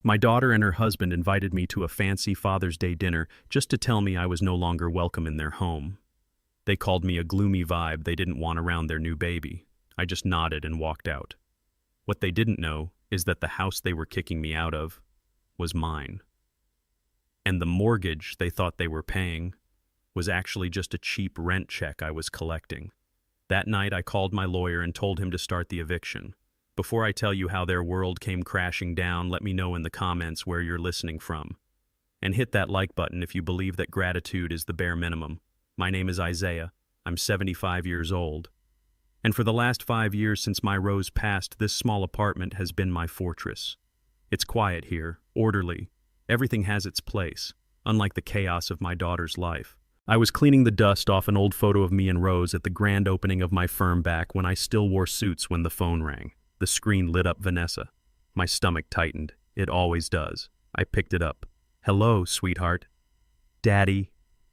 My daughter and her husband invited me to a fancy Father's Day dinner just to tell me I was no longer welcome in their home. They called me a gloomy vibe they didn't want around their new baby. I just nodded and walked out. What they didn't know is that the house they were kicking me out of was mine. And the mortgage they thought they were paying was actually just a cheap rent check I was collecting. That night I called my lawyer and told him to start the eviction. Before I tell you how their world came crashing down, let me know in the comments where you're listening from. And hit that like button if you believe that gratitude is the bare minimum. My name is Isaiah. I'm 75 years old. And for the last 5 years since my Rose passed, this small apartment has been my fortress. It's quiet here, orderly. Everything has its place, unlike the chaos of my daughter's life. I was cleaning the dust off an old photo of me and Rose at the grand opening of my firm back when I still wore suits when the phone rang. The screen lit up Vanessa. My stomach tightened. It always does. I picked it up. "Hello, sweetheart." "Daddy."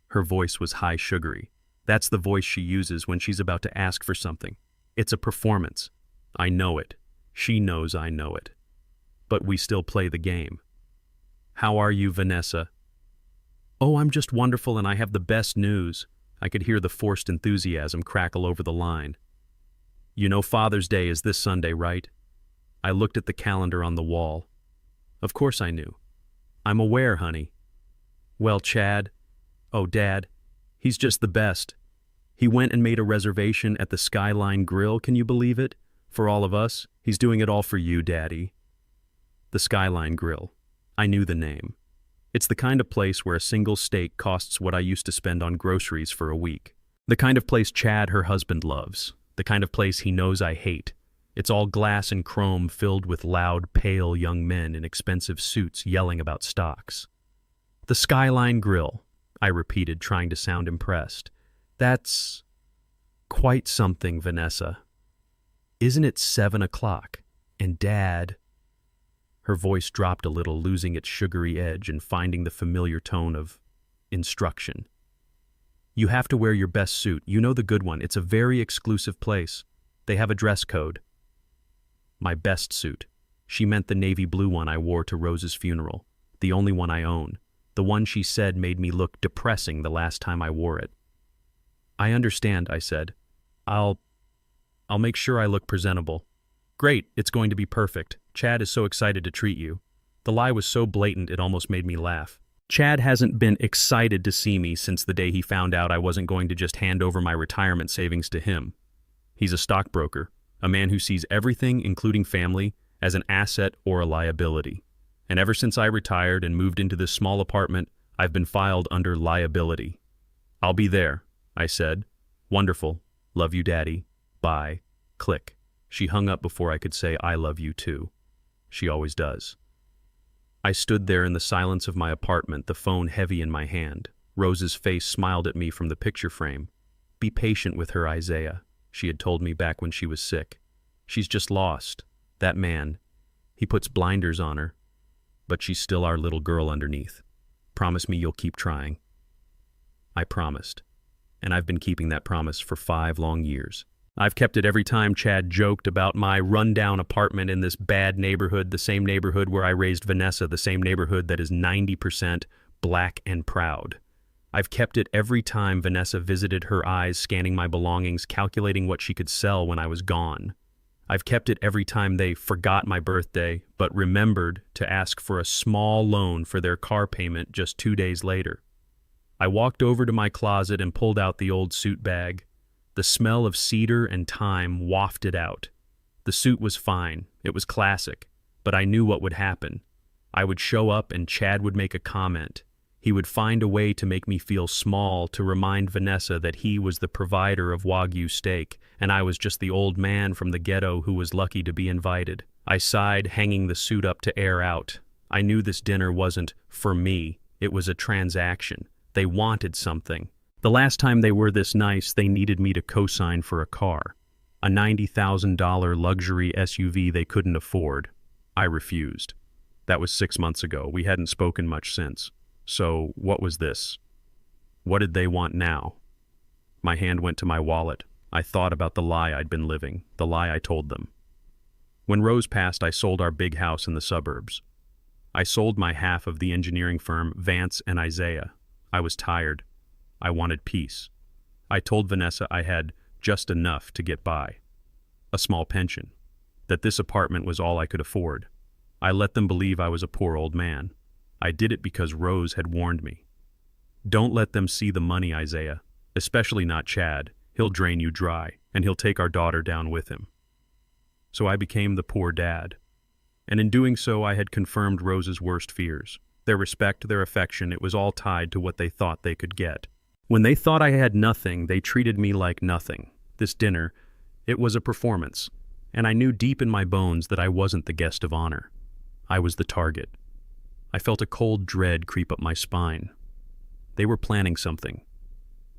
Her voice was high sugary. That's the voice she uses when she's about to ask for something. It's a performance. I know it. She knows I know it. But we still play the game. "How are you, Vanessa?" "Oh, I'm just wonderful and I have the best news." I could hear the forced enthusiasm crackle over the line. "You know Father's Day is this Sunday, right?" I looked at the calendar on the wall. Of course I knew. "I'm aware, honey." "Well, Chad." "Oh, Dad. He's just the best. He went and made a reservation at the Skyline Grill, can you believe it? For all of us. He's doing it all for you, Daddy." The Skyline Grill. I knew the name. It's the kind of place where a single steak costs what I used to spend on groceries for a week. The kind of place Chad, her husband, loves. The kind of place he knows I hate. It's all glass and chrome filled with loud, pale young men in expensive suits yelling about stocks. "The Skyline Grill," I repeated, trying to sound impressed. "That's quite something, Vanessa. Isn't it 7 o'clock? And Dad—" Her voice dropped a little, losing its sugary edge and finding the familiar tone of instruction. "You have to wear your best suit. You know the good one. It's a very exclusive place. They have a dress code." My best suit. She meant the navy blue one I wore to Rose's funeral. The only one I own. The one she said made me look depressing the last time I wore it. "I understand," I said. I'll make sure I look presentable." "Great, it's going to be perfect. Chad is so excited to treat you." The lie was so blatant it almost made me laugh. Chad hasn't been excited to see me since the day he found out I wasn't going to just hand over my retirement savings to him. He's a stockbroker, a man who sees everything, including family, as an asset or a liability. And ever since I retired and moved into this small apartment, I've been filed under liability. "I'll be there," I said. "Wonderful. Love you, Daddy. Bye." Click. She hung up before I could say "I love you too." She always does. I stood there in the silence of my apartment, the phone heavy in my hand. Rose's face smiled at me from the picture frame. "Be patient with her, Isaiah," she had told me back when she was sick. "She's just lost. That man, he puts blinders on her. But she's still our little girl underneath. Promise me you'll keep trying." I promised. And I've been keeping that promise for 5 long years. I've kept it every time Chad joked about my rundown apartment in this bad neighborhood, the same neighborhood where I raised Vanessa, the same neighborhood that is 90% black and proud. I've kept it every time Vanessa visited, her eyes scanning my belongings, calculating what she could sell when I was gone. I've kept it every time they forgot my birthday, but remembered to ask for a small loan for their car payment just 2 days later. I walked over to my closet and pulled out the old suit bag. The smell of cedar and thyme wafted out. The suit was fine. It was classic. But I knew what would happen. I would show up and Chad would make a comment. He would find a way to make me feel small, to remind Vanessa that he was the provider of Wagyu steak, and I was just the old man from the ghetto who was lucky to be invited. I sighed, hanging the suit up to air out. I knew this dinner wasn't for me. It was a transaction. They wanted something. The last time they were this nice, they needed me to co-sign for a car. A $90,000 luxury SUV they couldn't afford. I refused. That was 6 months ago. We hadn't spoken much since. So, what was this? What did they want now? My hand went to my wallet. I thought about the lie I'd been living, the lie I told them. When Rose passed, I sold our big house in the suburbs. I sold my half of the engineering firm, Vance and Isaiah. I was tired. I wanted peace. I told Vanessa I had just enough to get by. A small pension. That this apartment was all I could afford. I let them believe I was a poor old man. I did it because Rose had warned me. Don't let them see the money, Isaiah. Especially not Chad. He'll drain you dry, and he'll take our daughter down with him. So I became the poor dad. And in doing so, I had confirmed Rose's worst fears. Their respect, their affection, it was all tied to what they thought they could get. When they thought I had nothing, they treated me like nothing. This dinner, it was a performance, and I knew deep in my bones that I wasn't the guest of honor. I was the target. I felt a cold dread creep up my spine. They were planning something.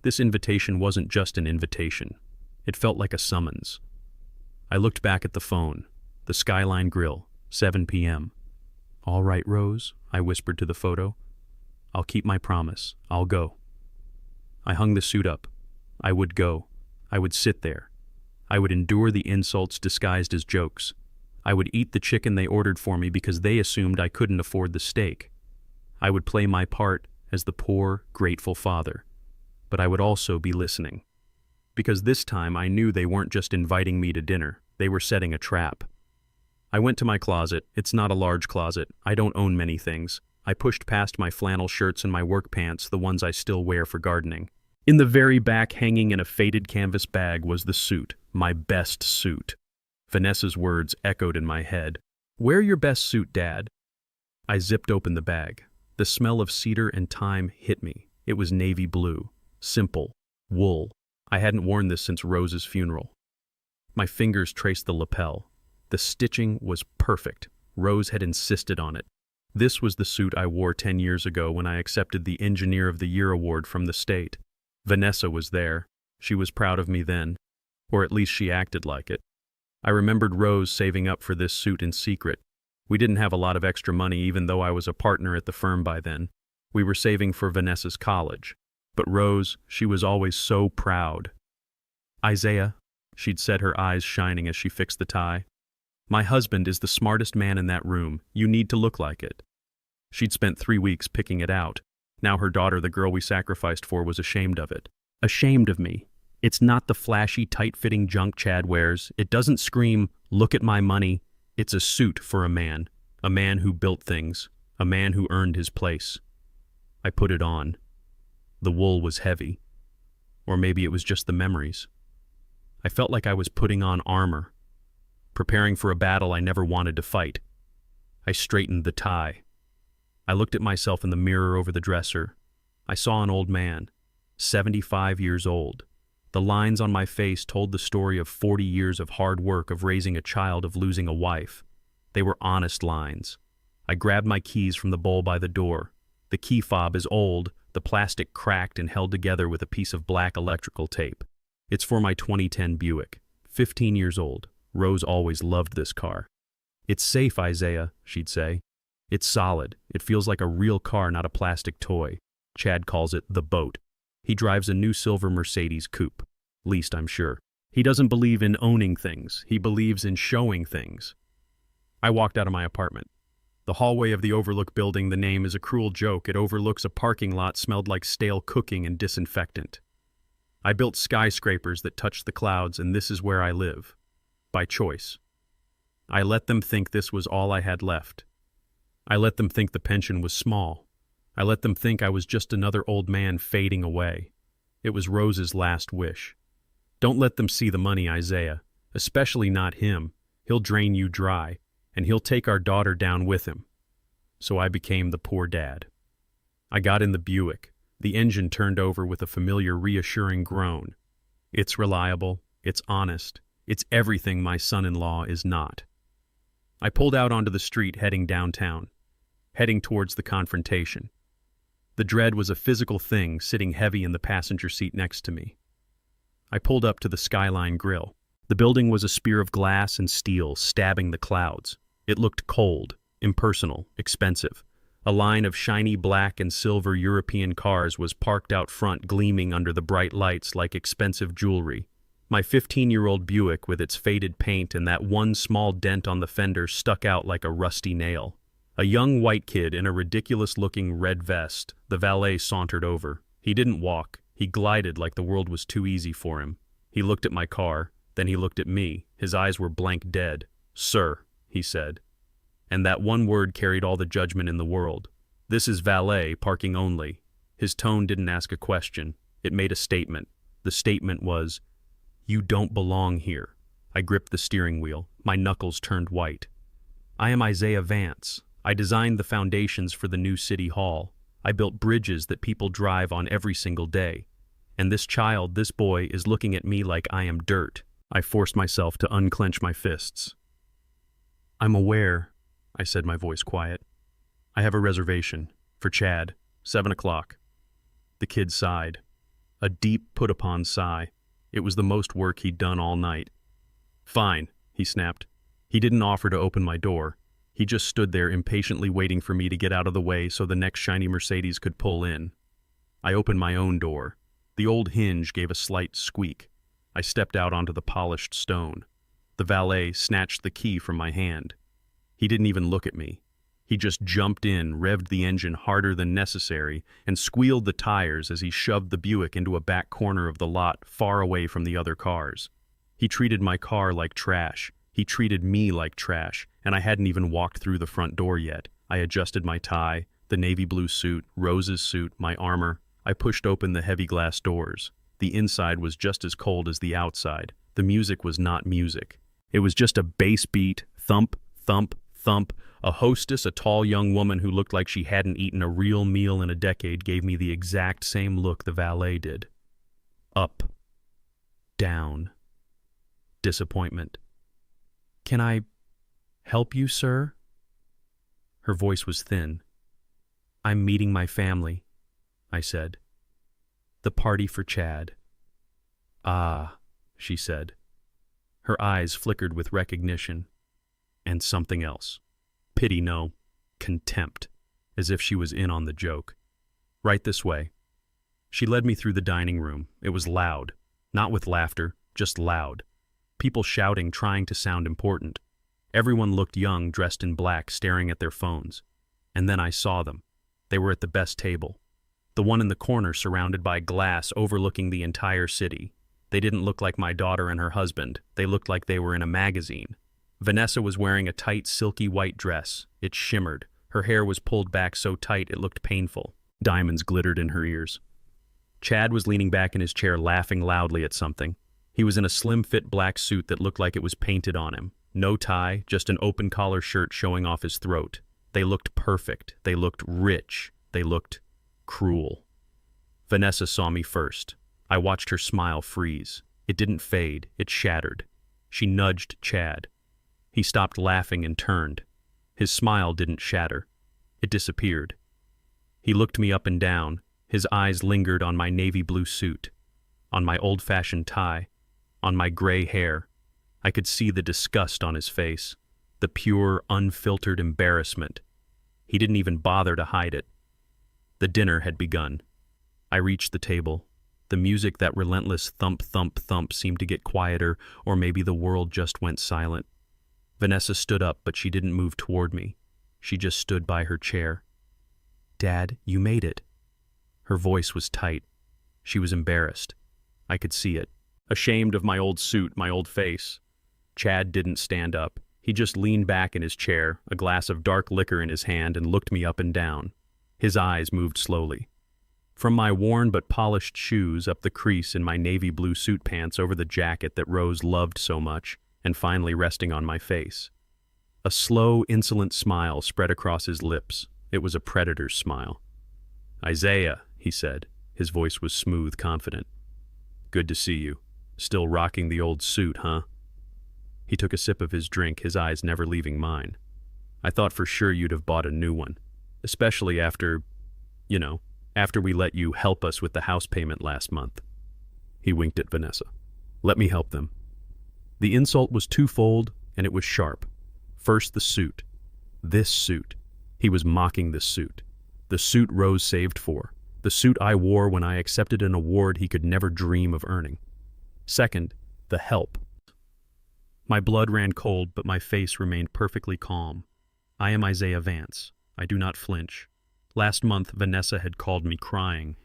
This invitation wasn't just an invitation. It felt like a summons. I looked back at the phone, the Skyline Grill, 7 p.m. "All right, Rose," I whispered to the photo. "I'll keep my promise. I'll go." I hung the suit up. I would go. I would sit there. I would endure the insults disguised as jokes. I would eat the chicken they ordered for me because they assumed I couldn't afford the steak. I would play my part as the poor, grateful father. But I would also be listening. Because this time I knew they weren't just inviting me to dinner, they were setting a trap. I went to my closet. It's not a large closet. I don't own many things. I pushed past my flannel shirts and my work pants, the ones I still wear for gardening. In the very back, hanging in a faded canvas bag, was the suit, my best suit. Vanessa's words echoed in my head. "Wear your best suit, Dad." I zipped open the bag. The smell of cedar and thyme hit me. It was navy blue, simple, wool. I hadn't worn this since Rose's funeral. My fingers traced the lapel. The stitching was perfect. Rose had insisted on it. This was the suit I wore 10 years ago when I accepted the Engineer of the Year award from the state. Vanessa was there. She was proud of me then, or at least she acted like it. I remembered Rose saving up for this suit in secret. We didn't have a lot of extra money, even though I was a partner at the firm by then. We were saving for Vanessa's college. But Rose, she was always so proud. "Isaiah," she'd said, her eyes shining as she fixed the tie, "my husband is the smartest man in that room. You need to look like it." She'd spent 3 weeks picking it out. Now her daughter, the girl we sacrificed for, was ashamed of it. Ashamed of me. It's not the flashy, tight-fitting junk Chad wears. It doesn't scream, "Look at my money." It's a suit for a man who built things, a man who earned his place. I put it on. The wool was heavy. Or maybe it was just the memories. I felt like I was putting on armor, preparing for a battle I never wanted to fight. I straightened the tie. I looked at myself in the mirror over the dresser. I saw an old man, 75 years old. The lines on my face told the story of 40 years of hard work, of raising a child, of losing a wife. They were honest lines. I grabbed my keys from the bowl by the door. The key fob is old, the plastic cracked and held together with a piece of black electrical tape. It's for my 2010 Buick, 15 years old. Rose always loved this car. "It's safe, Isaiah," she'd say. "It's solid. It feels like a real car, not a plastic toy." Chad calls it the boat. He drives a new silver Mercedes coupe. Least I'm sure. He doesn't believe in owning things. He believes in showing things. I walked out of my apartment. The hallway of the Overlook building, the name is a cruel joke. It overlooks a parking lot smelled like stale cooking and disinfectant. I built skyscrapers that touched the clouds, and this is where I live. By choice. I let them think this was all I had left. I let them think the pension was small. I let them think I was just another old man fading away. It was Rose's last wish. Don't let them see the money, Isaiah. Especially not him. He'll drain you dry, and he'll take our daughter down with him. So I became the poor dad. I got in the Buick. The engine turned over with a familiar, reassuring groan. It's reliable. It's honest. It's everything my son-in-law is not. I pulled out onto the street, heading downtown, heading towards the confrontation. The dread was a physical thing, sitting heavy in the passenger seat next to me. I pulled up to the Skyline Grill. The building was a spear of glass and steel, stabbing the clouds. It looked cold, impersonal, expensive. A line of shiny black and silver European cars was parked out front, gleaming under the bright lights like expensive jewelry. My 15-year-old Buick, with its faded paint and that one small dent on the fender, stuck out like a rusty nail. A young white kid in a ridiculous-looking red vest. The valet sauntered over. He didn't walk. He glided like the world was too easy for him. He looked at my car, then he looked at me. His eyes were blank dead. "Sir," he said. And that one word carried all the judgment in the world. "This is valet, parking only." His tone didn't ask a question. It made a statement. The statement was, "You don't belong here." I gripped the steering wheel. My knuckles turned white. "I am Isaiah Vance. I designed the foundations for the new city hall. I built bridges that people drive on every single day. And this child, this boy, is looking at me like I am dirt." I forced myself to unclench my fists. "I'm aware," I said, my voice quiet. "I have a reservation. For Chad. 7 o'clock. The kid sighed. A deep, put-upon sigh. It was the most work he'd done all night. "Fine," he snapped. He didn't offer to open my door. He just stood there impatiently waiting for me to get out of the way so the next shiny Mercedes could pull in. I opened my own door. The old hinge gave a slight squeak. I stepped out onto the polished stone. The valet snatched the key from my hand. He didn't even look at me. He just jumped in, revved the engine harder than necessary, and squealed the tires as he shoved the Buick into a back corner of the lot far away from the other cars. He treated my car like trash. He treated me like trash, and I hadn't even walked through the front door yet. I adjusted my tie, the navy blue suit, Rose's suit, my armor. I pushed open the heavy glass doors. The inside was just as cold as the outside. The music was not music. It was just a bass beat, thump, thump, thump. A hostess, a tall young woman who looked like she hadn't eaten a real meal in a decade, gave me the exact same look the valet did. Up. Down. Disappointment. "Can I help you, sir?" Her voice was thin. "I'm meeting my family," I said. "The party for Chad." "Ah," she said. Her eyes flickered with recognition. And something else. Pity, no. Contempt. As if she was in on the joke. "Right this way." She led me through the dining room. It was loud. Not with laughter, just loud. People shouting, trying to sound important. Everyone looked young, dressed in black, staring at their phones. And then I saw them. They were at the best table. The one in the corner surrounded by glass overlooking the entire city. They didn't look like my daughter and her husband. They looked like they were in a magazine. Vanessa was wearing a tight, silky white dress. It shimmered. Her hair was pulled back so tight it looked painful. Diamonds glittered in her ears. Chad was leaning back in his chair, laughing loudly at something. He was in a slim-fit black suit that looked like it was painted on him. No tie, just an open-collar shirt showing off his throat. They looked perfect. They looked rich. They looked cruel. Vanessa saw me first. I watched her smile freeze. It didn't fade. It shattered. She nudged Chad. He stopped laughing and turned. His smile didn't shatter. It disappeared. He looked me up and down. His eyes lingered on my navy blue suit, on my old-fashioned tie, on my gray hair. I could see the disgust on his face, the pure, unfiltered embarrassment. He didn't even bother to hide it. The dinner had begun. I reached the table. The music, that relentless thump, thump, thump, seemed to get quieter, or maybe the world just went silent. Vanessa stood up, but she didn't move toward me. She just stood by her chair. "Dad, you made it." Her voice was tight. She was embarrassed. I could see it. Ashamed of my old suit, my old face. Chad didn't stand up. He just leaned back in his chair, a glass of dark liquor in his hand, and looked me up and down. His eyes moved slowly. From my worn but polished shoes up the crease in my navy blue suit pants over the jacket that Rose loved so much, and finally resting on my face. A slow, insolent smile spread across his lips. It was a predator's smile. "Isaiah," he said. His voice was smooth, confident. "Good to see you. Still rocking the old suit, huh?" He took a sip of his drink, his eyes never leaving mine. "I thought for sure you'd have bought a new one, especially after we let you help us with the house payment last month." He winked at Vanessa. "Let me help them." The insult was twofold, and it was sharp. First, the suit. This suit. He was mocking this suit. The suit Rose saved for. The suit I wore when I accepted an award he could never dream of earning. Second, the help. My blood ran cold, but my face remained perfectly calm. I am Isaiah Vance. I do not flinch. Last month, Vanessa had called me crying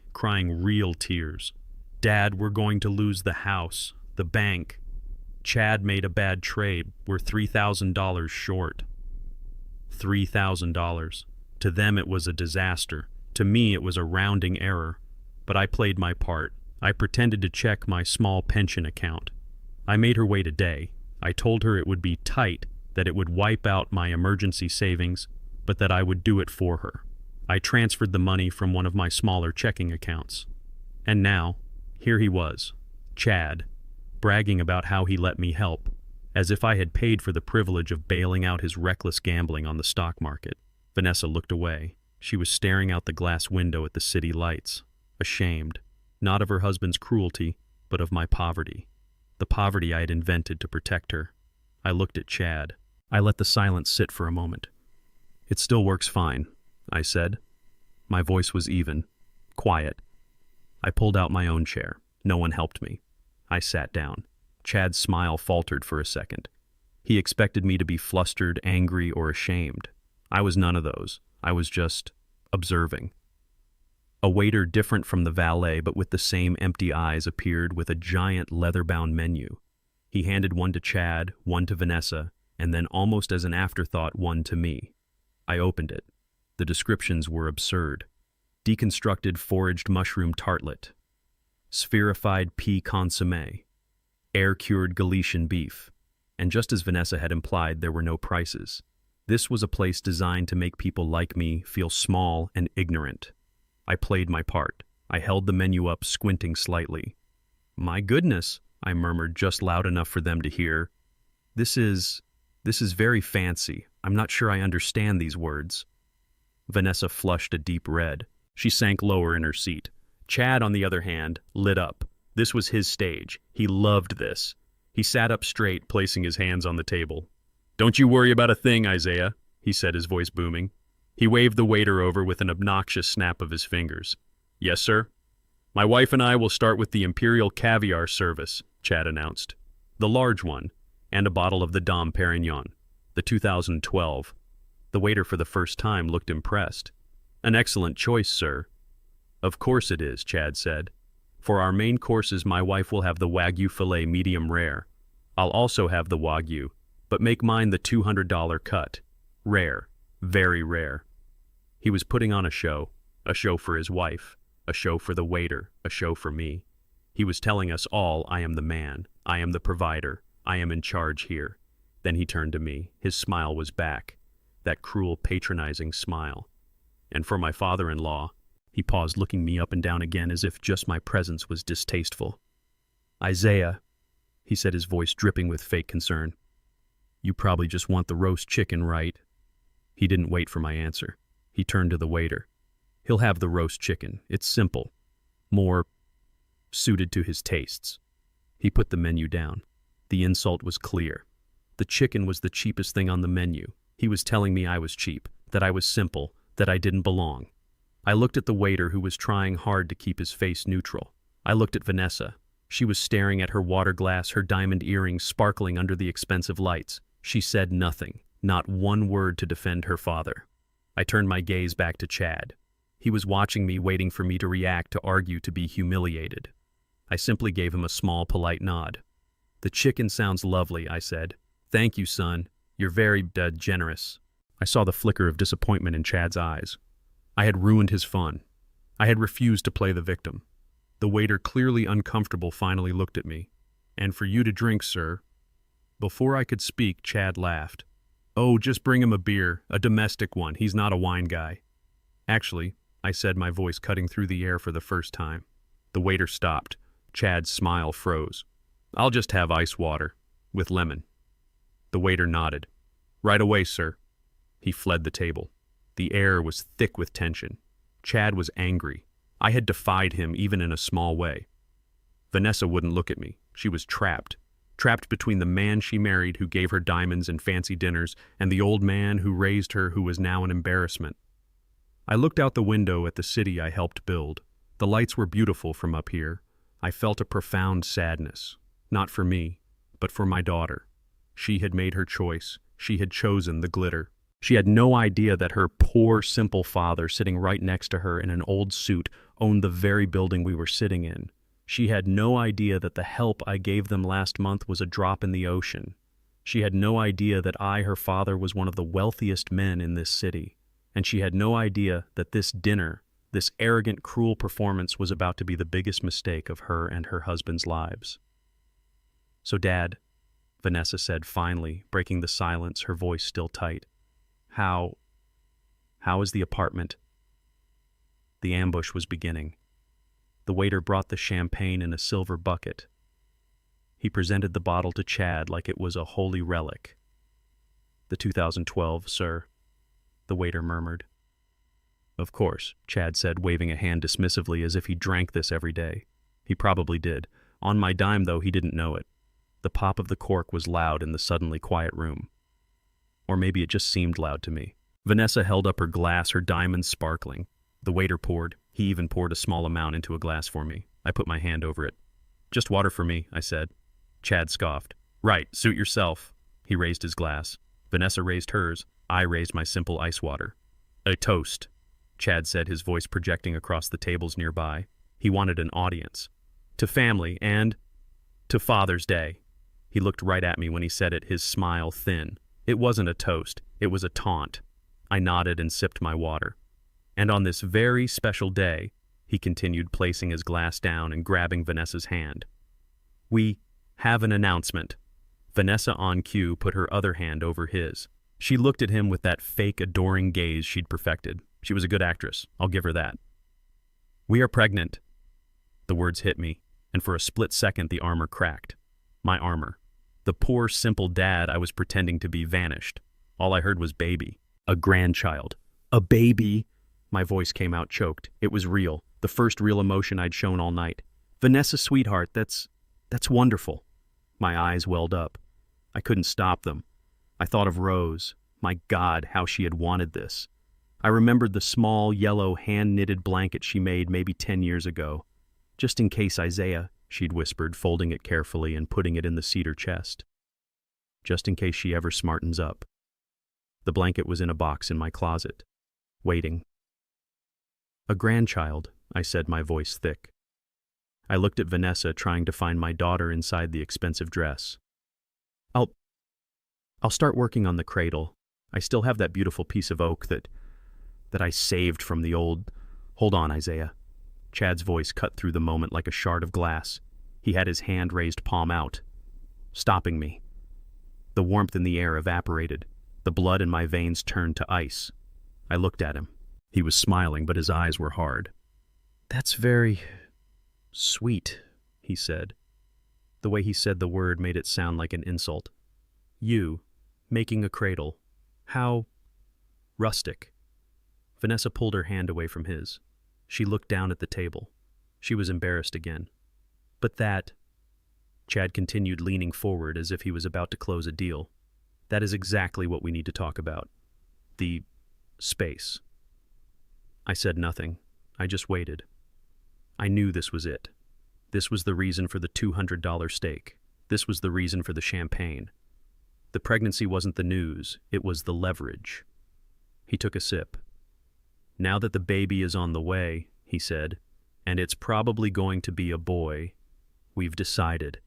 real tears. Dad, we're going to lose the house, the bank. Chad made a bad trade. We're $3,000 short. $3,000. To them it was a disaster. To me it was a rounding error. But I played my part. I pretended to check my small pension account. I made her wait a day. I told her it would be tight, that it would wipe out my emergency savings, but that I would do it for her. I transferred the money from one of my smaller checking accounts. And now, here he was, Chad, bragging about how he let me help, as if I had paid for the privilege of bailing out his reckless gambling on the stock market. Vanessa looked away. She was staring out the glass window at the city lights, ashamed, not of her husband's cruelty, but of my poverty, the poverty I had invented to protect her. I looked at Chad. I let the silence sit for a moment. It still works fine, I said. My voice was even, quiet. I pulled out my own chair. No one helped me. I sat down. Chad's smile faltered for a second. He expected me to be flustered, angry, or ashamed. I was none of those. I was just observing. A waiter different from the valet but with the same empty eyes appeared with a giant leather-bound menu. He handed one to Chad, one to Vanessa, and then almost as an afterthought one to me. I opened it. The descriptions were absurd. Deconstructed foraged mushroom tartlet, spherified pea consommé, air-cured Galician beef, and just as Vanessa had implied, there were no prices. This was a place designed to make people like me feel small and ignorant. I played my part. I held the menu up, squinting slightly. "My goodness," I murmured just loud enough for them to hear. This is very fancy. I'm not sure I understand these words." Vanessa flushed a deep red. She sank lower in her seat. Chad, on the other hand, lit up. This was his stage. He loved this. He sat up straight, placing his hands on the table. "Don't you worry about a thing, Isaiah," he said, his voice booming. He waved the waiter over with an obnoxious snap of his fingers. "Yes, sir?" "My wife and I will start with the Imperial Caviar service," Chad announced. "The large one, and a bottle of the Dom Perignon, the 2012. The waiter for the first time looked impressed. "An excellent choice, sir." "Of course it is," Chad said. "For our main courses, my wife will have the Wagyu filet medium rare. I'll also have the Wagyu, but make mine the $200 cut. Rare, very rare." He was putting on a show for his wife, a show for the waiter, a show for me. He was telling us all, I am the man, I am the provider, I am in charge here. Then he turned to me. His smile was back, that cruel, patronizing smile. "And for my father-in-law," he paused, looking me up and down again as if just my presence was distasteful. "Isaiah," he said, his voice dripping with fake concern. "You probably just want the roast chicken, right?" He didn't wait for my answer. He turned to the waiter. "He'll have the roast chicken. It's simple. More suited to his tastes." He put the menu down. The insult was clear. The chicken was the cheapest thing on the menu. He was telling me I was cheap, that I was simple, that I didn't belong. I looked at the waiter, who was trying hard to keep his face neutral. I looked at Vanessa. She was staring at her water glass, her diamond earrings sparkling under the expensive lights. She said nothing, not one word to defend her father. I turned my gaze back to Chad. He was watching me, waiting for me to react, to argue, to be humiliated. I simply gave him a small, polite nod. "The chicken sounds lovely," I said. "Thank you, son. You're very generous." I saw the flicker of disappointment in Chad's eyes. I had ruined his fun. I had refused to play the victim. The waiter, clearly uncomfortable, finally looked at me. "And for you to drink, sir." Before I could speak, Chad laughed. "Oh, just bring him a beer, a domestic one. He's not a wine guy." "Actually," I said, my voice cutting through the air for the first time. The waiter stopped. Chad's smile froze. "I'll just have ice water, with lemon." The waiter nodded. "Right away, sir." He fled the table. The air was thick with tension. Chad was angry. I had defied him, even in a small way. Vanessa wouldn't look at me. She was trapped between the man she married, who gave her diamonds and fancy dinners, and the old man who raised her, who was now an embarrassment. I looked out the window at the city I helped build. The lights were beautiful from up here. I felt a profound sadness, not for me, but for my daughter. She had made her choice. She had chosen the glitter. She had no idea that her poor, simple father, sitting right next to her in an old suit, owned the very building we were sitting in. She had no idea that the help I gave them last month was a drop in the ocean. She had no idea that I, her father, was one of the wealthiest men in this city. And she had no idea that this dinner, this arrogant, cruel performance was about to be the biggest mistake of her and her husband's lives. "So, Dad," Vanessa said finally, breaking the silence, her voice still tight, How is the apartment?" The ambush was beginning. The waiter brought the champagne in a silver bucket. He presented the bottle to Chad like it was a holy relic. "The 2012, sir," the waiter murmured. "Of course," Chad said, waving a hand dismissively as if he drank this every day. He probably did. On my dime, though, he didn't know it. The pop of the cork was loud in the suddenly quiet room. Or maybe it just seemed loud to me. Vanessa held up her glass, her diamonds sparkling. The waiter poured. He even poured a small amount into a glass for me. I put my hand over it. "Just water for me," I said. Chad scoffed. "Right, suit yourself." He raised his glass. Vanessa raised hers. I raised my simple ice water. "A toast," Chad said, his voice projecting across the tables nearby. He wanted an audience. "To family and to Father's Day." He looked right at me when he said it, his smile thin. It wasn't a toast. It was a taunt. I nodded and sipped my water. "And on this very special day," he continued, placing his glass down and grabbing Vanessa's hand, "we have an announcement." Vanessa, on cue, put her other hand over his. She looked at him with that fake, adoring gaze she'd perfected. She was a good actress. I'll give her that. "We are pregnant." The words hit me, and for a split second the armor cracked. My armor. The poor, simple dad I was pretending to be vanished. All I heard was baby. A grandchild. A baby. My voice came out choked. It was real. The first real emotion I'd shown all night. "Vanessa, sweetheart, that's wonderful." My eyes welled up. I couldn't stop them. I thought of Rose. My God, how she had wanted this. I remembered the small, yellow, hand-knitted blanket she made maybe 10 years ago. "Just in case, Isaiah," she'd whispered, folding it carefully and putting it in the cedar chest. Just in case she ever smartens up. The blanket was in a box in my closet, waiting. "A grandchild," I said, my voice thick. I looked at Vanessa, trying to find my daughter inside the expensive dress. I'll start working on the cradle. I still have that beautiful piece of oak that I saved from the old—" "Hold on, Isaiah." Chad's voice cut through the moment like a shard of glass. He had his hand raised, palm out, stopping me. The warmth in the air evaporated. The blood in my veins turned to ice. I looked at him. He was smiling, but his eyes were hard. "That's very sweet," he said. The way he said the word made it sound like an insult. "You, making a cradle. How rustic." Vanessa pulled her hand away from his. She looked down at the table. She was embarrassed again. "But that," Chad continued, leaning forward as if he was about to close a deal, "that is exactly what we need to talk about. The space." I said nothing. I just waited. I knew this was it. This was the reason for the $200 steak. This was the reason for the champagne. The pregnancy wasn't the news, it was the leverage. He took a sip. "Now that the baby is on the way," he said, "and it's probably going to be a boy, we've decided.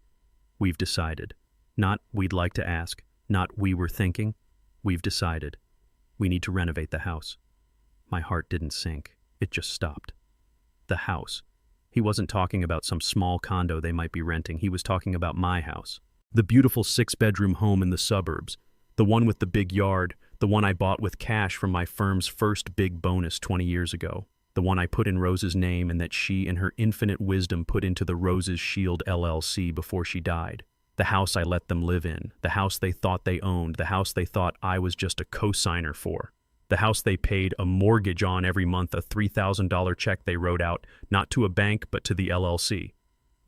We've decided. Not we'd like to ask, not we were thinking. We've decided. We need to renovate the house." My heart didn't sink. It just stopped. The house. He wasn't talking about some small condo they might be renting. He was talking about my house. The beautiful 6-bedroom home in the suburbs. The one with the big yard. The one I bought with cash from my firm's first big bonus 20 years ago. The one I put in Rose's name and that she, in her infinite wisdom, put into the Roses Shield LLC before she died. The house I let them live in. The house they thought they owned. The house they thought I was just a co-signer for. The house they paid a mortgage on every month, a $3,000 check they wrote out, not to a bank but to the LLC.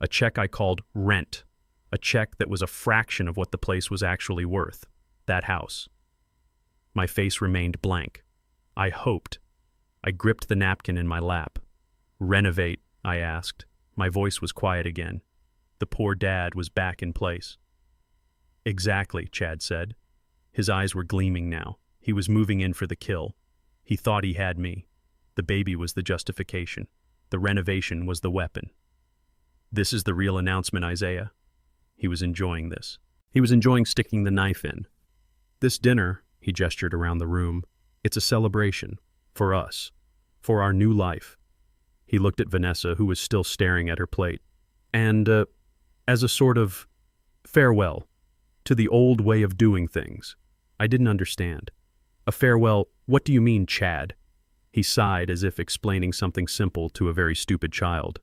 A check I called rent. A check that was a fraction of what the place was actually worth. That house. My face remained blank. I hoped. I gripped the napkin in my lap. "Renovate?" I asked. My voice was quiet again. The poor dad was back in place. "Exactly," Chad said. His eyes were gleaming now. He was moving in for the kill. He thought he had me. The baby was the justification. The renovation was the weapon. This is the real announcement, Isaiah. He was enjoying this. He was enjoying sticking the knife in. This dinner, he gestured around the room, it's a celebration. For us. For our new life. He looked at Vanessa, who was still staring at her plate. And, as a sort of farewell to the old way of doing things. I didn't understand. A farewell, what do you mean, Chad? He sighed as if explaining something simple to a very stupid child.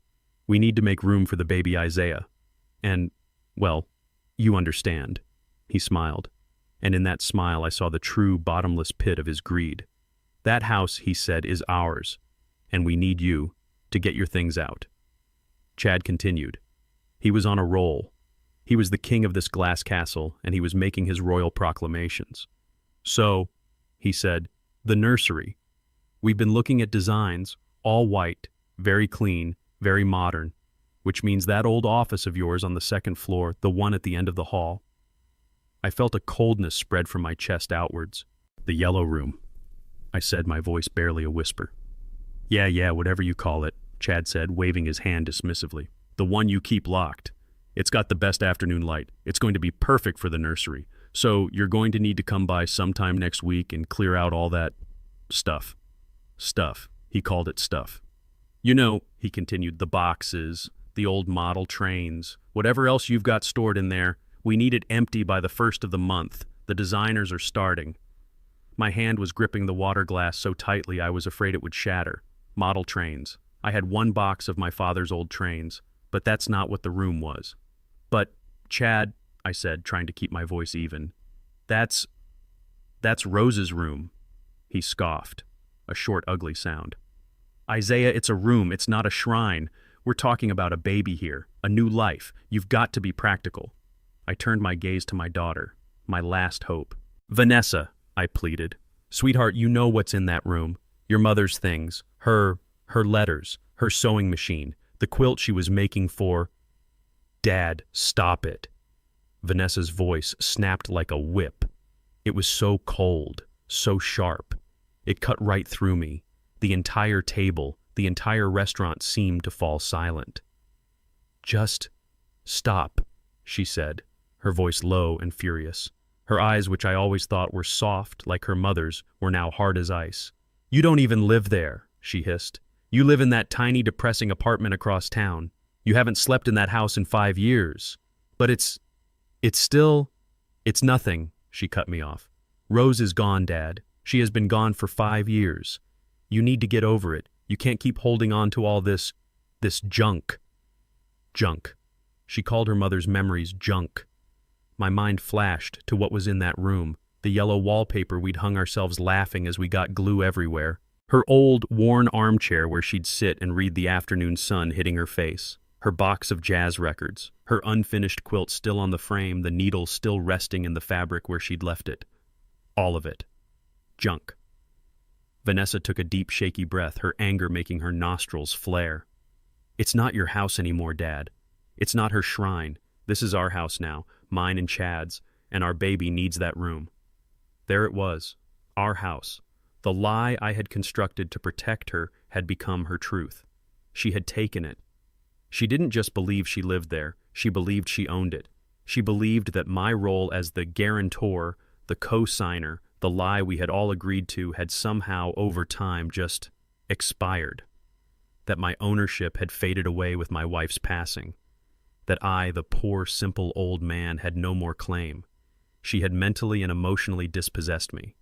We need to make room for the baby Isaiah. And, well, you understand. He smiled. And in that smile I saw the true bottomless pit of his greed. That house, he said, is ours. And we need you to get your things out. Chad continued. He was on a roll. He was the king of this glass castle, and he was making his royal proclamations. So, he said, the nursery. We've been looking at designs, all white, very clean, very modern, which means that old office of yours on the second floor, the one at the end of the hall. I felt a coldness spread from my chest outwards. The yellow room, I said, my voice barely a whisper. Yeah, whatever you call it, Chad said, waving his hand dismissively. The one you keep locked. It's got the best afternoon light. It's going to be perfect for the nursery. So you're going to need to come by sometime next week and clear out all that stuff. Stuff. He called it stuff. You know, he continued, the boxes, the old model trains, whatever else you've got stored in there, we need it empty by the 1st of the month. The designers are starting. My hand was gripping the water glass so tightly I was afraid it would shatter. Model trains. I had one box of my father's old trains, but that's not what the room was. But, Chad, I said, trying to keep my voice even, that's Rose's room. He scoffed, a short, ugly sound. Isaiah, it's a room, it's not a shrine. We're talking about a baby here, a new life. You've got to be practical. I turned my gaze to my daughter, my last hope. Vanessa, I pleaded. Sweetheart, you know what's in that room. Your mother's things, her letters, her sewing machine, the quilt she was making for... Dad, stop it. Vanessa's voice snapped like a whip. It was so cold, so sharp. It cut right through me. The entire table, the entire restaurant seemed to fall silent. Just stop, she said, her voice low and furious. Her eyes, which I always thought were soft like her mother's, were now hard as ice. You don't even live there, she hissed. You live in that tiny, depressing apartment across town. You haven't slept in that house in 5 years. But it's nothing, she cut me off. Rose is gone, Dad. She has been gone for 5 years. You need to get over it. You can't keep holding on to all this junk. Junk. She called her mother's memories junk. My mind flashed to what was in that room, the yellow wallpaper we'd hung ourselves laughing as we got glue everywhere, her old, worn armchair where she'd sit and read the afternoon sun hitting her face, her box of jazz records, her unfinished quilt still on the frame, the needle still resting in the fabric where she'd left it. All of it. Junk. Vanessa took a deep, shaky breath, her anger making her nostrils flare. It's not your house anymore, Dad. It's not her shrine. This is our house now, mine and Chad's, and our baby needs that room. There it was, our house. The lie I had constructed to protect her had become her truth. She had taken it. She didn't just believe she lived there, she believed she owned it. She believed that my role as the guarantor, the co-signer, the lie we had all agreed to had somehow, over time, just expired. That my ownership had faded away with my wife's passing. That I, the poor, simple old man, had no more claim. She had mentally and emotionally dispossessed me.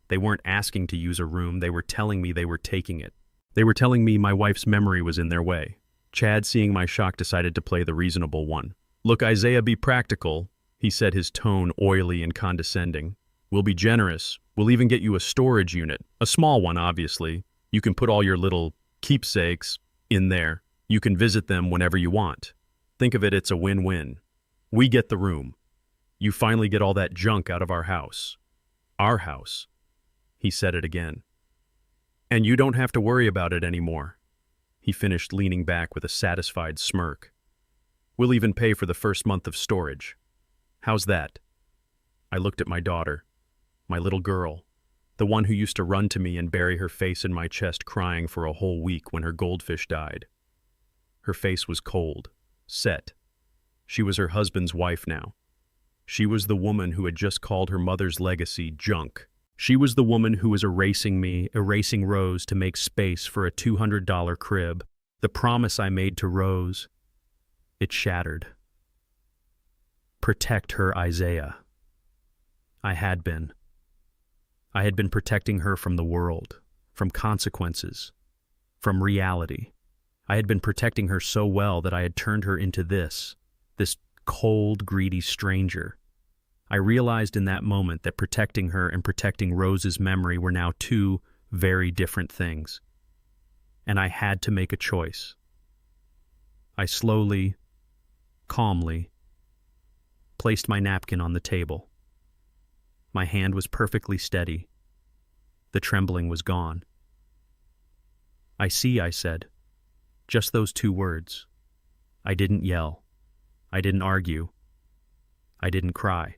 They weren't asking to use a room, they were telling me they were taking it. They were telling me my wife's memory was in their way. Chad, seeing my shock, decided to play the reasonable one. Look, Isaiah, be practical, he said, his tone oily and condescending. We'll be generous. We'll even get you a storage unit. A small one, obviously. You can put all your little keepsakes in there. You can visit them whenever you want. Think of it, it's a win-win. We get the room. You finally get all that junk out of our house. Our house. He said it again. And you don't have to worry about it anymore. He finished, leaning back with a satisfied smirk. We'll even pay for the first month of storage. How's that? I looked at my daughter, my little girl, The one who used to run to me and bury her face in my chest crying for a whole week when her goldfish died. Her face was cold, set. She was her husband's wife now. She was the woman who had just called her mother's legacy junk. She was the woman who was erasing me, erasing Rose to make space for a $200 crib. The promise I made to Rose, it shattered. Protect her, Isaiah. I had been. I had been protecting her from the world, from consequences, from reality. I had been protecting her so well that I had turned her into this cold, greedy stranger. I realized in that moment that protecting her and protecting Rose's memory were now two very different things. And I had to make a choice. I slowly, calmly, placed my napkin on the table. My hand was perfectly steady. The trembling was gone. I see, I said. Just those two words. I didn't yell. I didn't argue. I didn't cry.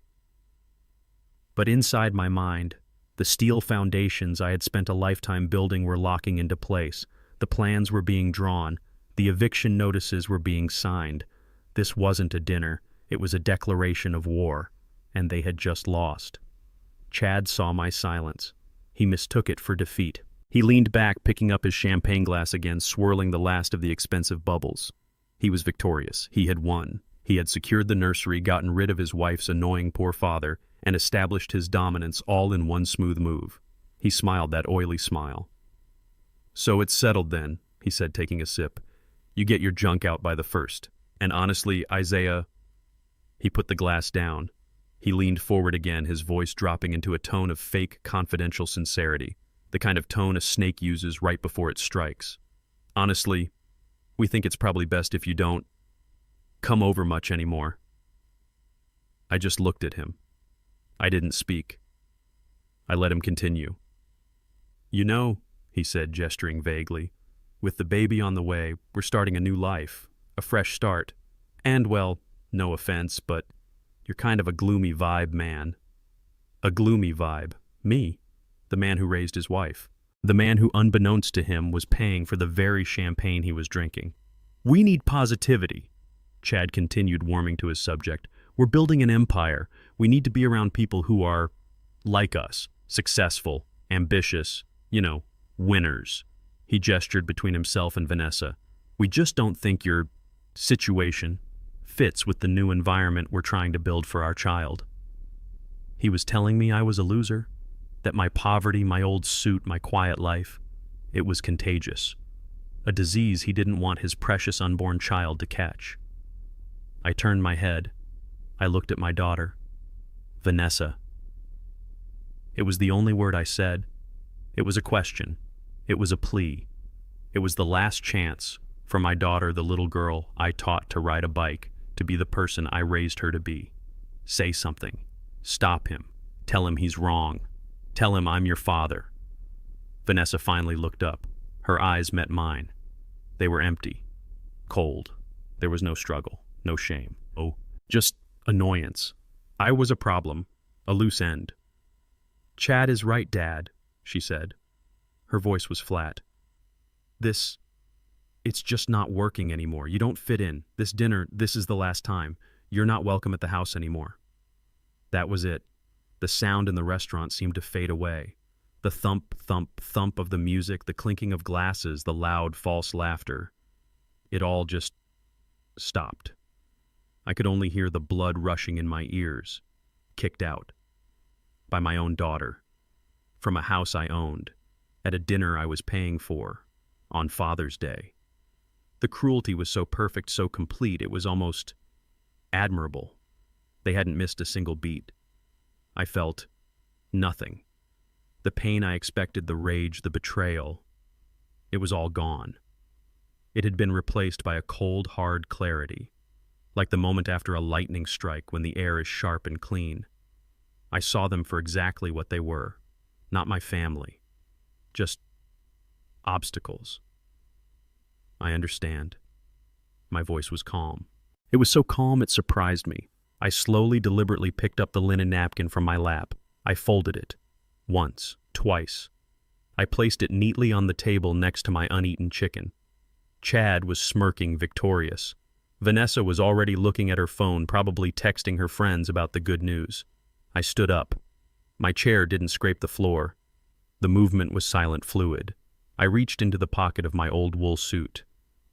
But inside my mind, the steel foundations I had spent a lifetime building were locking into place. The plans were being drawn. The eviction notices were being signed. This wasn't a dinner. It was a declaration of war, and they had just lost. Chad saw my silence. He mistook it for defeat. He leaned back, picking up his champagne glass again, swirling the last of the expensive bubbles. He was victorious. He had won. He had secured the nursery, gotten rid of his wife's annoying poor father, and established his dominance all in one smooth move. He smiled that oily smile. "So it's settled then," he said, taking a sip. "You get your junk out by the 1st. And honestly, Isaiah..." He put the glass down. He leaned forward again, his voice dropping into a tone of fake, confidential sincerity, the kind of tone a snake uses right before it strikes. "Honestly, we think it's probably best if you don't come over much anymore." I just looked at him. I didn't speak. I let him continue. "You know," he said, gesturing vaguely, "with the baby on the way, we're starting a new life, a fresh start. And, well, no offense, but you're kind of a gloomy vibe, man." A gloomy vibe. Me, the man who raised his wife. The man who, unbeknownst to him, was paying for the very champagne he was drinking. "We need positivity," Chad continued, warming to his subject. "We're building an empire. We need to be around people who are like us, successful, ambitious, winners." He gestured between himself and Vanessa. "We just don't think your situation fits with the new environment we're trying to build for our child." He was telling me I was a loser, that my poverty, my old suit, my quiet life, it was contagious. A disease he didn't want his precious unborn child to catch. I turned my head. I looked at my daughter, Vanessa. It was the only word I said. It was a question. It was a plea. It was the last chance for my daughter, the little girl I taught to ride a bike, to be the person I raised her to be. Say something. Stop him. Tell him he's wrong. Tell him I'm your father. Vanessa finally looked up. Her eyes met mine. They were empty. Cold. There was no struggle. No shame. Oh, just annoyance. I was a problem. A loose end. "Chad is right, Dad," she said. Her voice was flat. It's just not working anymore. You don't fit in. This dinner, this is the last time. You're not welcome at the house anymore." That was it. The sound in the restaurant seemed to fade away. The thump, thump, thump of the music, the clinking of glasses, the loud, false laughter. It all just stopped. I could only hear the blood rushing in my ears. Kicked out. By my own daughter. From a house I owned. At a dinner I was paying for. On Father's Day. The cruelty was so perfect, so complete, it was almost admirable. They hadn't missed a single beat. I felt nothing. The pain I expected, the rage, the betrayal, it was all gone. It had been replaced by a cold, hard clarity, like the moment after a lightning strike when the air is sharp and clean. I saw them for exactly what they were, not my family, just obstacles. "I understand." My voice was calm. It was so calm it surprised me. I slowly, deliberately picked up the linen napkin from my lap. I folded it. Once, twice. I placed it neatly on the table next to my uneaten chicken. Chad was smirking victorious. Vanessa was already looking at her phone, probably texting her friends about the good news. I stood up. My chair didn't scrape the floor. The movement was silent fluid. I reached into the pocket of my old wool suit.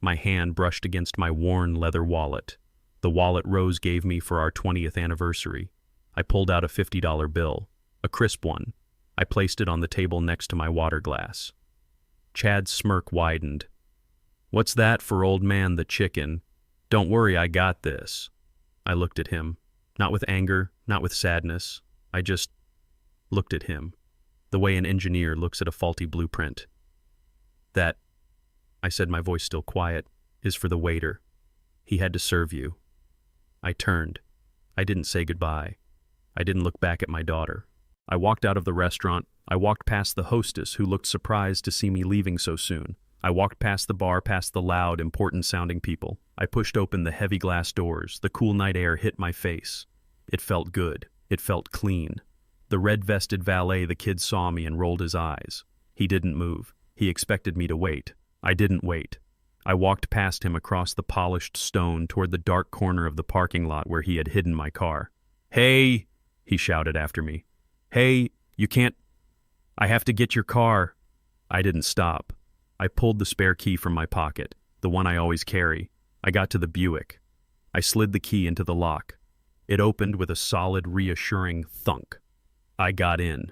My hand brushed against my worn leather wallet. The wallet Rose gave me for our 20th anniversary. I pulled out a $50 bill, a crisp one. I placed it on the table next to my water glass. Chad's smirk widened. "What's that for old man the chicken? Don't worry, I got this." I looked at him, not with anger, not with sadness. I just looked at him, the way an engineer looks at a faulty blueprint. "That," I said, my voice still quiet, "is for the waiter. He had to serve you." I turned. I didn't say goodbye. I didn't look back at my daughter. I walked out of the restaurant. I walked past the hostess, who looked surprised to see me leaving so soon. I walked past the bar, past the loud, important-sounding people. I pushed open the heavy glass doors. The cool night air hit my face. It felt good. It felt clean. The red-vested valet, the kid saw me and rolled his eyes. He didn't move. He expected me to wait. I didn't wait. I walked past him across the polished stone toward the dark corner of the parking lot where he had hidden my car. "Hey!" he shouted after me. "Hey, you can't... I have to get your car." I didn't stop. I pulled the spare key from my pocket, the one I always carry. I got to the Buick. I slid the key into the lock. It opened with a solid, reassuring thunk. I got in.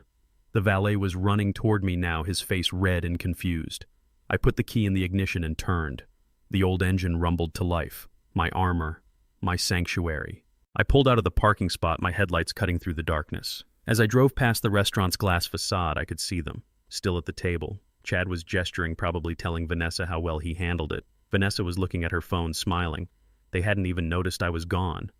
The valet was running toward me now, his face red and confused. I put the key in the ignition and turned. The old engine rumbled to life. My armor. My sanctuary. I pulled out of the parking spot, my headlights cutting through the darkness. As I drove past the restaurant's glass facade, I could see them, still at the table. Chad was gesturing, probably telling Vanessa how well he handled it. Vanessa was looking at her phone, smiling. They hadn't even noticed I was gone.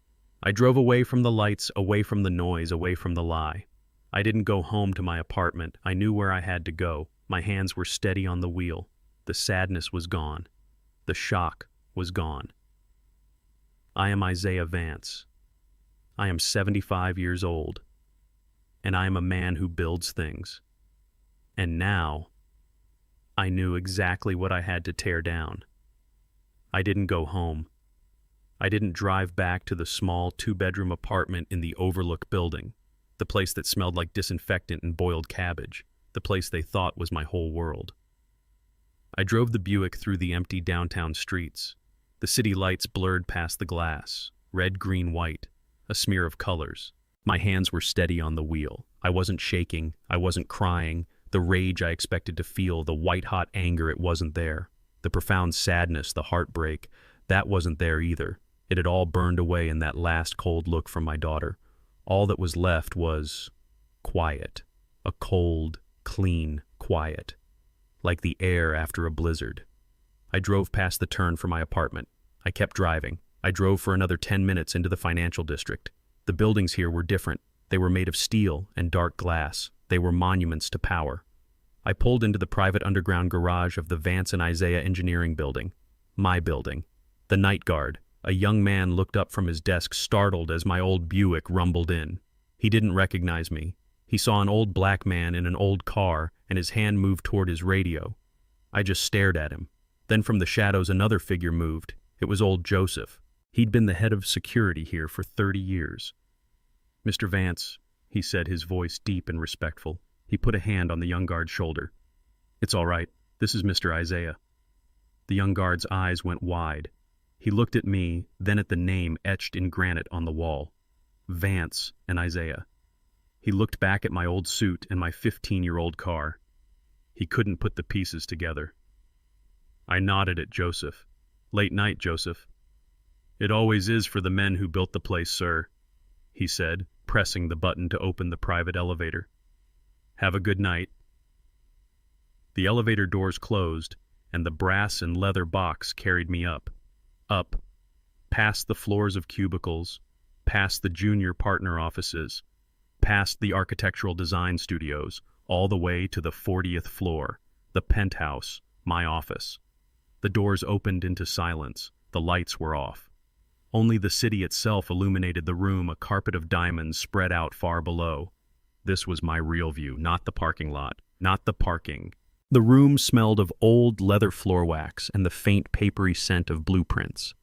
I drove away from the lights, away from the noise, away from the lie. I didn't go home to my apartment. I knew where I had to go. My hands were steady on the wheel. The sadness was gone. The shock was gone. I am Isaiah Vance. I am 75 years old. And I am a man who builds things. And now, I knew exactly what I had to tear down. I didn't go home. I didn't drive back to the small 2-bedroom apartment in the Overlook building, the place that smelled like disinfectant and boiled cabbage, the place they thought was my whole world. I drove the Buick through the empty downtown streets. The city lights blurred past the glass, red, green, white, a smear of colors. My hands were steady on the wheel. I wasn't shaking. I wasn't crying. The rage I expected to feel, the white-hot anger, it wasn't there. The profound sadness, the heartbreak, that wasn't there either. It had all burned away in that last cold look from my daughter. All that was left was quiet. A cold, clean quiet. Like the air after a blizzard. I drove past the turn for my apartment. I kept driving. I drove for another 10 minutes into the financial district. The buildings here were different. They were made of steel and dark glass. They were monuments to power. I pulled into the private underground garage of the Vance and Isaiah Engineering Building. My building. The night guard. A young man looked up from his desk, startled as my old Buick rumbled in. He didn't recognize me. He saw an old black man in an old car, and his hand moved toward his radio. I just stared at him. Then from the shadows another figure moved. It was old Joseph. He'd been the head of security here for 30 years. "Mr. Vance," he said, his voice deep and respectful. He put a hand on the young guard's shoulder. "It's all right. This is Mr. Isaiah." The young guard's eyes went wide. He looked at me, then at the name etched in granite on the wall. Vance and Isaiah. He looked back at my old suit and my 15-year-old car. He couldn't put the pieces together. I nodded at Joseph. "Late night, Joseph." "It always is for the men who built the place, sir," he said, pressing the button to open the private elevator. "Have a good night." The elevator doors closed, and the brass and leather box carried me up, past the floors of cubicles, past the junior partner offices, past the architectural design studios, all the way to the 40th floor, the penthouse, my office. The doors opened into silence. The lights were off. Only the city itself illuminated the room, a carpet of diamonds spread out far below. This was my real view, not the parking lot, not the parking. The room smelled of old leather floor wax and the faint papery scent of blueprints.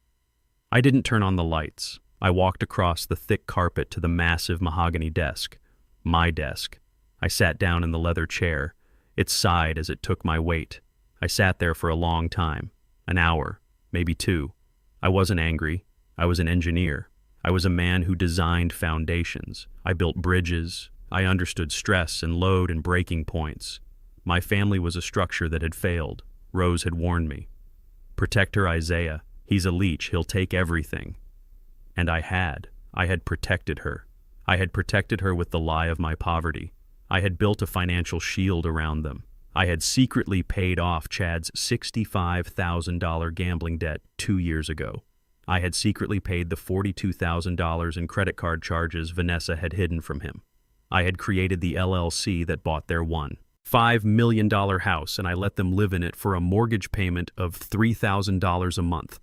I didn't turn on the lights. I walked across the thick carpet to the massive mahogany desk. My desk. I sat down in the leather chair. It sighed as it took my weight. I sat there for a long time. An hour, maybe two. I wasn't angry. I was an engineer. I was a man who designed foundations. I built bridges. I understood stress and load and breaking points. My family was a structure that had failed. Rose had warned me. Protect her, Isaiah. He's a leech. He'll take everything. And I had protected her. I had protected her with the lie of my poverty. I had built a financial shield around them. I had secretly paid off Chad's $65,000 gambling debt 2 years ago. I had secretly paid the $42,000 in credit card charges Vanessa had hidden from him. I had created the LLC that bought their $1.5 million house, and I let them live in it for a mortgage payment of $3,000 a month,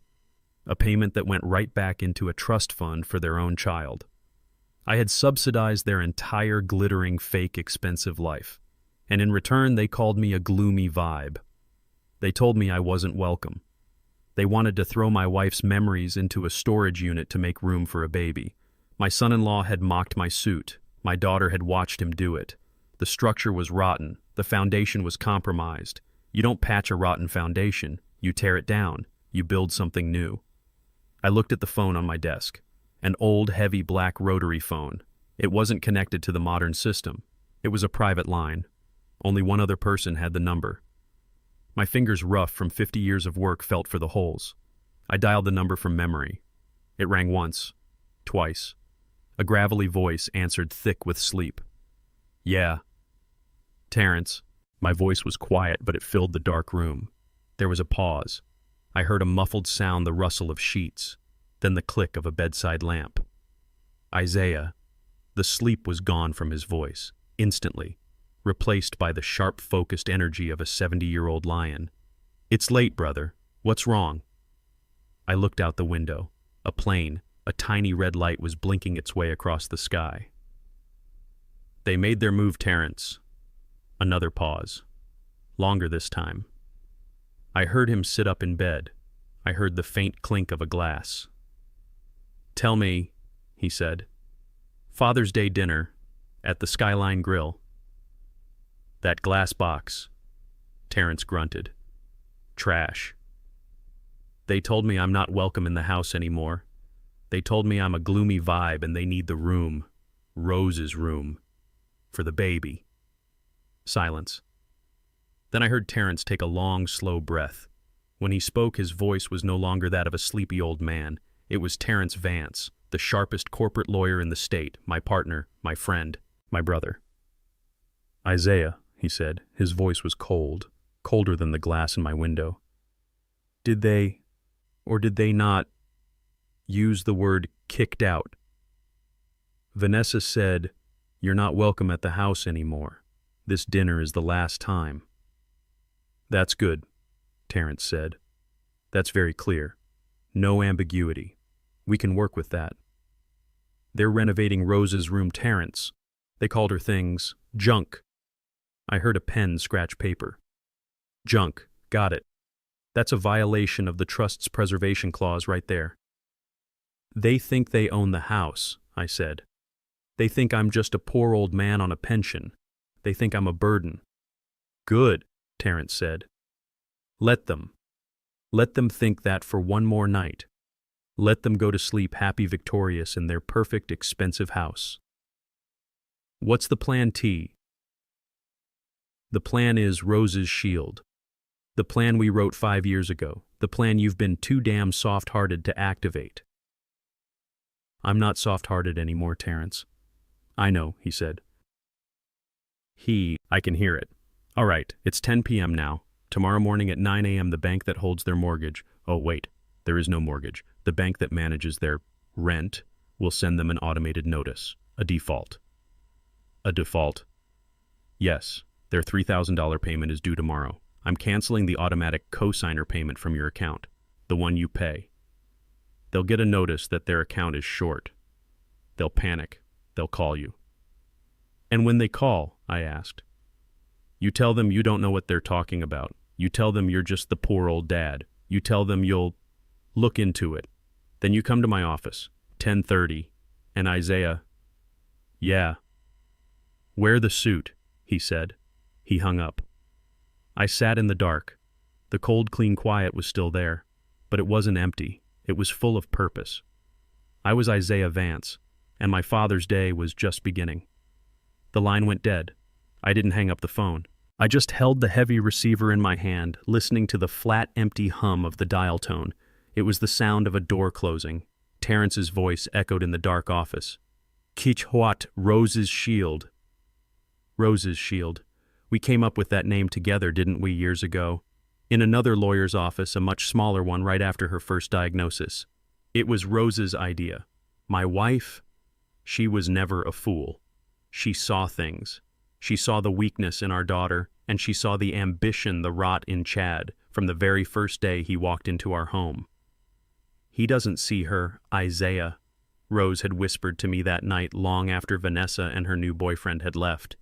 a payment that went right back into a trust fund for their own child. I had subsidized their entire glittering, fake, expensive life, and in return they called me a gloomy vibe. They told me I wasn't welcome. They wanted to throw my wife's memories into a storage unit to make room for a baby. My son-in-law had mocked my suit. My daughter had watched him do it. The structure was rotten. The foundation was compromised. You don't patch a rotten foundation. You tear it down. You build something new. I looked at the phone on my desk. An old, heavy black rotary phone. It wasn't connected to the modern system. It was a private line. Only one other person had the number. My fingers, rough from 50 years of work, felt for the holes. I dialed the number from memory. It rang once, twice. A gravelly voice answered, thick with sleep. "Yeah." "Terrence." My voice was quiet, but it filled the dark room. There was a pause. I heard a muffled sound, the rustle of sheets, then the click of a bedside lamp. "Isaiah." The sleep was gone from his voice, instantly, replaced by the sharp, focused energy of a 70-year-old lion. "It's late, brother. What's wrong?" I looked out the window. A plane, a tiny red light, was blinking its way across the sky. "They made their move, Terrence." Another pause. Longer this time. I heard him sit up in bed. I heard the faint clink of a glass. "Tell me," he said. "Father's Day dinner at the Skyline Grill." "That glass box," Terrence grunted. "Trash. They told me I'm not welcome in the house anymore. They told me I'm a gloomy vibe and they need the room, Rose's room, for the baby." Silence. Then I heard Terrence take a long, slow breath. When he spoke, his voice was no longer that of a sleepy old man. It was Terrence Vance, the sharpest corporate lawyer in the state, my partner, my friend, my brother. "Isaiah," he said. His voice was cold, colder than the glass in my window. "Did they, or did they not, use the word kicked out? Vanessa said, 'You're not welcome at the house anymore. This dinner is the last time.'" "That's good," Terrence said. "That's very clear. No ambiguity. We can work with that. They're renovating Rose's room, Terrence. They called her things junk." I heard a pen scratch paper. "Junk. Got it. That's a violation of the trust's preservation clause right there." "They think they own the house," I said. "They think I'm just a poor old man on a pension. They think I'm a burden." "Good," Terrence said. Let them. Let them think that for one more night. Let them go to sleep happy, victorious in their perfect, expensive house." "What's the plan, T?" "The plan is Rose's shield. The plan we wrote 5 years ago. The plan you've been too damn soft-hearted to activate." "I'm not soft-hearted anymore, Terrence." "I know," he said. I can hear it. "All right, it's 10 p.m. now. Tomorrow morning at 9 a.m. the bank that holds their mortgage— oh wait, there is no mortgage. The bank that manages their rent will send them an automated notice. A default." "A default?" "Yes. Their $3,000 payment is due tomorrow. I'm canceling the automatic cosigner payment from your account, the one you pay. They'll get a notice that their account is short. They'll panic. They'll call you." And when they call, I asked, you tell them you don't know what they're talking about. You tell them you're just the poor old dad. You tell them you'll look into it. Then you come to my office, 10:30, and Isaiah, yeah. Wear the suit, he said. He hung up. I sat in the dark. The cold, clean quiet was still there, but it wasn't empty. It was full of purpose. I was Isaiah Vance, and my father's day was just beginning. The line went dead. I didn't hang up the phone. I just held the heavy receiver in my hand, listening to the flat, empty hum of the dial tone. It was the sound of a door closing. Terrence's voice echoed in the dark office. Kichhuat, Rose's Shield. Rose's Shield. We came up with that name together, didn't we, years ago? In another lawyer's office, a much smaller one right after her first diagnosis. It was Rose's idea. My wife, she was never a fool. She saw things. She saw the weakness in our daughter, and she saw the ambition, the rot in Chad, from the very first day he walked into our home. He doesn't see her, Isaiah, Rose had whispered to me that night long after Vanessa and her new boyfriend had left.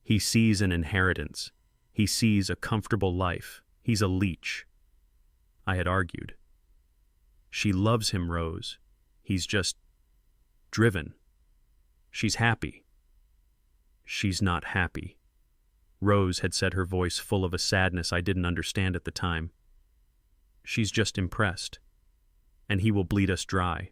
He sees an inheritance. He sees a comfortable life. He's a leech. I had argued. She loves him, Rose. He's just driven. She's happy. She's not happy. Rose had said, her voice full of a sadness I didn't understand at the time. She's just impressed. And he will bleed us dry.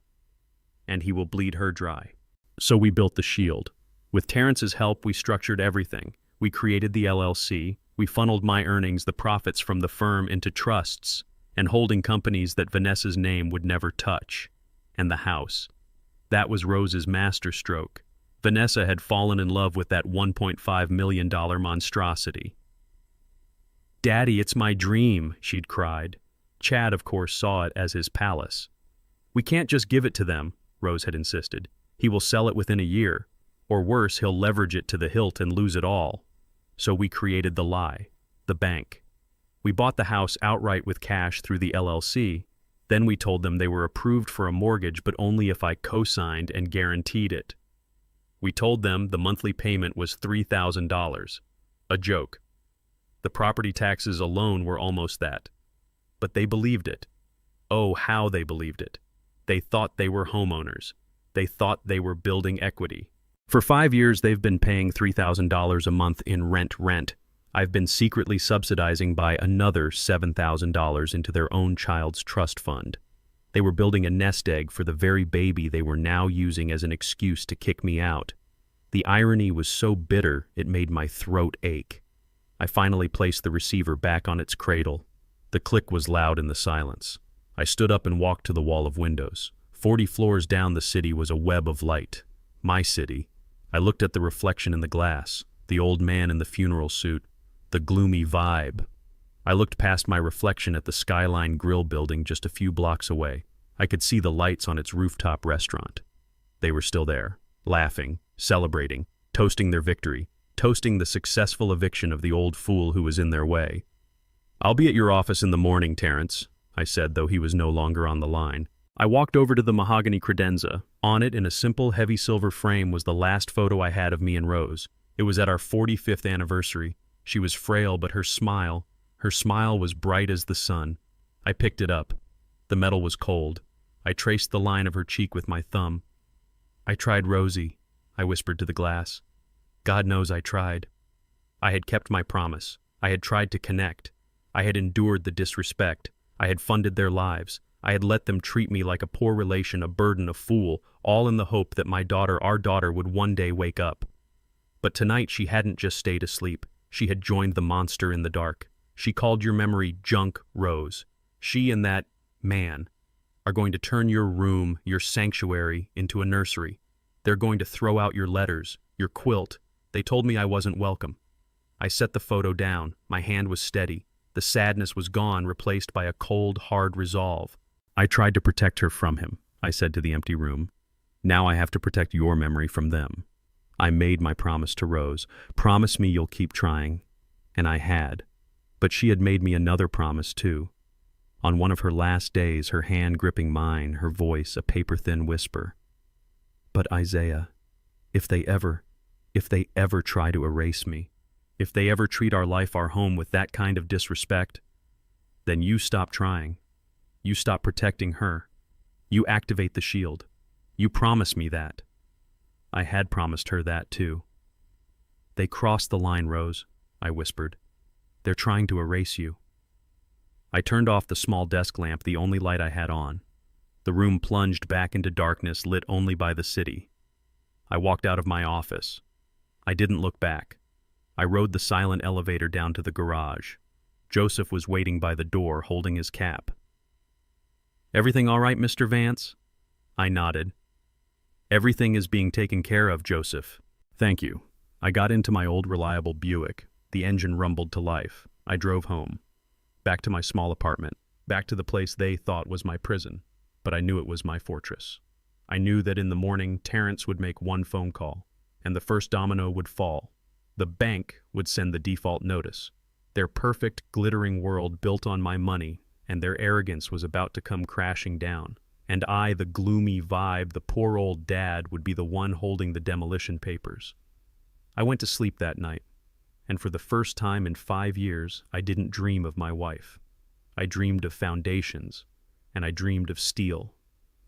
And he will bleed her dry. So we built the shield. With Terrence's help, we structured everything. We created the LLC. We funneled my earnings, the profits from the firm, into trusts and holding companies that Vanessa's name would never touch. And the house. That was Rose's masterstroke. Vanessa had fallen in love with that $1.5 million monstrosity. Daddy, it's my dream, she'd cried. Chad, of course, saw it as his palace. We can't just give it to them, Rose had insisted. He will sell it within a year. Or worse, he'll leverage it to the hilt and lose it all. So we created the lie, the bank. We bought the house outright with cash through the LLC. Then we told them they were approved for a mortgage, but only if I co-signed and guaranteed it. We told them the monthly payment was $3,000. A joke. The property taxes alone were almost that. But they believed it. Oh, how they believed it. They thought they were homeowners. They thought they were building equity. For 5 years, they've been paying $3,000 a month in rent. I've been secretly subsidizing by another $7,000 into their own child's trust fund. They were building a nest egg for the very baby they were now using as an excuse to kick me out. The irony was so bitter, it made my throat ache. I finally placed the receiver back on its cradle. The click was loud in the silence. I stood up and walked to the wall of windows. 40 floors down the city was a web of light. My city. I looked at the reflection in the glass, the old man in the funeral suit, the gloomy vibe. I looked past my reflection at the Skyline Grill building just a few blocks away. I could see the lights on its rooftop restaurant. They were still there, laughing, celebrating, toasting their victory, toasting the successful eviction of the old fool who was in their way. I'll be at your office in the morning, Terrence, I said, though he was no longer on the line. I walked over to the mahogany credenza. On it, in a simple, heavy silver frame, was the last photo I had of me and Rose. It was at our 45th anniversary. She was frail, but her smile was bright as the sun. I picked it up. The metal was cold. I traced the line of her cheek with my thumb. I tried, Rosie, I whispered to the glass. God knows I tried. I had kept my promise. I had tried to connect. I had endured the disrespect. I had funded their lives. I had let them treat me like a poor relation, a burden, a fool, all in the hope that my daughter, our daughter, would one day wake up. But tonight she hadn't just stayed asleep. She had joined the monster in the dark. She called your memory junk, Rose. She and that man are going to turn your room, your sanctuary, into a nursery. They're going to throw out your letters, your quilt. They told me I wasn't welcome. I set the photo down. My hand was steady. The sadness was gone, replaced by a cold, hard resolve. I tried to protect her from him, I said to the empty room. Now I have to protect your memory from them. I made my promise to Rose. Promise me you'll keep trying. And I had. But she had made me another promise, too. On one of her last days, her hand gripping mine, her voice a paper-thin whisper. But Isaiah, if they ever... If they ever try to erase me, if they ever treat our life, our home, with that kind of disrespect, then you stop trying. You stop protecting her. You activate the shield. You promise me that. I had promised her that too. They crossed the line, Rose, I whispered. They're trying to erase you. I turned off the small desk lamp, the only light I had on. The room plunged back into darkness, lit only by the city. I walked out of my office. I didn't look back. I rode the silent elevator down to the garage. Joseph was waiting by the door, holding his cap. "Everything all right, Mr. Vance?" I nodded. "Everything is being taken care of, Joseph. Thank you." I got into my old reliable Buick. The engine rumbled to life. I drove home. Back to my small apartment. Back to the place they thought was my prison. But I knew it was my fortress. I knew that in the morning, Terrence would make one phone call, and the first domino would fall. The bank would send the default notice. Their perfect, glittering world built on my money, and their arrogance was about to come crashing down. And I, the gloomy vibe, the poor old dad, would be the one holding the demolition papers. I went to sleep that night, and for the first time in 5 years, I didn't dream of my wife. I dreamed of foundations, and I dreamed of steel.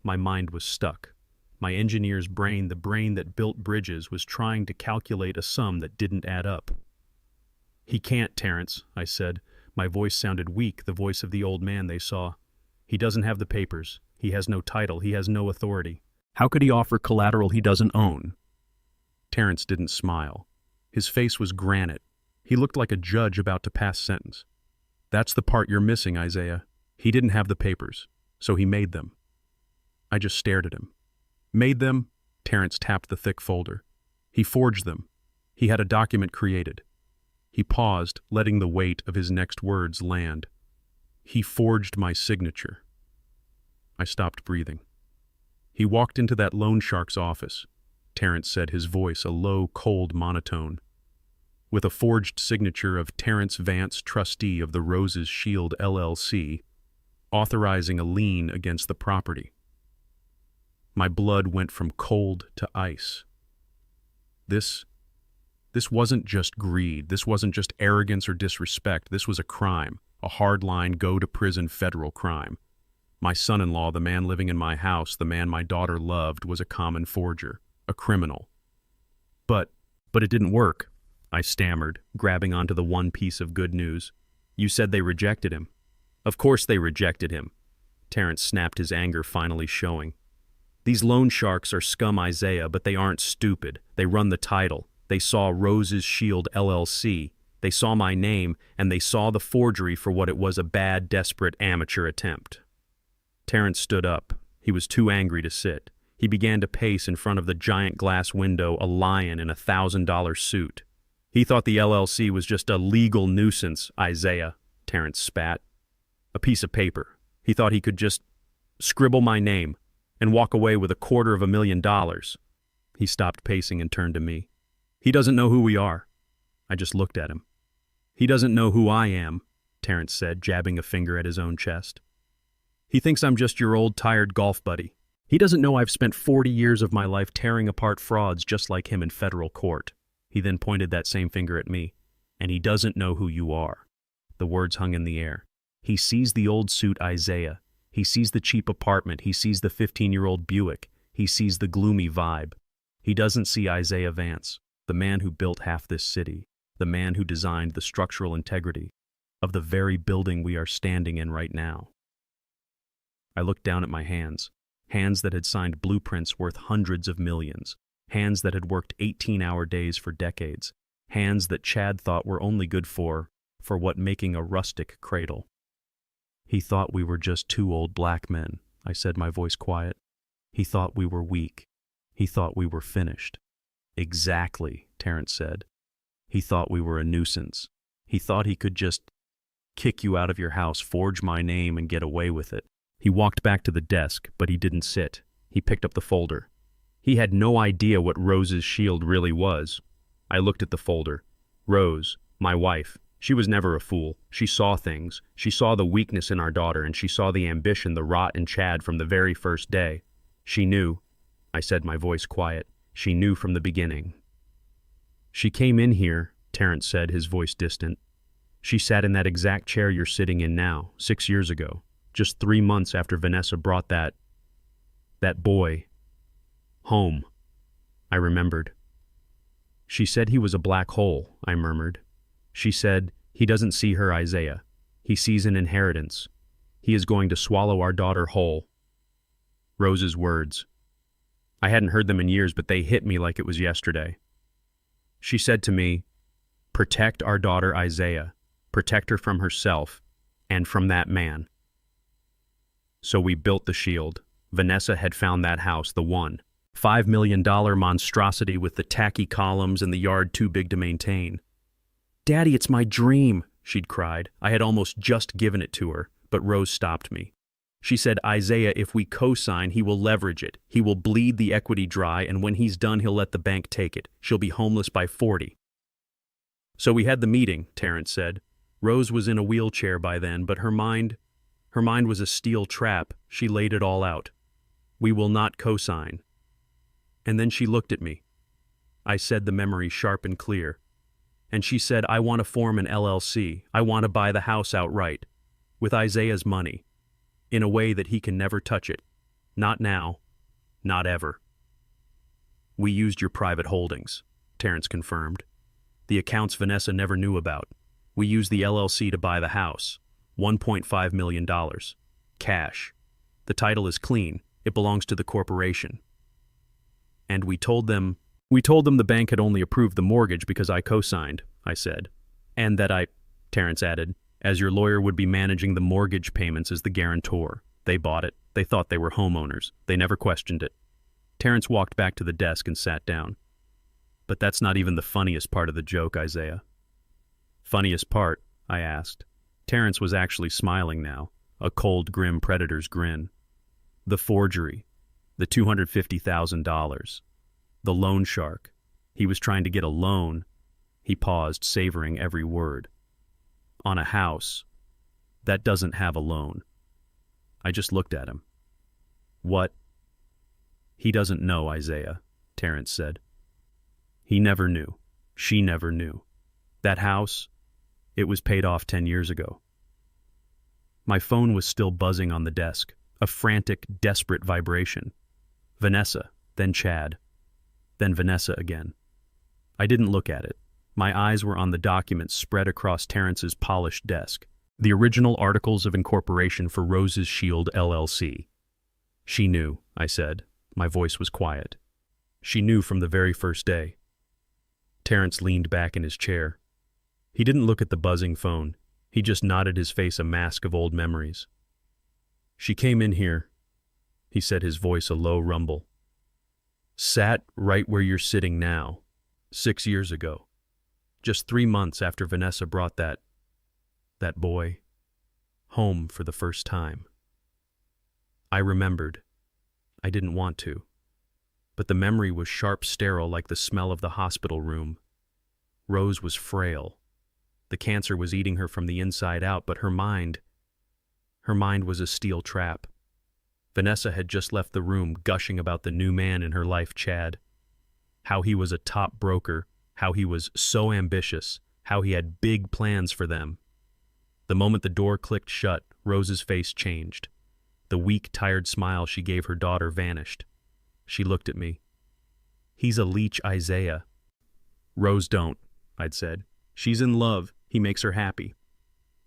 My mind was stuck. My engineer's brain, the brain that built bridges, was trying to calculate a sum that didn't add up. "He can't, Terrence," I said. My voice sounded weak, the voice of the old man they saw. "He doesn't have the papers. He has no title. He has no authority. How could he offer collateral he doesn't own?" Terrence didn't smile. His face was granite. He looked like a judge about to pass sentence. "That's the part you're missing, Isaiah. He didn't have the papers, so he made them." I just stared at him. "Made them?" Terrence tapped the thick folder. "He forged them. He had a document created." He paused, letting the weight of his next words land. "He forged my signature." I stopped breathing. "He walked into that loan shark's office," Terrence said, his voice a low, cold monotone, "with a forged signature of Terrence Vance, trustee of the Roses Shield LLC, authorizing a lien against the property." My blood went from cold to ice. This wasn't just greed. This wasn't just arrogance or disrespect. This was a crime, a hard-line, go-to-prison federal crime. My son-in-law, the man living in my house, the man my daughter loved, was a common forger, a criminal. But it didn't work," I stammered, grabbing onto the one piece of good news. "You said they rejected him." "Of course they rejected him." Terrence snapped, his anger finally showing. "These loan sharks are scum, Isaiah, but they aren't stupid. They run the title. They saw Roses Shield LLC. They saw my name, and they saw the forgery for what it was, a bad, desperate amateur attempt." Terrence stood up. He was too angry to sit. He began to pace in front of the giant glass window, a lion in a $1,000 suit. "He thought the LLC was just a legal nuisance, Isaiah," Terrence spat. "A piece of paper. He thought he could just scribble my name and walk away with $250,000. He stopped pacing and turned to me. "He doesn't know who we are." I just looked at him. "He doesn't know who I am," Terrence said, jabbing a finger at his own chest. "He thinks I'm just your old tired golf buddy. He doesn't know I've spent 40 years of my life tearing apart frauds just like him in federal court." He then pointed that same finger at me. "And he doesn't know who you are." The words hung in the air. "He sees the old suit, Isaiah. He sees the cheap apartment. He sees the 15-year-old Buick. He sees the gloomy vibe. He doesn't see Isaiah Vance, the man who built half this city, the man who designed the structural integrity of the very building we are standing in right now." I looked down at my hands, hands that had signed blueprints worth hundreds of millions, hands that had worked 18-hour days for decades, hands that Chad thought were only good for what, making a rustic cradle. "He thought we were just two old black men," I said, my voice quiet. "He thought we were weak. He thought we were finished." "Exactly," Terrence said. "He thought we were a nuisance. He thought he could just kick you out of your house, forge my name, and get away with it." He walked back to the desk, but he didn't sit. He picked up the folder. He had no idea what Rose's Shield really was. I looked at the folder. Rose, my wife, she was never a fool. She saw things. She saw the weakness in our daughter, and she saw the ambition, the rot in Chad from the very first day. She knew. I said, my voice quiet. She knew from the beginning. She came in here, Terrence said, his voice distant. She sat in that exact chair you're sitting in now, 6 years ago, just 3 months after Vanessa brought that boy home. I remembered. She said he was a black hole, I murmured. She said, he doesn't see her, Isaiah. He sees an inheritance. He is going to swallow our daughter whole. Rose's words. I hadn't heard them in years, but they hit me like it was yesterday. She said to me, protect our daughter Isaiah. Protect her from herself and from that man. So we built the shield. Vanessa had found that house, the one. $5 million monstrosity with the tacky columns and the yard too big to maintain. Daddy, it's my dream, she'd cried. I had almost just given it to her, but Rose stopped me. She said, Isaiah, if we co-sign, he will leverage it. He will bleed the equity dry, and when he's done, he'll let the bank take it. She'll be homeless by 40. So we had the meeting, Terrence said. Rose was in a wheelchair by then, but her mind was a steel trap. She laid it all out. We will not co-sign. And then she looked at me. I said the memory sharp and clear. And she said, I want to form an LLC. I want to buy the house outright, with Isaiah's money, in a way that he can never touch it. Not now, not ever. We used your private holdings, Terrence confirmed. The accounts Vanessa never knew about. We used the LLC to buy the house. $1.5 million. Cash. The title is clean. It belongs to the corporation. And we told them the bank had only approved the mortgage because I co-signed, I said. And that Terrence added, as your lawyer would be managing the mortgage payments as the guarantor. They bought it. They thought they were homeowners. They never questioned it. Terrence walked back to the desk and sat down. But that's not even the funniest part of the joke, Isaiah. Funniest part? I asked. Terrence was actually smiling now, a cold, grim predator's grin. The forgery. The $250,000. The loan shark. He was trying to get a loan. He paused, savoring every word. On a house that doesn't have a loan. I just looked at him. What? He doesn't know, Isaiah, Terrence said. He never knew. She never knew. That house, it was paid off 10 years ago. My phone was still buzzing on the desk, a frantic, desperate vibration. Vanessa, then Chad, then Vanessa again. I didn't look at it. My eyes were on the documents spread across Terrence's polished desk, the original articles of incorporation for Rose's Shield LLC. She knew, I said. My voice was quiet. She knew from the very first day. Terrence leaned back in his chair. He didn't look at the buzzing phone. He just nodded, his face a mask of old memories. She came in here, he said, his voice a low rumble. Sat right where you're sitting now, 6 years ago. Just 3 months after Vanessa brought that boy home for the first time. I remembered. I didn't want to. But the memory was sharp, sterile, like the smell of the hospital room. Rose was frail. The cancer was eating her from the inside out, but her mind was a steel trap. Vanessa had just left the room, gushing about the new man in her life, Chad. How he was a top broker, how he was so ambitious, how he had big plans for them. The moment the door clicked shut, Rose's face changed. The weak, tired smile she gave her daughter vanished. She looked at me. He's a leech, Isaiah. Rose don't, I'd said. She's in love. He makes her happy.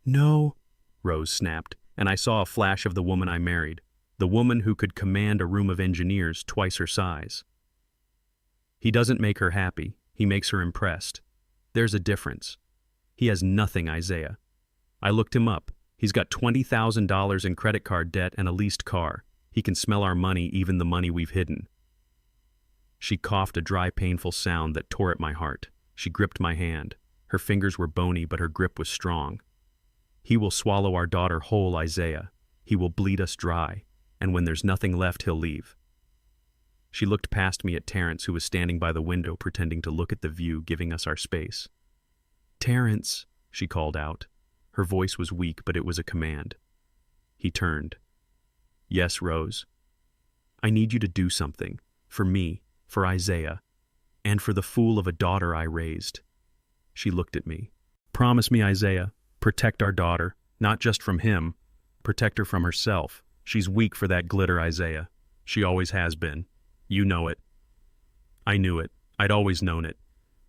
No, Rose snapped, and I saw a flash of the woman I married, the woman who could command a room of engineers twice her size. He doesn't make her happy. He makes her impressed. There's a difference. He has nothing, Isaiah. I looked him up. He's got $20,000 in credit card debt and a leased car. He can smell our money, even the money we've hidden. She coughed a dry, painful sound that tore at my heart. She gripped my hand. Her fingers were bony, but her grip was strong. He will swallow our daughter whole, Isaiah. He will bleed us dry, and when there's nothing left, he'll leave. She looked past me at Terrence, who was standing by the window, pretending to look at the view, giving us our space. Terrence, she called out. Her voice was weak, but it was a command. He turned. Yes, Rose. I need you to do something. For me, for Isaiah. and for the fool of a daughter I raised. She looked at me. Promise me, Isaiah, protect our daughter, not just from him. Protect her from herself. She's weak for that glitter, Isaiah. She always has been. You know it. I knew it. I'd always known it.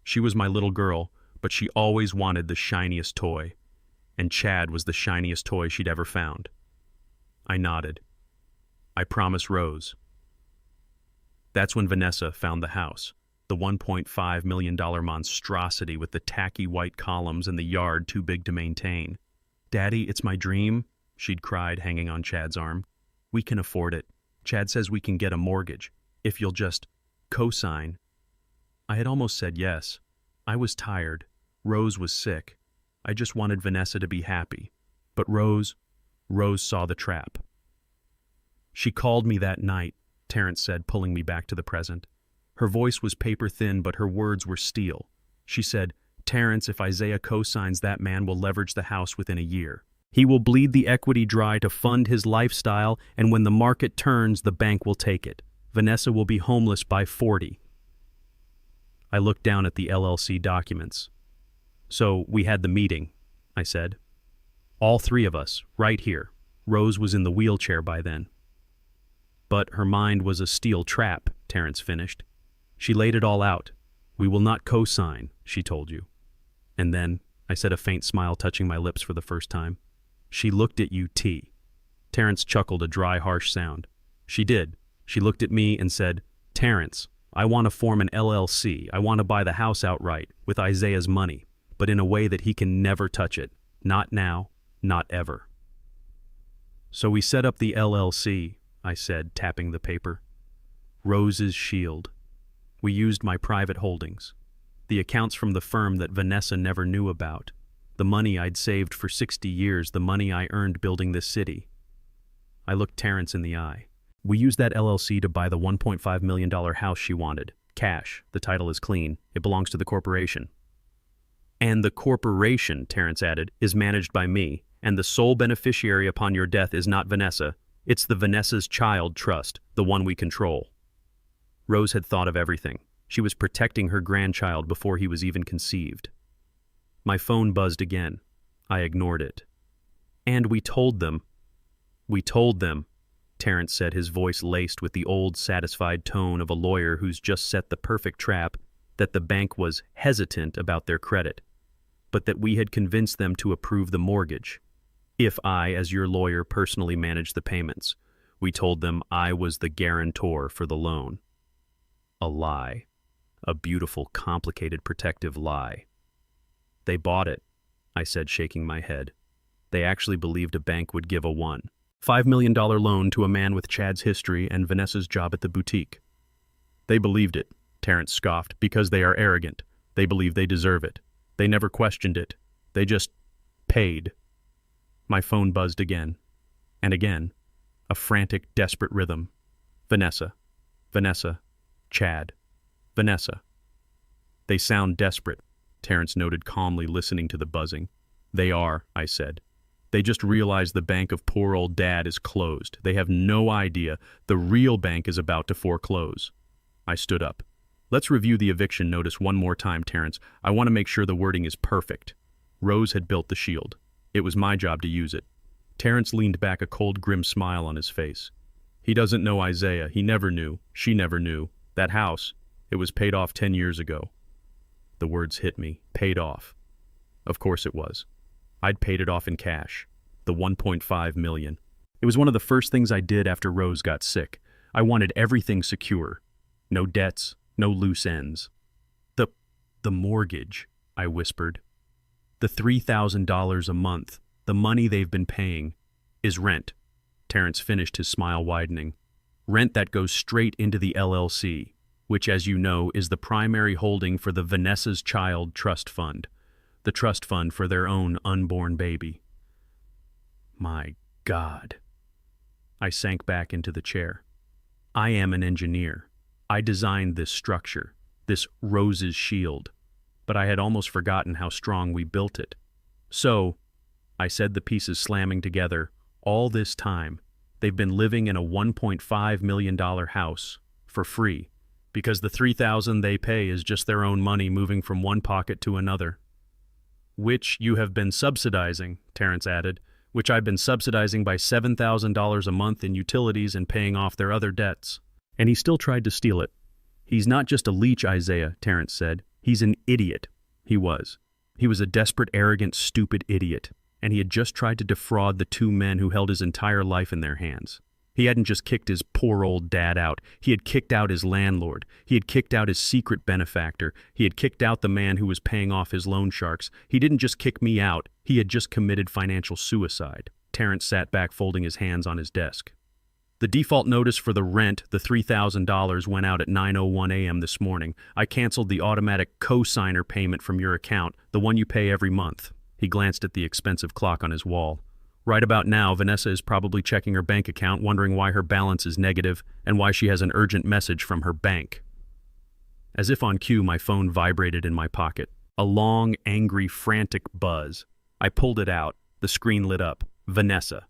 She was my little girl, but she always wanted the shiniest toy. And Chad was the shiniest toy she'd ever found. I nodded. I promise Rose. That's when Vanessa found the house, the $1.5 million monstrosity with the tacky white columns and the yard too big to maintain. Daddy, it's my dream, she'd cried, hanging on Chad's arm. We can afford it. Chad says we can get a mortgage, if you'll just co-sign. I had almost said yes. I was tired. Rose was sick. I just wanted Vanessa to be happy. But Rose saw the trap. She called me that night, Terrence said, pulling me back to the present. Her voice was paper-thin, but her words were steel. She said, Terrence, if Isaiah co-signs, that man will leverage the house within a year. He will bleed the equity dry to fund his lifestyle, and when the market turns, the bank will take it. Vanessa will be homeless by 40. I looked down at the LLC documents. So we had the meeting, I said. All three of us, right here. Rose was in the wheelchair by then. But her mind was a steel trap, Terrence finished. She laid it all out. We will not co-sign, she told you. And then, I said, a faint smile touching my lips for the first time. She looked at you, T. Terrence chuckled, a dry, harsh sound. She did. She looked at me and said, Terrence, I want to form an LLC. I want to buy the house outright, with Isaiah's money, but in a way that he can never touch it. Not now, not ever. So we set up the LLC, I said, tapping the paper. Rose's Shield. We used my private holdings. The accounts from the firm that Vanessa never knew about. The money I'd saved for 60 years, the money I earned building this city. I looked Terrence in the eye. We used that LLC to buy the $1.5 million house she wanted. Cash. The title is clean. It belongs to the corporation. And the corporation, Terrence added, is managed by me, and the sole beneficiary upon your death is not Vanessa. It's the Vanessa's Child Trust, the one we control. Rose had thought of everything. She was protecting her grandchild before he was even conceived. My phone buzzed again. I ignored it. And we told them, Terrence said, his voice laced with the old, satisfied tone of a lawyer who's just set the perfect trap, that the bank was hesitant about their credit, but that we had convinced them to approve the mortgage. If I, as your lawyer, personally managed the payments, we told them I was the guarantor for the loan. A lie. A beautiful, complicated, protective lie. They bought it, I said, shaking my head. They actually believed a bank would give a $1.5 million loan to a man with Chad's history and Vanessa's job at the boutique. They believed it, Terrence scoffed, because they are arrogant. They believe they deserve it. They never questioned it. They just paid. My phone buzzed again. And again. A frantic, desperate rhythm. Vanessa. Vanessa. Chad. Vanessa. They sound desperate, Terrence noted calmly, listening to the buzzing. They are, I said. They just realize the bank of poor old Dad is closed. They have no idea the real bank is about to foreclose. I stood up. Let's review the eviction notice one more time, Terrence. I want to make sure the wording is perfect. Rose had built the shield. It was my job to use it. Terrence leaned back, a cold, grim smile on his face. He doesn't know Isaiah. He never knew. She never knew. That house, it was paid off 10 years ago. The words hit me. Paid off. Of course it was. I'd paid it off in cash. The $1.5 million. It was one of the first things I did after Rose got sick. I wanted everything secure. No debts, no loose ends. The mortgage, I whispered. The $3,000 a month, the money they've been paying, is rent. Terrence finished, his smile widening. Rent that goes straight into the LLC, which, as you know, is the primary holding for the Vanessa's Child Trust Fund, the trust fund for their own unborn baby. My God. I sank back into the chair. I am an engineer. I designed this structure, this Rose's Shield, but I had almost forgotten how strong we built it. So, I said, the pieces slamming together, all this time, they've been living in a $1.5 million house for free, Because the $3,000 they pay is just their own money moving from one pocket to another. Which you have been subsidizing, Terrence added, which I've been subsidizing by $7,000 a month in utilities and paying off their other debts. And he still tried to steal it. He's not just a leech, Isaiah, Terrence said. He's an idiot. He was. He was a desperate, arrogant, stupid idiot. And he had just tried to defraud the two men who held his entire life in their hands. He hadn't just kicked his poor old dad out. He had kicked out his landlord. He had kicked out his secret benefactor. He had kicked out the man who was paying off his loan sharks. He didn't just kick me out. He had just committed financial suicide. Terrence sat back folding his hands on his desk. The default notice for the rent, the $3,000, went out at 9:01 a.m. this morning. I canceled the automatic co-signer payment from your account, the one you pay every month. He glanced at the expensive clock on his wall. Right about now, Vanessa is probably checking her bank account, wondering why her balance is negative and why she has an urgent message from her bank. As if on cue, my phone vibrated in my pocket. A long, angry, frantic buzz. I pulled it out. The screen lit up. Vanessa.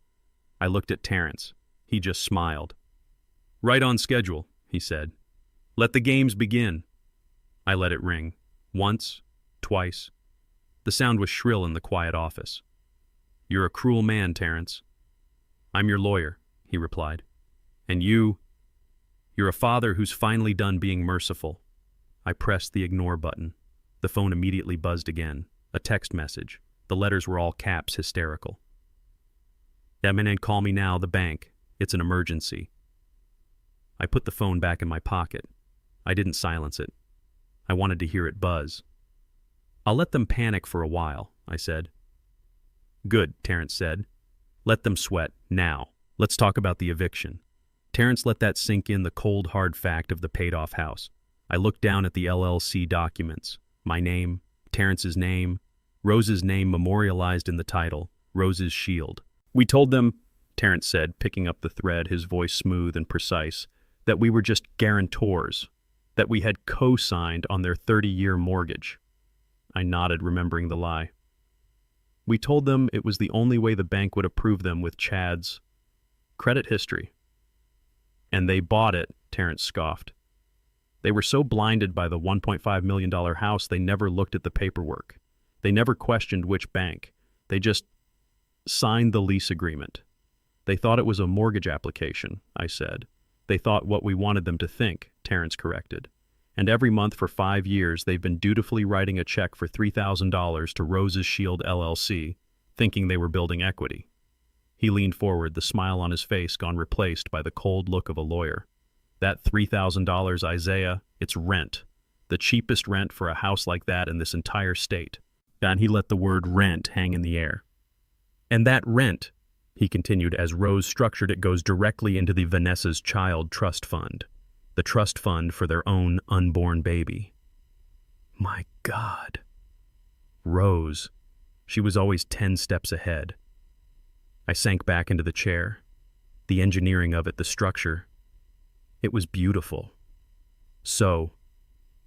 I looked at Terrence. He just smiled. Right on schedule, he said. Let the games begin. I let it ring. Once, twice. The sound was shrill in the quiet office. You're a cruel man, Terrence. I'm your lawyer, he replied. And you're a father who's finally done being merciful. I pressed the ignore button. The phone immediately buzzed again. A text message. The letters were all caps, hysterical. MCN, call me now, the bank. It's an emergency. I put the phone back in my pocket. I didn't silence it. I wanted to hear it buzz. I'll let them panic for a while, I said. Good, Terrence said. Let them sweat, now. Let's talk about the eviction. Terrence let that sink in, the cold, hard fact of the paid-off house. I looked down at the LLC documents. My name, Terrence's name, Rose's name memorialized in the title, Rose's Shield. We told them, Terrence said, picking up the thread, his voice smooth and precise, that we were just guarantors, that we had co-signed on their 30-year mortgage. I nodded, remembering the lie. We told them it was the only way the bank would approve them with Chad's credit history. And they bought it, Terrence scoffed. They were so blinded by the $1.5 million house they never looked at the paperwork. They never questioned which bank. They just signed the lease agreement. They thought it was a mortgage application, I said. They thought what we wanted them to think, Terrence corrected. And every month for 5 years, they've been dutifully writing a check for $3,000 to Rose's Shield LLC, thinking they were building equity. He leaned forward, the smile on his face gone replaced by the cold look of a lawyer. That $3,000, Isaiah, it's rent. The cheapest rent for a house like that in this entire state. And he let the word rent hang in the air. And that rent, he continued as Rose structured it, goes directly into the Vanessa's Child Trust Fund. The trust fund for their own unborn baby. My God. Rose. She was always 10 steps ahead. I sank back into the chair. The engineering of it, the structure. It was beautiful. So,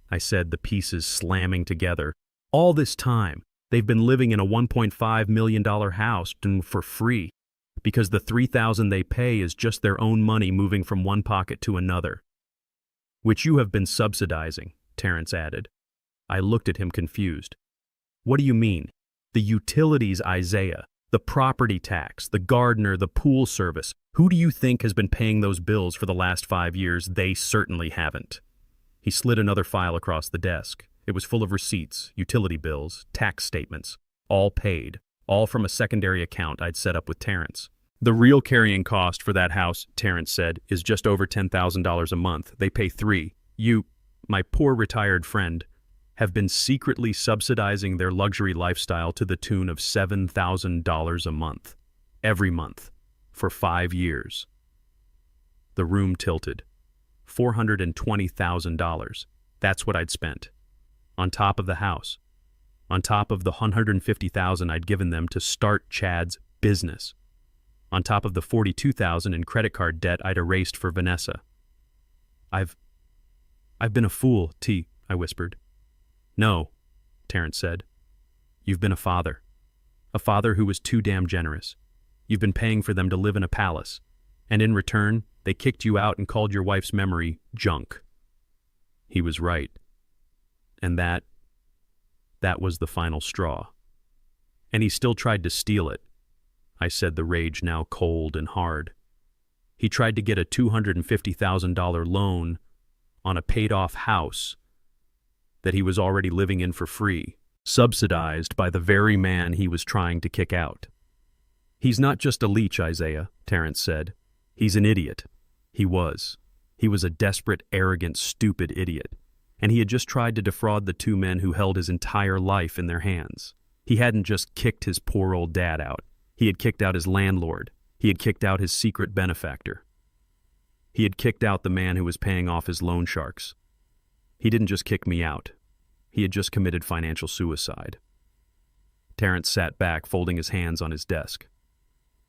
I said, the pieces slamming together. All this time, they've been living in a $1.5 million house for free, because the $3,000 they pay is just their own money moving from one pocket to another. Which you have been subsidizing, Terrence added. I looked at him confused. What do you mean? The utilities, Isaiah, the property tax, the gardener, the pool service. Who do you think has been paying those bills for the last 5 years? They certainly haven't. He slid another file across the desk. It was full of receipts, utility bills, tax statements, all paid, all from a secondary account I'd set up with Terrence. The real carrying cost for that house, Terrence said, is just over $10,000 a month. They pay $3,000. You, my poor retired friend, have been secretly subsidizing their luxury lifestyle to the tune of $7,000 a month, every month, for 5 years. The room tilted. $420,000. That's what I'd spent. On top of the house. On top of the $150,000 I'd given them to start Chad's business. On top of the $42,000 in credit card debt I'd erased for Vanessa. I've been a fool, T, I whispered. No, Terrence said. You've been a father. A father who was too damn generous. You've been paying for them to live in a palace. And in return, they kicked you out and called your wife's memory junk. He was right. And that was the final straw. And he still tried to steal it, I said, the rage now cold and hard. He tried to get a $250,000 loan on a paid-off house that he was already living in for free, subsidized by the very man he was trying to kick out. He's not just a leech, Isaiah, Terrence said. He's an idiot. He was. He was a desperate, arrogant, stupid idiot. And he had just tried to defraud the two men who held his entire life in their hands. He hadn't just kicked his poor old dad out. He had kicked out his landlord. He had kicked out his secret benefactor. He had kicked out the man who was paying off his loan sharks. He didn't just kick me out. He had just committed financial suicide. Terrence sat back, folding his hands on his desk.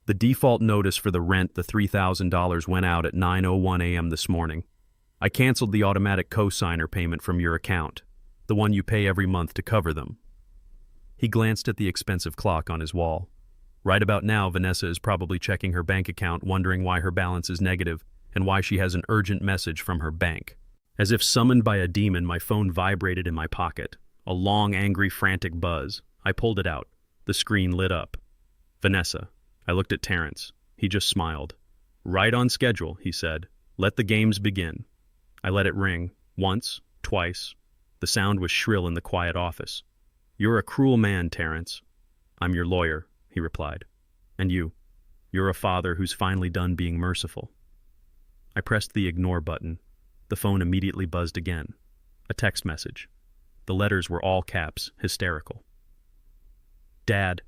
The default notice for the rent, the $3,000, went out at 9:01 a.m. this morning. I canceled the automatic cosigner payment from your account, the one you pay every month to cover them. He glanced at the expensive clock on his wall. Right about now, Vanessa is probably checking her bank account, wondering why her balance is negative and why she has an urgent message from her bank. As if summoned by a demon, my phone vibrated in my pocket. A long, angry, frantic buzz. I pulled it out. The screen lit up. Vanessa. I looked at Terrence. He just smiled. Right on schedule, he said. Let the games begin. I let it ring. Once, twice. The sound was shrill in the quiet office. You're a cruel man, Terrence. I'm your lawyer, he replied. And you're a father who's finally done being merciful. I pressed the ignore button. The phone immediately buzzed again. A text message. The letters were all caps, hysterical. Dad,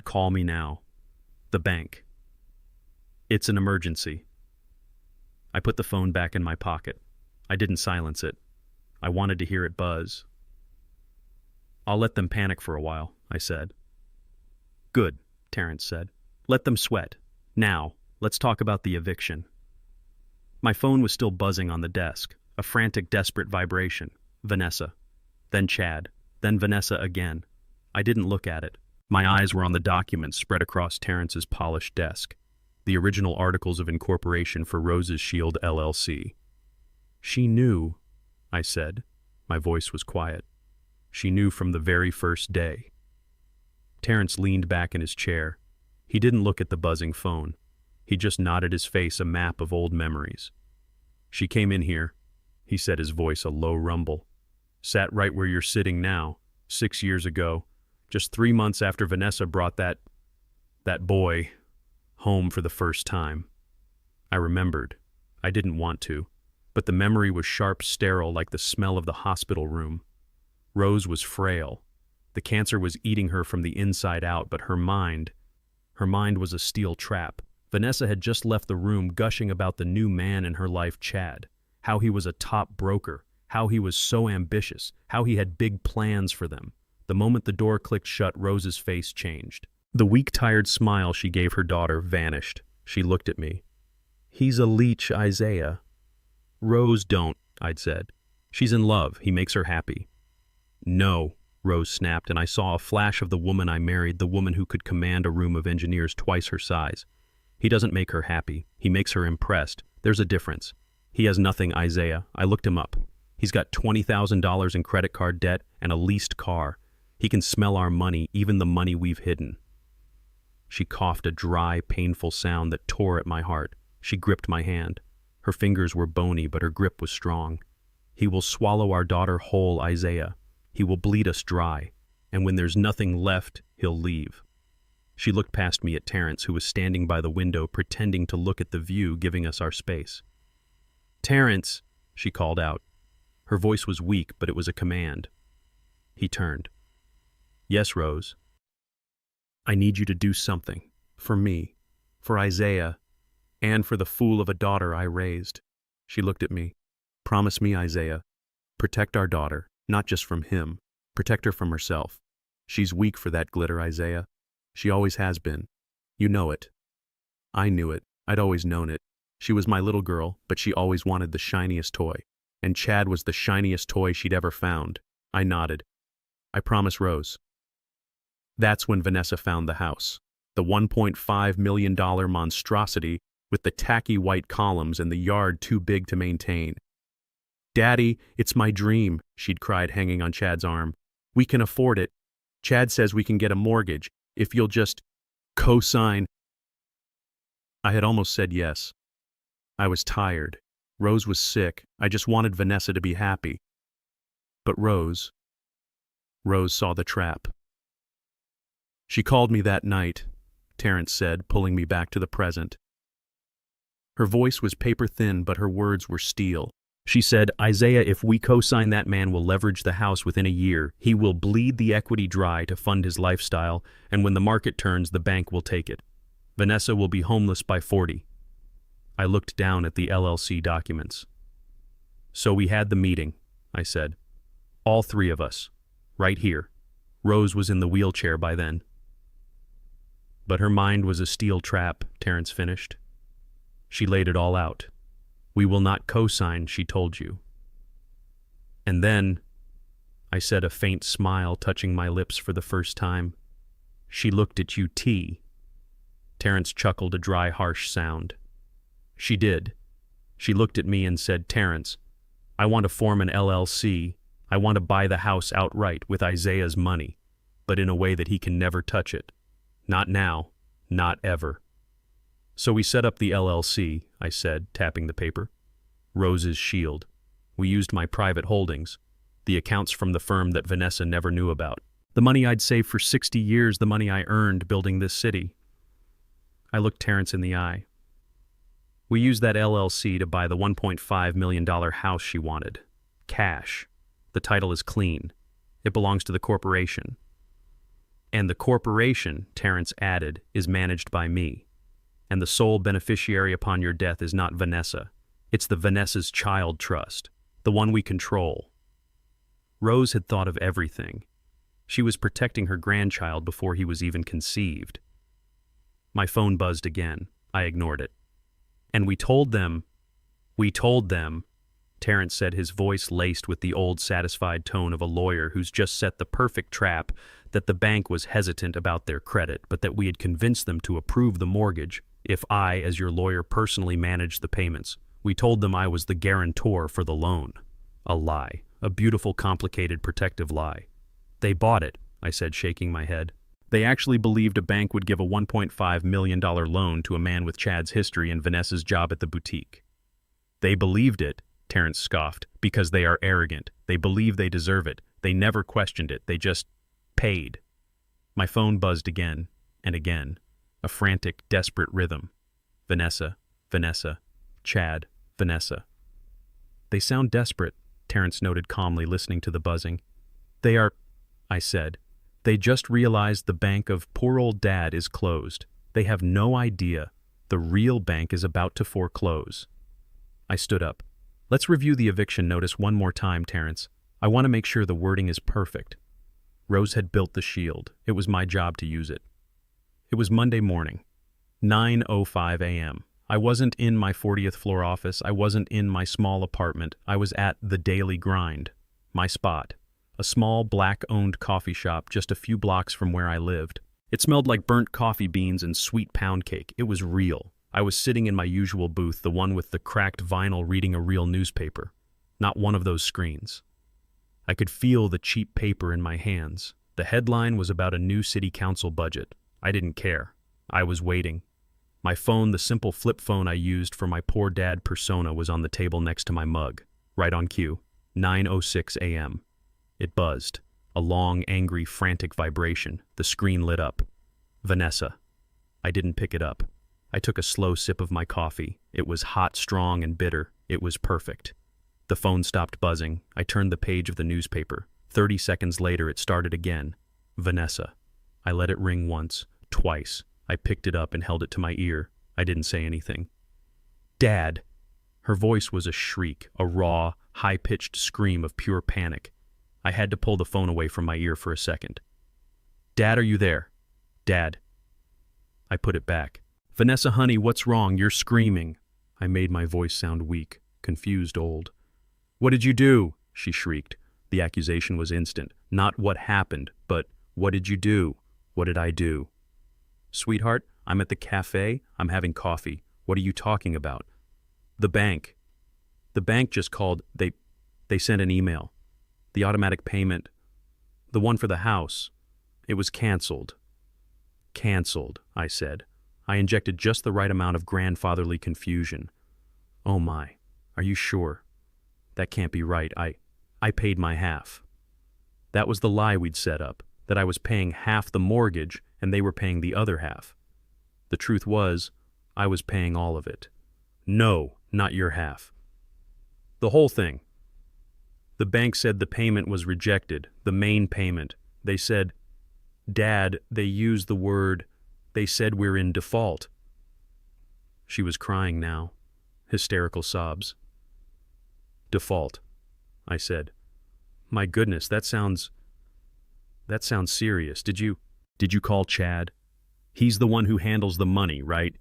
call me now. The bank. It's an emergency. I put the phone back in my pocket. I didn't silence it. I wanted to hear it buzz. I'll let them panic for a while, I said. Good, Terrence said. Let them sweat. Now, let's talk about the eviction. My phone was still buzzing on the desk, a frantic, desperate vibration. Vanessa. Then Chad. Then Vanessa again. I didn't look at it. My eyes were on the documents spread across Terrence's polished desk. The original articles of incorporation for Rose's Shield LLC. She knew, I said. My voice was quiet. She knew from the very first day. Terrence leaned back in his chair. He didn't look at the buzzing phone. He just nodded his face, a map of old memories. She came in here, he said, his voice a low rumble. Sat right where you're sitting now, 6 years ago, just 3 months after Vanessa brought that boy home for the first time. I remembered. I didn't want to, but the memory was sharp, sterile, like the smell of the hospital room. Rose was frail. The cancer was eating her from the inside out, but her mind was a steel trap. Vanessa had just left the room gushing about the new man in her life, Chad, how he was a top broker, how he was so ambitious, how he had big plans for them. The moment the door clicked shut, Rose's face changed. The weak, tired smile she gave her daughter vanished. She looked at me. He's a leech, Isaiah. Rose, don't, I'd said. She's in love. He makes her happy. No, Rose snapped, and I saw a flash of the woman I married, the woman who could command a room of engineers twice her size. He doesn't make her happy. He makes her impressed. There's a difference. He has nothing, Isaiah. I looked him up. He's got $20,000 in credit card debt and a leased car. He can smell our money, even the money we've hidden. She coughed, a dry, painful sound that tore at my heart. She gripped my hand. Her fingers were bony, but her grip was strong. He will swallow our daughter whole, Isaiah. He will bleed us dry. And when there's nothing left, he'll leave. She looked past me at Terrence, who was standing by the window, pretending to look at the view, giving us our space. Terrence, she called out. Her voice was weak, but it was a command. He turned. Yes, Rose. I need you to do something. For me. For Isaiah. And for the fool of a daughter I raised. She looked at me. Promise me, Isaiah. Protect our daughter, not just from him. Protect her from herself. She's weak for that glitter, Isaiah. She always has been. You know it. I knew it. I'd always known it. She was my little girl, but she always wanted the shiniest toy. And Chad was the shiniest toy she'd ever found. I nodded. I promise, Rose. That's when Vanessa found the house. The $1.5 million monstrosity with the tacky white columns and the yard too big to maintain. "Daddy, it's my dream," she'd cried, hanging on Chad's arm. "We can afford it. Chad says we can get a mortgage, if you'll just co-sign." I had almost said yes. I was tired. Rose was sick. I just wanted Vanessa to be happy. But Rose saw the trap. She called me that night, Terrence said, pulling me back to the present. Her voice was paper-thin, but her words were steel. She said, "Isaiah, if we co-sign, that man will leverage the house within a year. He will bleed the equity dry to fund his lifestyle, and when the market turns, the bank will take it. Vanessa will be homeless by 40. I looked down at the LLC documents. "So we had the meeting," I said. "All three of us. Right here." Rose was in the wheelchair by then. "But her mind was a steel trap," Terrence finished. "She laid it all out. We will not co-sign, she told you." "And then," I said, a faint smile touching my lips for the first time, "she looked at you, T." Terrence chuckled a dry, harsh sound. "She did. She looked at me and said, 'Terrence, I want to form an LLC. I want to buy the house outright with Isaiah's money, but in a way that he can never touch it. Not now, not ever.' So we set up the LLC," I said, tapping the paper. "Rose's shield. We used my private holdings, the accounts from the firm that Vanessa never knew about. The money I'd saved for 60 years, the money I earned building this city." I looked Terrence in the eye. "We used that LLC to buy the $1.5 million house she wanted. Cash. The title is clean. It belongs to the corporation. And the corporation," Terrence added, "is managed by me. And the sole beneficiary upon your death is not Vanessa. It's the Vanessa's Child Trust, the one we control." Rose had thought of everything. She was protecting her grandchild before he was even conceived. My phone buzzed again. I ignored it. "And we told them," Terrence said, his voice laced with the old satisfied tone of a lawyer who's just set the perfect trap, "that the bank was hesitant about their credit, but that we had convinced them to approve the mortgage if I, as your lawyer, personally managed the payments. We told them I was the guarantor for the loan." A lie. A beautiful, complicated, protective lie. "They bought it," I said, shaking my head. "They actually believed a bank would give a $1.5 million loan to a man with Chad's history and Vanessa's job at the boutique." "They believed it," Terrence scoffed, "because they are arrogant. They believe they deserve it. They never questioned it. They just paid." My phone buzzed again and again, a frantic, desperate rhythm. Vanessa, Vanessa, Chad, Vanessa. "They sound desperate," Terrence noted calmly, listening to the buzzing. "They are," I said. "They just realized the bank of poor old Dad is closed. They have no idea the real bank is about to foreclose." I stood up. "Let's review the eviction notice one more time, Terrence. I want to make sure the wording is perfect." Rose had built the shield. It was my job to use it. It was Monday morning, 9:05 a.m. I wasn't in my 40th floor office. I wasn't in my small apartment. I was at the Daily Grind, my spot, a small black-owned coffee shop just a few blocks from where I lived. It smelled like burnt coffee beans and sweet pound cake. It was real. I was sitting in my usual booth, the one with the cracked vinyl, reading a real newspaper, not one of those screens. I could feel the cheap paper in my hands. The headline was about a new city council budget. I didn't care. I was waiting. My phone, the simple flip phone I used for my poor dad persona, was on the table next to my mug, right on cue. 9:06 a.m. It buzzed. A long, angry, frantic vibration. The screen lit up. Vanessa. I didn't pick it up. I took a slow sip of my coffee. It was hot, strong, and bitter. It was perfect. The phone stopped buzzing. I turned the page of the newspaper. 30 seconds later, it started again. Vanessa. I let it ring once, twice. I picked it up and held it to my ear. I didn't say anything. "Dad." Her voice was a shriek, a raw, high-pitched scream of pure panic. I had to pull the phone away from my ear for a second. "Dad, are you there? Dad." I put it back. "Vanessa, honey, what's wrong? You're screaming." I made my voice sound weak, confused, old. "What did you do?" she shrieked. The accusation was instant. Not what happened, but what did you do? What did I do? "Sweetheart, I'm at the cafe. I'm having coffee. What are you talking about?" The bank just called. They sent an email. The automatic payment, the one for the house, it was canceled. Canceled, I said. I injected just the right amount of grandfatherly confusion. Oh my, are you sure? That can't be right. I paid my half. That was the lie we'd set up, that I was paying half the mortgage and they were paying the other half. The truth was, I was paying all of it. No, not your half. The whole thing. The bank said the payment was rejected, the main payment. They said, Dad, they used the word, they said we're in default. She was crying now, hysterical sobs. Default, I said. My goodness, that sounds serious. Did you call Chad? He's the one who handles the money, right?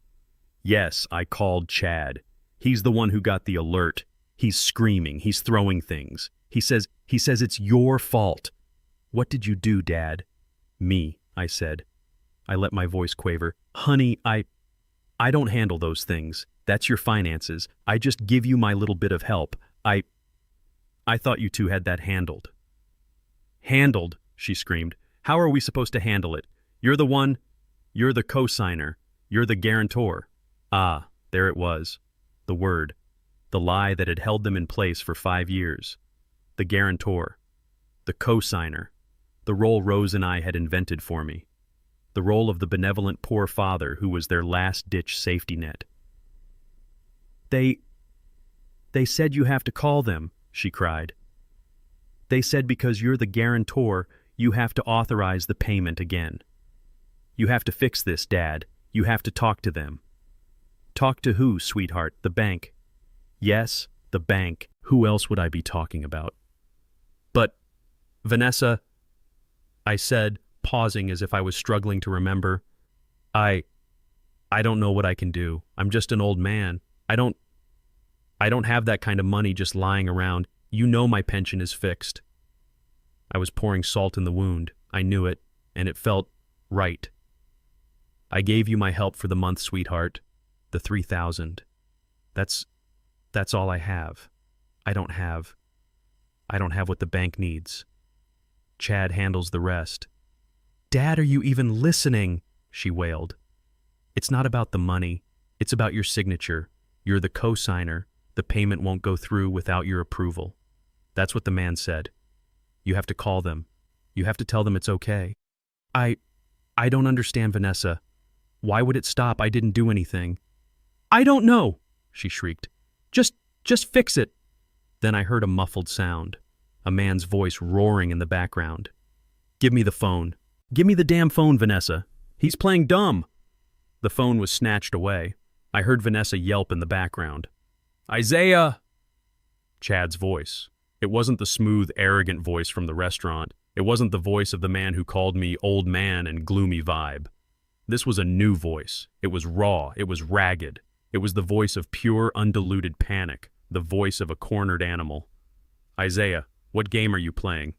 Yes, I called Chad. He's the one who got the alert. He's screaming, he's throwing things. He says it's your fault. What did you do, Dad? Me, I said. I let my voice quaver. Honey, I don't handle those things. That's your finances. I just give you my little bit of help. I thought you two had that handled. Handled, she screamed. How are we supposed to handle it? You're the co-signer. You're the guarantor. Ah, there it was. The word. The lie that had held them in place for 5 years. The guarantor. The co-signer. The role Rose and I had invented for me. The role of the benevolent poor father who was their last-ditch safety net. They said you have to call them, she cried. They said because you're the guarantor, you have to authorize the payment again. You have to fix this, Dad. You have to talk to them. Talk to who, sweetheart? The bank. Yes, the bank. Who else would I be talking about? But, Vanessa, I said, pausing as if I was struggling to remember, I don't know what I can do. I'm just an old man. I don't have that kind of money just lying around. You know my pension is fixed. I was pouring salt in the wound. I knew it, and it felt right. I gave you my help for the month, sweetheart. The 3,000. That's all I have. I don't have what the bank needs. Chad handles the rest. Dad, are you even listening? She wailed. It's not about the money. It's about your signature. You're the co-signer. The payment won't go through without your approval. That's what the man said. You have to call them. You have to tell them it's okay. I don't understand, Vanessa. Why would it stop? I didn't do anything. I don't know, she shrieked. Just fix it. Then I heard a muffled sound, a man's voice roaring in the background. Give me the phone. Give me the damn phone, Vanessa. He's playing dumb. The phone was snatched away. I heard Vanessa yelp in the background. Isaiah! Chad's voice. It wasn't the smooth, arrogant voice from the restaurant. It wasn't the voice of the man who called me old man and gloomy vibe. This was a new voice. It was raw. It was ragged. It was the voice of pure, undiluted panic, the voice of a cornered animal. Isaiah, what game are you playing?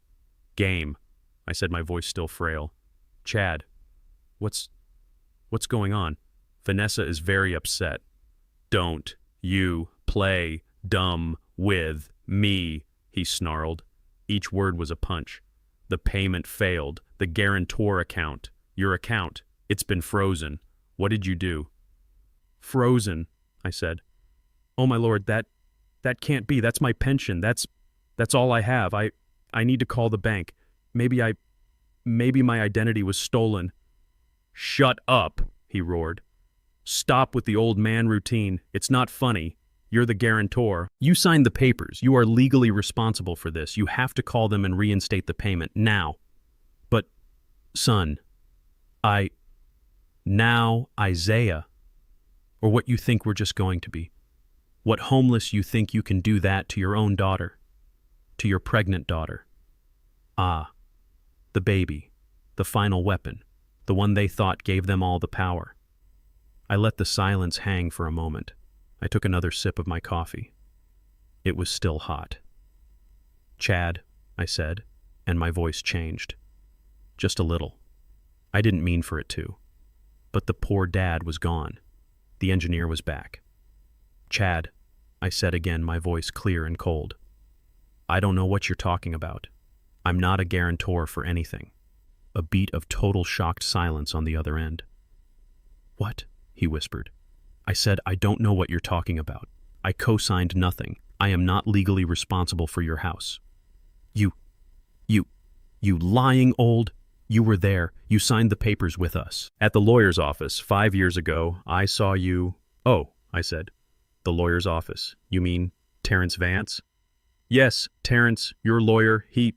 Game, I said, my voice still frail. Chad, what's going on? Vanessa is very upset. Don't you play dumb with me, he snarled. Each word was a punch. The payment failed. The guarantor account. Your account. It's been frozen. What did you do? Frozen, I said. Oh my lord, that can't be. That's my pension. That's all I have. I need to call the bank. Maybe my identity was stolen. Shut up, he roared. Stop with the old man routine. It's not funny. You're the guarantor. You signed the papers. You are legally responsible for this. You have to call them and reinstate the payment now. But, son, now, Isaiah, or what you think we're just going to be. What homeless you think you can do that to your own daughter, to your pregnant daughter. Ah, the baby, the final weapon, the one they thought gave them all the power. I let the silence hang for a moment. I took another sip of my coffee. It was still hot. Chad, I said, and my voice changed. Just a little. I didn't mean for it to. But the poor dad was gone. The engineer was back. Chad, I said again, my voice clear and cold. I don't know what you're talking about. I'm not a guarantor for anything. A beat of total shocked silence on the other end. What? He whispered. I said, I don't know what you're talking about. I co-signed nothing. I am not legally responsible for your house. You lying old... You were there. You signed the papers with us. At the lawyer's office 5 years ago, I saw you... Oh, I said. The lawyer's office. You mean Terrence Vance? Yes, Terrence, your lawyer. He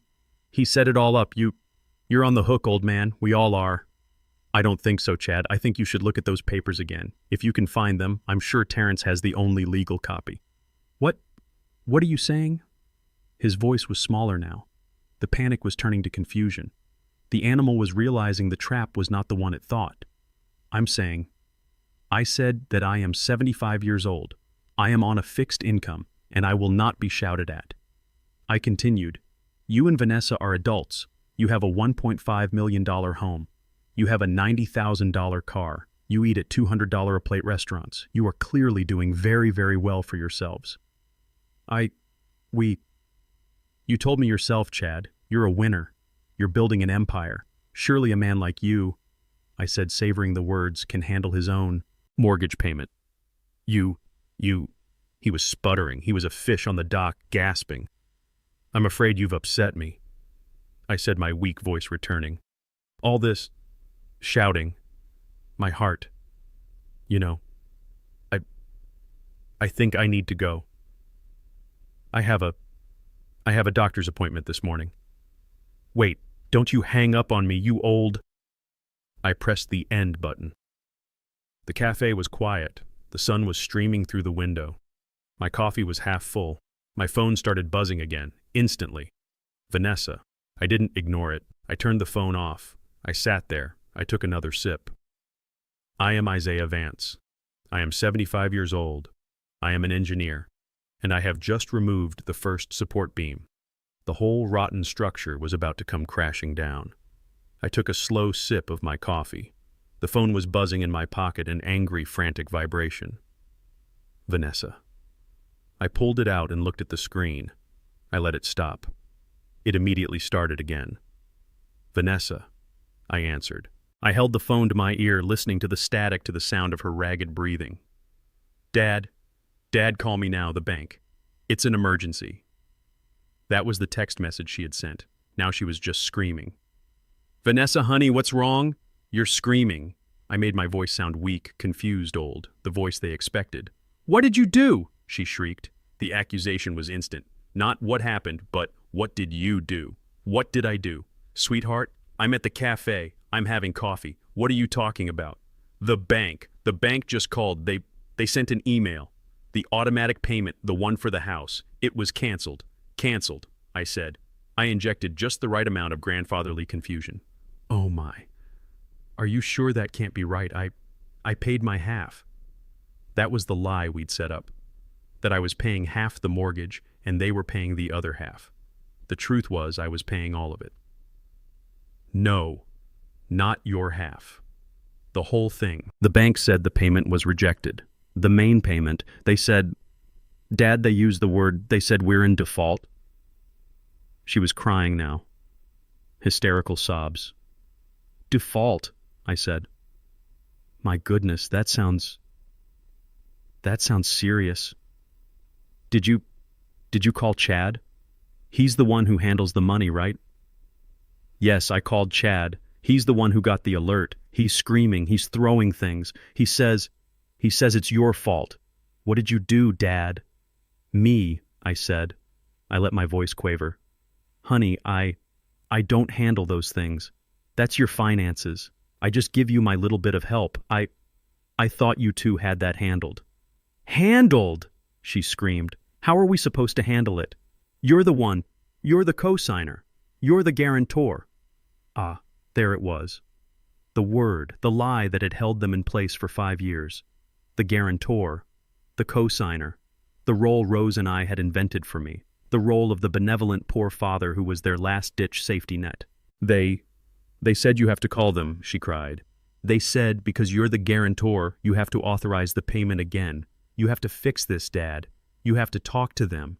set it all up. You're on the hook, old man. We all are. I don't think so, Chad. I think you should look at those papers again. If you can find them, I'm sure Terrence has the only legal copy. What are you saying? His voice was smaller now. The panic was turning to confusion. The animal was realizing the trap was not the one it thought. I said that I am 75 years old. I am on a fixed income, and I will not be shouted at. I continued, you and Vanessa are adults. You have a $1.5 million home. You have a $90,000 car. You eat at $200 a plate restaurants. You are clearly doing very, very well for yourselves. You told me yourself, Chad. You're a winner. You're building an empire. Surely a man like you, I said, savoring the words, can handle his own mortgage payment. He was sputtering. He was a fish on the dock, gasping. I'm afraid you've upset me, I said, my weak voice returning. All this shouting, my heart. I think I need to go. I have a doctor's appointment this morning. Wait, don't you hang up on me, you old... I pressed the end button. The cafe was quiet. The sun was streaming through the window. My coffee was half full. My phone started buzzing again, instantly. Vanessa. I didn't ignore it. I turned the phone off. I sat there. I took another sip. I am Isaiah Vance. I am 75 years old. I am an engineer. And I have just removed the first support beam. The whole rotten structure was about to come crashing down. I took a slow sip of my coffee. The phone was buzzing in my pocket, an angry, frantic vibration. Vanessa. I pulled it out and looked at the screen. I let it stop. It immediately started again. Vanessa, I answered. I held the phone to my ear, listening to the static, to the sound of her ragged breathing. Dad, call me now, the bank. It's an emergency. That was the text message she had sent. Now she was just screaming. Vanessa, honey, what's wrong? You're screaming. I made my voice sound weak, confused, old, the voice they expected. What did you do? She shrieked. The accusation was instant. Not what happened, but what did you do? What did I do? Sweetheart, I'm at the cafe. I'm having coffee. What are you talking about? The bank. The bank just called. They sent an email. The automatic payment, the one for the house. It was canceled. Canceled, I said. I injected just the right amount of grandfatherly confusion. Oh my. Are you sure that can't be right? I paid my half. That was the lie we'd set up. That I was paying half the mortgage and they were paying the other half. The truth was I was paying all of it. No, not your half. The whole thing. The bank said the payment was rejected. The main payment, they said, Dad, they used the word, they said we're in default. She was crying now. Hysterical sobs. Default, I said. My goodness, that sounds serious. Did you call Chad? He's the one who handles the money, right? Yes, I called Chad. He's the one who got the alert. He's screaming. He's throwing things. He says it's your fault. What did you do, Dad? Me, I said. I let my voice quaver. Honey, I don't handle those things. That's your finances. I just give you my little bit of help. I thought you two had that handled. Handled? She screamed. How are we supposed to handle it? You're the one. You're the co-signer. You're the guarantor. Ah, there it was. The word, the lie that had held them in place for 5 years. The guarantor. The co-signer. The role Rose and I had invented for me. The role of the benevolent poor father who was their last-ditch safety net. They said you have to call them, she cried. They said because you're the guarantor, you have to authorize the payment again. You have to fix this, Dad. You have to talk to them.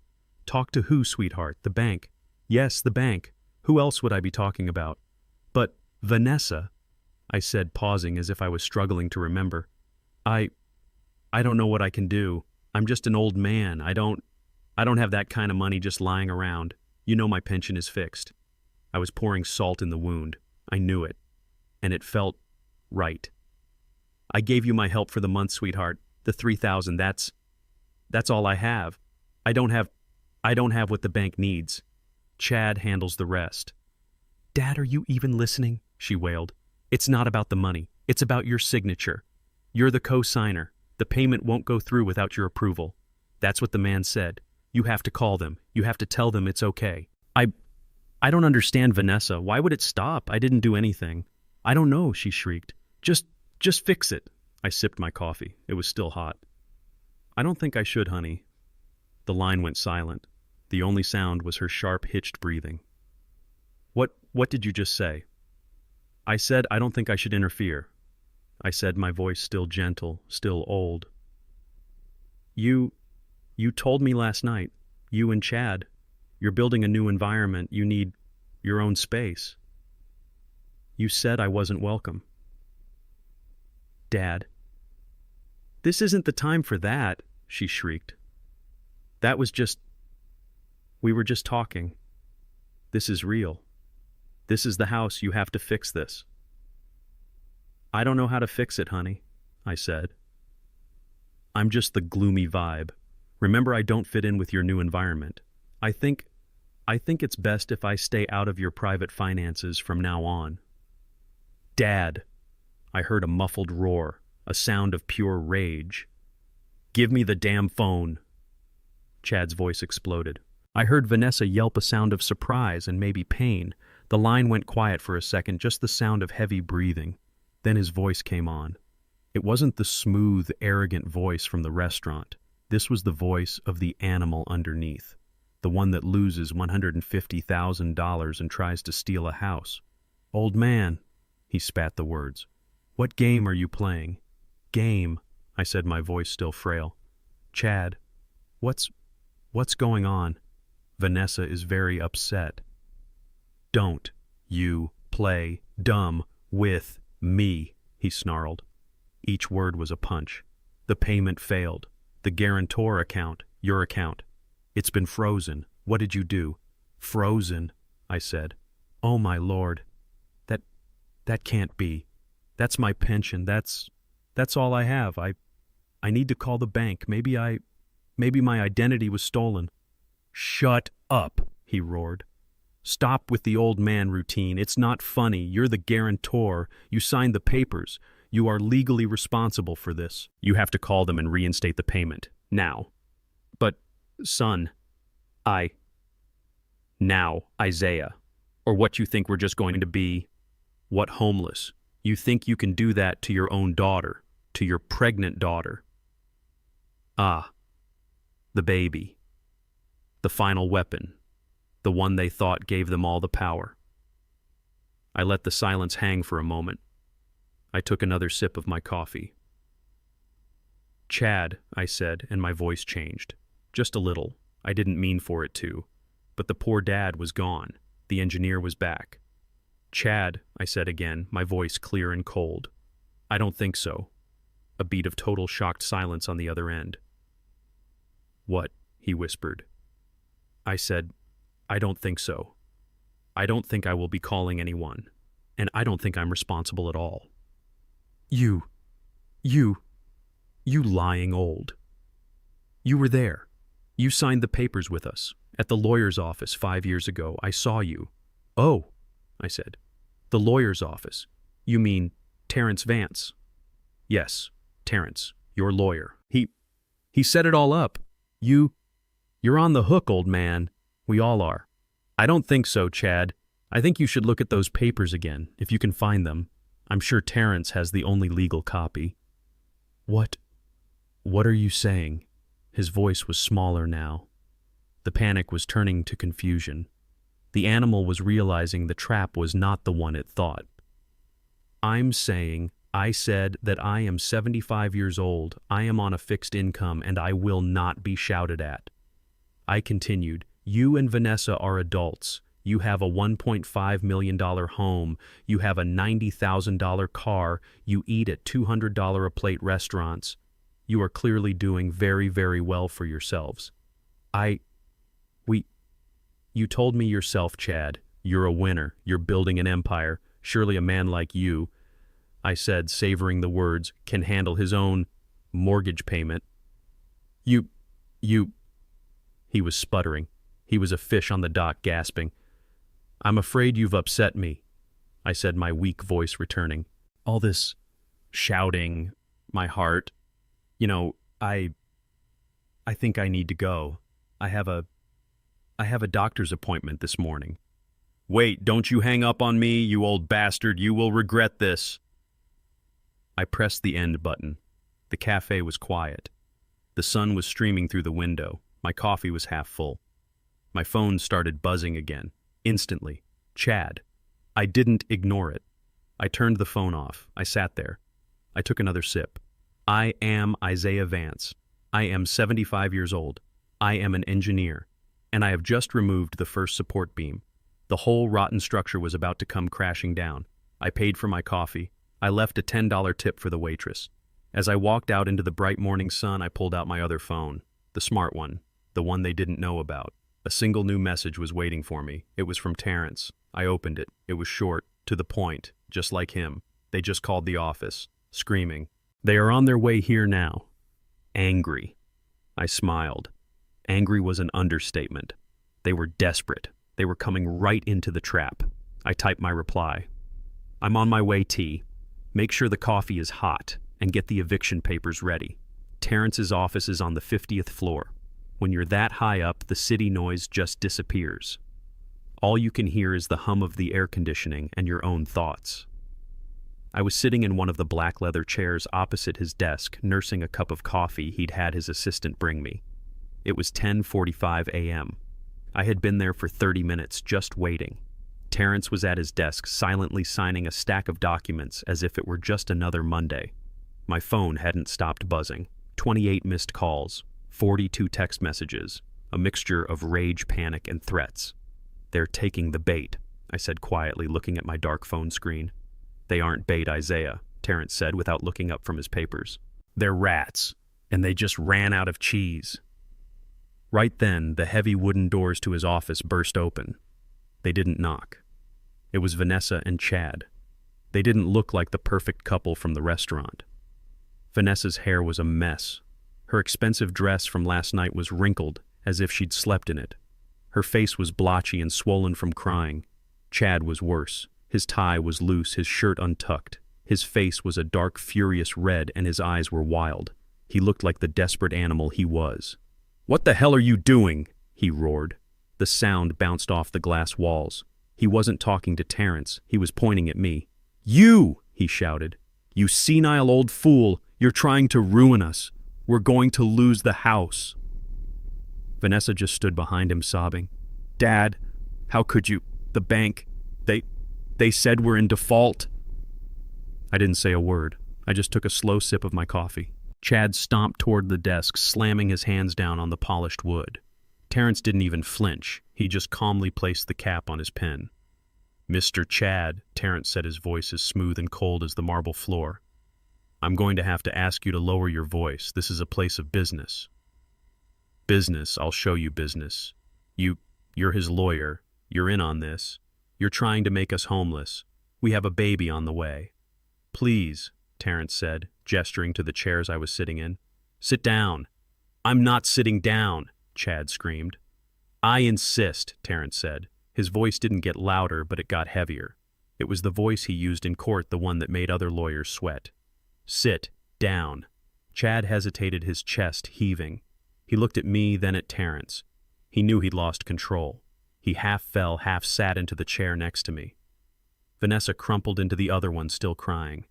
Talk to who, sweetheart? The bank. Yes, the bank. Who else would I be talking about? But, Vanessa, I said, pausing as if I was struggling to remember. I don't know what I can do. I'm just an old man. I don't have that kind of money just lying around. You know my pension is fixed. I was pouring salt in the wound. I knew it. And it felt right. I gave you my help for the month, sweetheart. The $3,000, that's all I have. I don't have what the bank needs. Chad handles the rest. Dad, are you even listening? She wailed. It's not about the money. It's about your signature. You're the co-signer. The payment won't go through without your approval. That's what the man said. You have to call them. You have to tell them it's okay. I don't understand, Vanessa. Why would it stop? I didn't do anything. I don't know, she shrieked. Just fix it. I sipped my coffee. It was still hot. I don't think I should, honey. The line went silent. The only sound was her sharp, hitched breathing. What did you just say? I said I don't think I should interfere. I said, my voice still gentle, still old. You told me last night, you and Chad, you're building a new environment. You need your own space. You said I wasn't welcome. Dad. This isn't the time for that, she shrieked. We were just talking. This is real. This is the house. You have to fix this. I don't know how to fix it, honey, I said. I'm just the gloomy vibe. Remember, I don't fit in with your new environment. I think it's best if I stay out of your private finances from now on. Dad, I heard a muffled roar, a sound of pure rage. Give me the damn phone. Chad's voice exploded. I heard Vanessa yelp a sound of surprise and maybe pain. The line went quiet for a second, just the sound of heavy breathing. Then his voice came on. It wasn't the smooth, arrogant voice from the restaurant. This was the voice of the animal underneath, the one that loses $150,000 and tries to steal a house. Old man, he spat the words. What game are you playing? Game, I said, my voice still frail. Chad, what's going on? Vanessa is very upset. Don't you play dumb with me, he snarled. Each word was a punch. The payment failed. The guarantor account, your account. It's been frozen. What did you do? Frozen, I said. Oh my Lord. That can't be. That's my pension. That's all I have. I need to call the bank. Maybe my identity was stolen. Shut up, he roared. Stop with the old man routine. It's not funny. You're the guarantor. You signed the papers. You are legally responsible for this. You have to call them and reinstate the payment. Now. But, son, Now, Isaiah. Or what you think we're just going to be? What, homeless? You think you can do that to your own daughter, to your pregnant daughter? Ah, the baby. The final weapon. The one they thought gave them all the power. I let the silence hang for a moment. I took another sip of my coffee. Chad, I said, and my voice changed. Just a little. I didn't mean for it to. But the poor dad was gone. The engineer was back. Chad, I said again, my voice clear and cold. I don't think so. A beat of total shocked silence on the other end. What? He whispered. I said, I don't think so. I don't think I will be calling anyone. And I don't think I'm responsible at all. You lying old. You were there. You signed the papers with us. At the lawyer's office 5 years ago. I saw you. Oh, I said. The lawyer's office. You mean Terrence Vance? Yes, Terrence, your lawyer. He set it all up. You're on the hook, old man. We all are. I don't think so, Chad. I think you should look at those papers again, if you can find them. I'm sure Terrence has the only legal copy. What are you saying? His voice was smaller now. The panic was turning to confusion. The animal was realizing the trap was not the one it thought. I said that I am 75 years old, I am on a fixed income, and I will not be shouted at. I continued, you and Vanessa are adults. You have a $1.5 million home. You have a $90,000 car. You eat at $200 a plate restaurants. You are clearly doing very, very well for yourselves. You told me yourself, Chad. You're a winner. You're building an empire. Surely a man like you, I said, savoring the words, can handle his own mortgage payment. You. He was sputtering. He was a fish on the dock, gasping. I'm afraid you've upset me, I said, my weak voice returning. All this shouting, my heart. I think I need to go. I have a doctor's appointment this morning. Wait, don't you hang up on me, you old bastard. You will regret this. I pressed the end button. The cafe was quiet. The sun was streaming through the window. My coffee was half full. My phone started buzzing again. Instantly. Chad. I didn't ignore it. I turned the phone off. I sat there. I took another sip. I am Isaiah Vance. I am 75 years old. I am an engineer. And I have just removed the first support beam. The whole rotten structure was about to come crashing down. I paid for my coffee. I left a $10 tip for the waitress. As I walked out into the bright morning sun, I pulled out my other phone. The smart one. The one they didn't know about. A single new message was waiting for me. It was from Terrence. I opened it. It was short, to the point, just like him. They just called the office, screaming. They are on their way here now. Angry. I smiled. Angry was an understatement. They were desperate. They were coming right into the trap. I typed my reply. I'm on my way, T. Make sure the coffee is hot and get the eviction papers ready. Terrence's office is on the 50th floor. When you're that high up, the city noise just disappears. All you can hear is the hum of the air conditioning and your own thoughts. I was sitting in one of the black leather chairs opposite his desk, nursing a cup of coffee he'd had his assistant bring me. It was 10:45 a.m. I had been there for 30 minutes, just waiting. Terrence was at his desk, silently signing a stack of documents as if it were just another Monday. My phone hadn't stopped buzzing. 28 missed calls, 42 text messages, a mixture of rage, panic, and threats. They're taking the bait, I said quietly, looking at my dark phone screen. They aren't bait, Isaiah, Terrence said without looking up from his papers. They're rats, and they just ran out of cheese. Right then, the heavy wooden doors to his office burst open. They didn't knock. It was Vanessa and Chad. They didn't look like the perfect couple from the restaurant. Vanessa's hair was a mess. Her expensive dress from last night was wrinkled, as if she'd slept in it. Her face was blotchy and swollen from crying. Chad was worse. His tie was loose, his shirt untucked. His face was a dark, furious red, and his eyes were wild. He looked like the desperate animal he was. "What the hell are you doing?" he roared. The sound bounced off the glass walls. He wasn't talking to Terrence. He was pointing at me. "You!" he shouted. "You senile old fool! You're trying to ruin us. We're going to lose the house." Vanessa just stood behind him, sobbing. "Dad, how could you? The bank, they said we're in default." I didn't say a word. I just took a slow sip of my coffee. Chad stomped toward the desk, slamming his hands down on the polished wood. Terrence didn't even flinch. He just calmly placed the cap on his pen. "Mr. Chad," Terrence said, his voice as smooth and cold as the marble floor. "I'm going to have to ask you to lower your voice. This is a place of business." "Business, I'll show you business. You're his lawyer. You're in on this. You're trying to make us homeless. We have a baby on the way." "Please," Terrence said, gesturing to the chairs I was sitting in. "Sit down." "I'm not sitting down," Chad screamed. "I insist," Terrence said. His voice didn't get louder, but it got heavier. It was the voice he used in court, the one that made other lawyers sweat. "Sit down." Chad hesitated, his chest heaving. He looked at me, then at Terrence. He knew he'd lost control. He half fell, half sat into the chair next to me. Vanessa crumpled into the other one, still crying.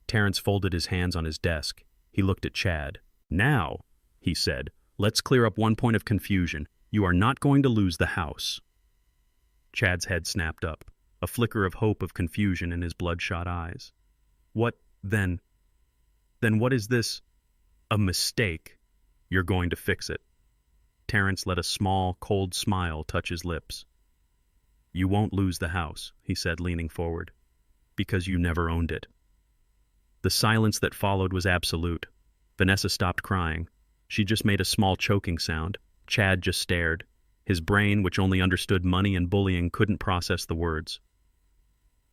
Terrence folded his hands on his desk. He looked at Chad. "Now," he said, "let's clear up one point of confusion. You are not going to lose the house." Chad's head snapped up, a flicker of hope of confusion in his bloodshot eyes. "What, then? Then what is this? A mistake. You're going to fix it." Terrence let a small, cold smile touch his lips. "You won't lose the house," he said, leaning forward, "because you never owned it." The silence that followed was absolute. Vanessa stopped crying. She just made a small choking sound. Chad just stared. His brain, which only understood money and bullying, couldn't process the words.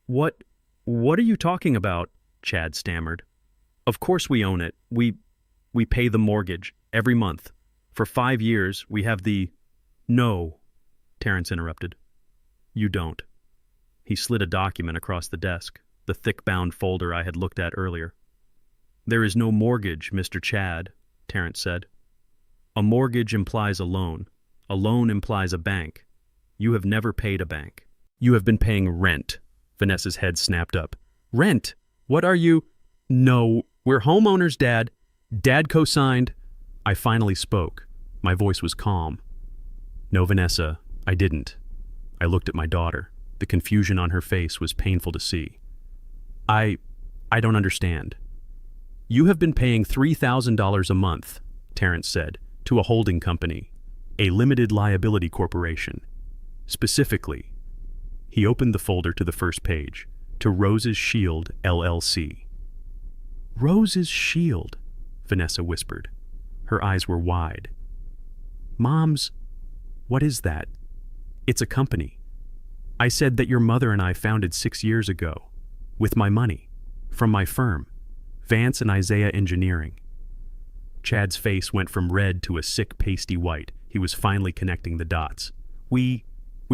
What are you talking about?" Chad stammered. "Of course we own it. We pay the mortgage every month. For 5 years, we have the—" "No," Terrence interrupted. "You don't." He slid a document across the desk, the thick-bound folder I had looked at earlier. "There is no mortgage, Mr. Chad," Terrence said. "A mortgage implies a loan. A loan implies a bank. You have never paid a bank. You have been paying rent." Vanessa's head snapped up. "Rent? What are you—" "No, we're homeowners, Dad. Dad co-signed." I finally spoke. My voice was calm. "No, Vanessa, I didn't." I looked at my daughter. The confusion on her face was painful to see. I don't understand." "You have been paying $3,000 a month," Terrence said, "to a holding company, a limited liability corporation. Specifically," he opened the folder to the first page, "to Rose's Shield, LLC." "Rose's Shield," Vanessa whispered. Her eyes were wide. "Moms, what is that?" "It's a company. I said that your mother and I founded 6 years ago, with my money, from my firm, Vance and Isaiah Engineering." Chad's face went from red to a sick pasty white. He was finally connecting the dots. We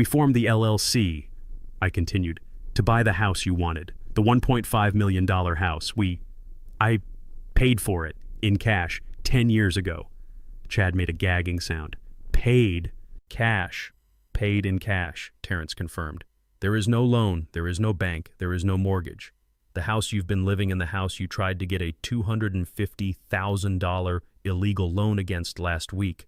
formed the LLC," I continued, "to buy the house you wanted, the $1.5 million house. I paid for it, in cash, 10 years ago." Chad made a gagging sound. "Paid cash. Paid in cash," Terrence confirmed. "There is no loan, there is no bank, there is no mortgage. The house you've been living in, the house you tried to get a $250,000 illegal loan against last week,"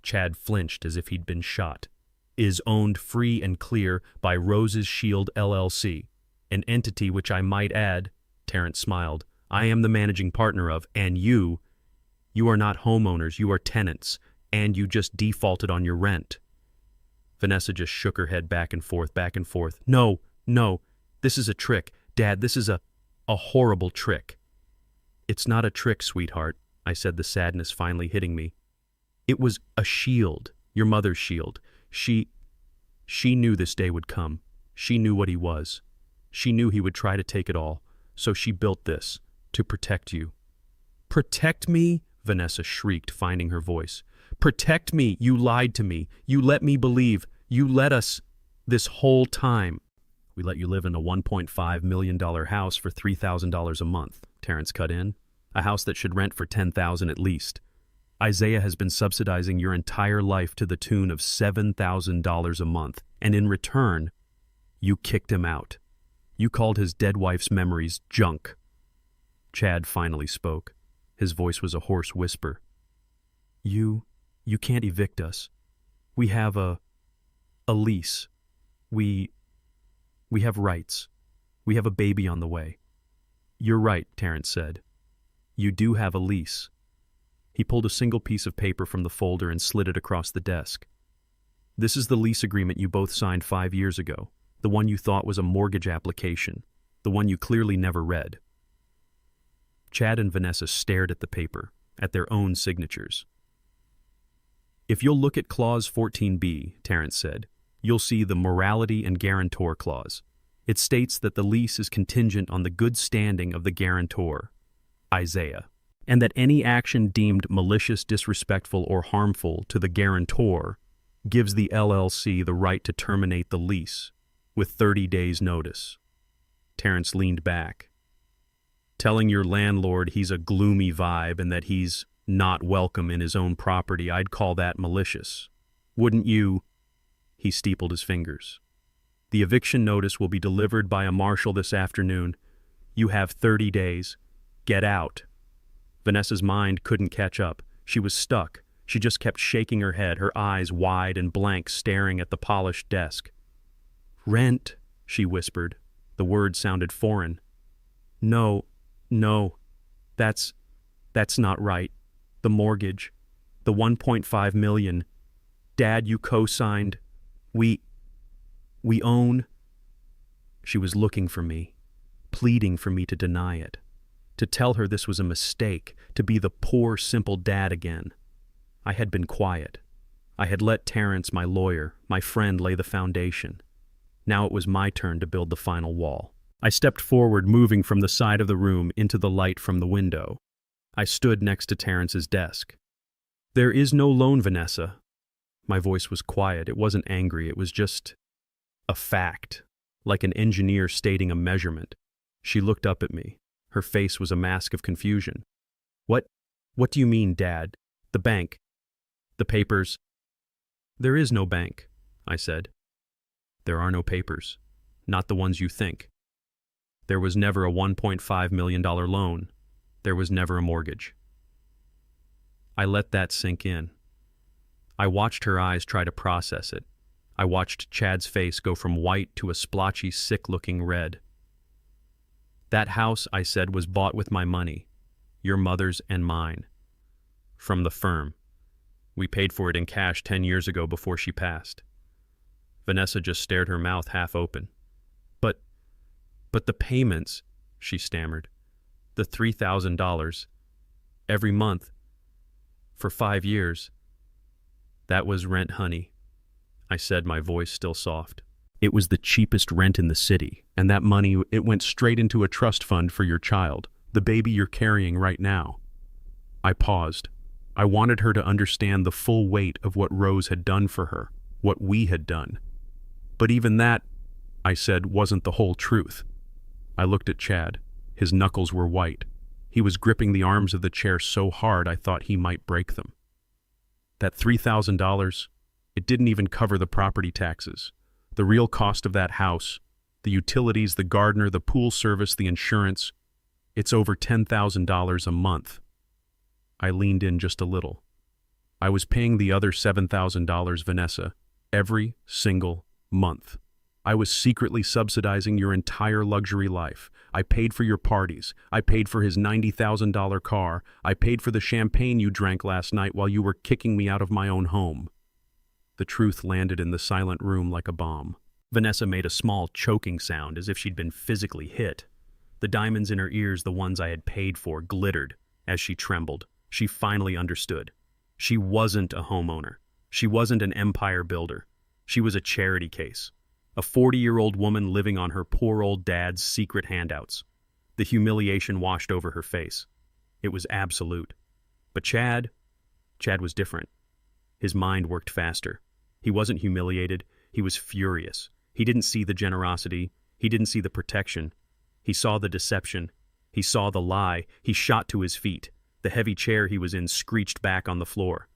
Chad flinched as if he'd been shot, "is owned free and clear by Rose's Shield LLC, an entity which I might add," Terrence smiled, "I am the managing partner of, and you are not homeowners, you are tenants, and you just defaulted on your rent." Vanessa just shook her head back and forth, back and forth. No, this is a trick. Dad, this is a horrible trick." "It's not a trick, sweetheart," I said, the sadness finally hitting me. "It was a shield, your mother's shield. She knew this day would come. She knew what he was. She knew he would try to take it all. So she built this, to protect you." "Protect me?" Vanessa shrieked, finding her voice. "Protect me! You lied to me. You let me believe. You let us, this whole time." "We let you live in a $1.5 million house for $3,000 a month," Terrence cut in. "A house that should rent for $10,000 at least. Isaiah has been subsidizing your entire life to the tune of $7,000 a month, and in return, you kicked him out. You called his dead wife's memories junk." Chad finally spoke. His voice was a hoarse whisper. You can't evict us. We have a lease. We have rights. We have a baby on the way." "You're right," Terrence said. "You do have a lease." He pulled a single piece of paper from the folder and slid it across the desk. "This is the lease agreement you both signed 5 years ago, the one you thought was a mortgage application, the one you clearly never read." Chad and Vanessa stared at the paper, at their own signatures. "If you'll look at Clause 14b, Terrence said, you'll see the morality and guarantor clause. It states that the lease is contingent on the good standing of the guarantor, Isaiah, and that any action deemed malicious, disrespectful, or harmful to the guarantor gives the LLC the right to terminate the lease with 30 days' notice." Terrence leaned back. "Telling your landlord he's a gloomy vibe and that he's not welcome in his own property, I'd call that malicious. Wouldn't you?" He steepled his fingers. "The eviction notice will be delivered by a marshal this afternoon. You have 30 days. Get out." Vanessa's mind couldn't catch up. She was stuck. She just kept shaking her head, her eyes wide and blank, staring at the polished desk. "Rent," she whispered. The word sounded foreign. No, that's not right. The mortgage, the $1.5 million, Dad, you co-signed. We own. She was looking for me, pleading for me to deny it, to tell her this was a mistake, to be the poor, simple dad again. I had been quiet. I had let Terrence, my lawyer, my friend, lay the foundation. Now it was my turn to build the final wall. I stepped forward, moving from the side of the room into the light from the window. I stood next to Terrence's desk. There is no loan, Vanessa. My voice was quiet. It wasn't angry. It was just a fact, like an engineer stating a measurement. She looked up at me. Her face was a mask of confusion. What do you mean, Dad? The bank? The papers? There is no bank, I said. There are no papers. Not the ones you think. There was never a $1.5 million loan. There was never a mortgage. I let that sink in. I watched her eyes try to process it. I watched Chad's face go from white to a splotchy, sick-looking red. That house, I said, was bought with my money, your mother's and mine, from the firm. We paid for it in cash 10 years ago before she passed. Vanessa just stared, her mouth half open. But the payments, she stammered, the $3,000 every month for 5 years. That was rent, honey, I said, my voice still soft. It was the cheapest rent in the city, and that money, it went straight into a trust fund for your child, the baby you're carrying right now. I paused. I wanted her to understand the full weight of what Rose had done for her, what we had done. But even that, I said, wasn't the whole truth. I looked at Chad. His knuckles were white. He was gripping the arms of the chair so hard I thought he might break them. That $3,000, it didn't even cover the property taxes, the real cost of that house, the utilities, the gardener, the pool service, the insurance. It's over $10,000 a month. I leaned in just a little. I was paying the other $7,000, Vanessa, every single month. I was secretly subsidizing your entire luxury life. I paid for your parties. I paid for his $90,000 car. I paid for the champagne you drank last night while you were kicking me out of my own home. The truth landed in the silent room like a bomb. Vanessa made a small choking sound as if she'd been physically hit. The diamonds in her ears, the ones I had paid for, glittered as she trembled. She finally understood. She wasn't a homeowner. She wasn't an empire builder. She was a charity case. A 40-year-old woman living on her poor old dad's secret handouts. The humiliation washed over her face. It was absolute. But Chad was different. His mind worked faster. He wasn't humiliated. He was furious. He didn't see the generosity. He didn't see the protection. He saw the deception. He saw the lie. He shot to his feet. The heavy chair he was in screeched back on the floor.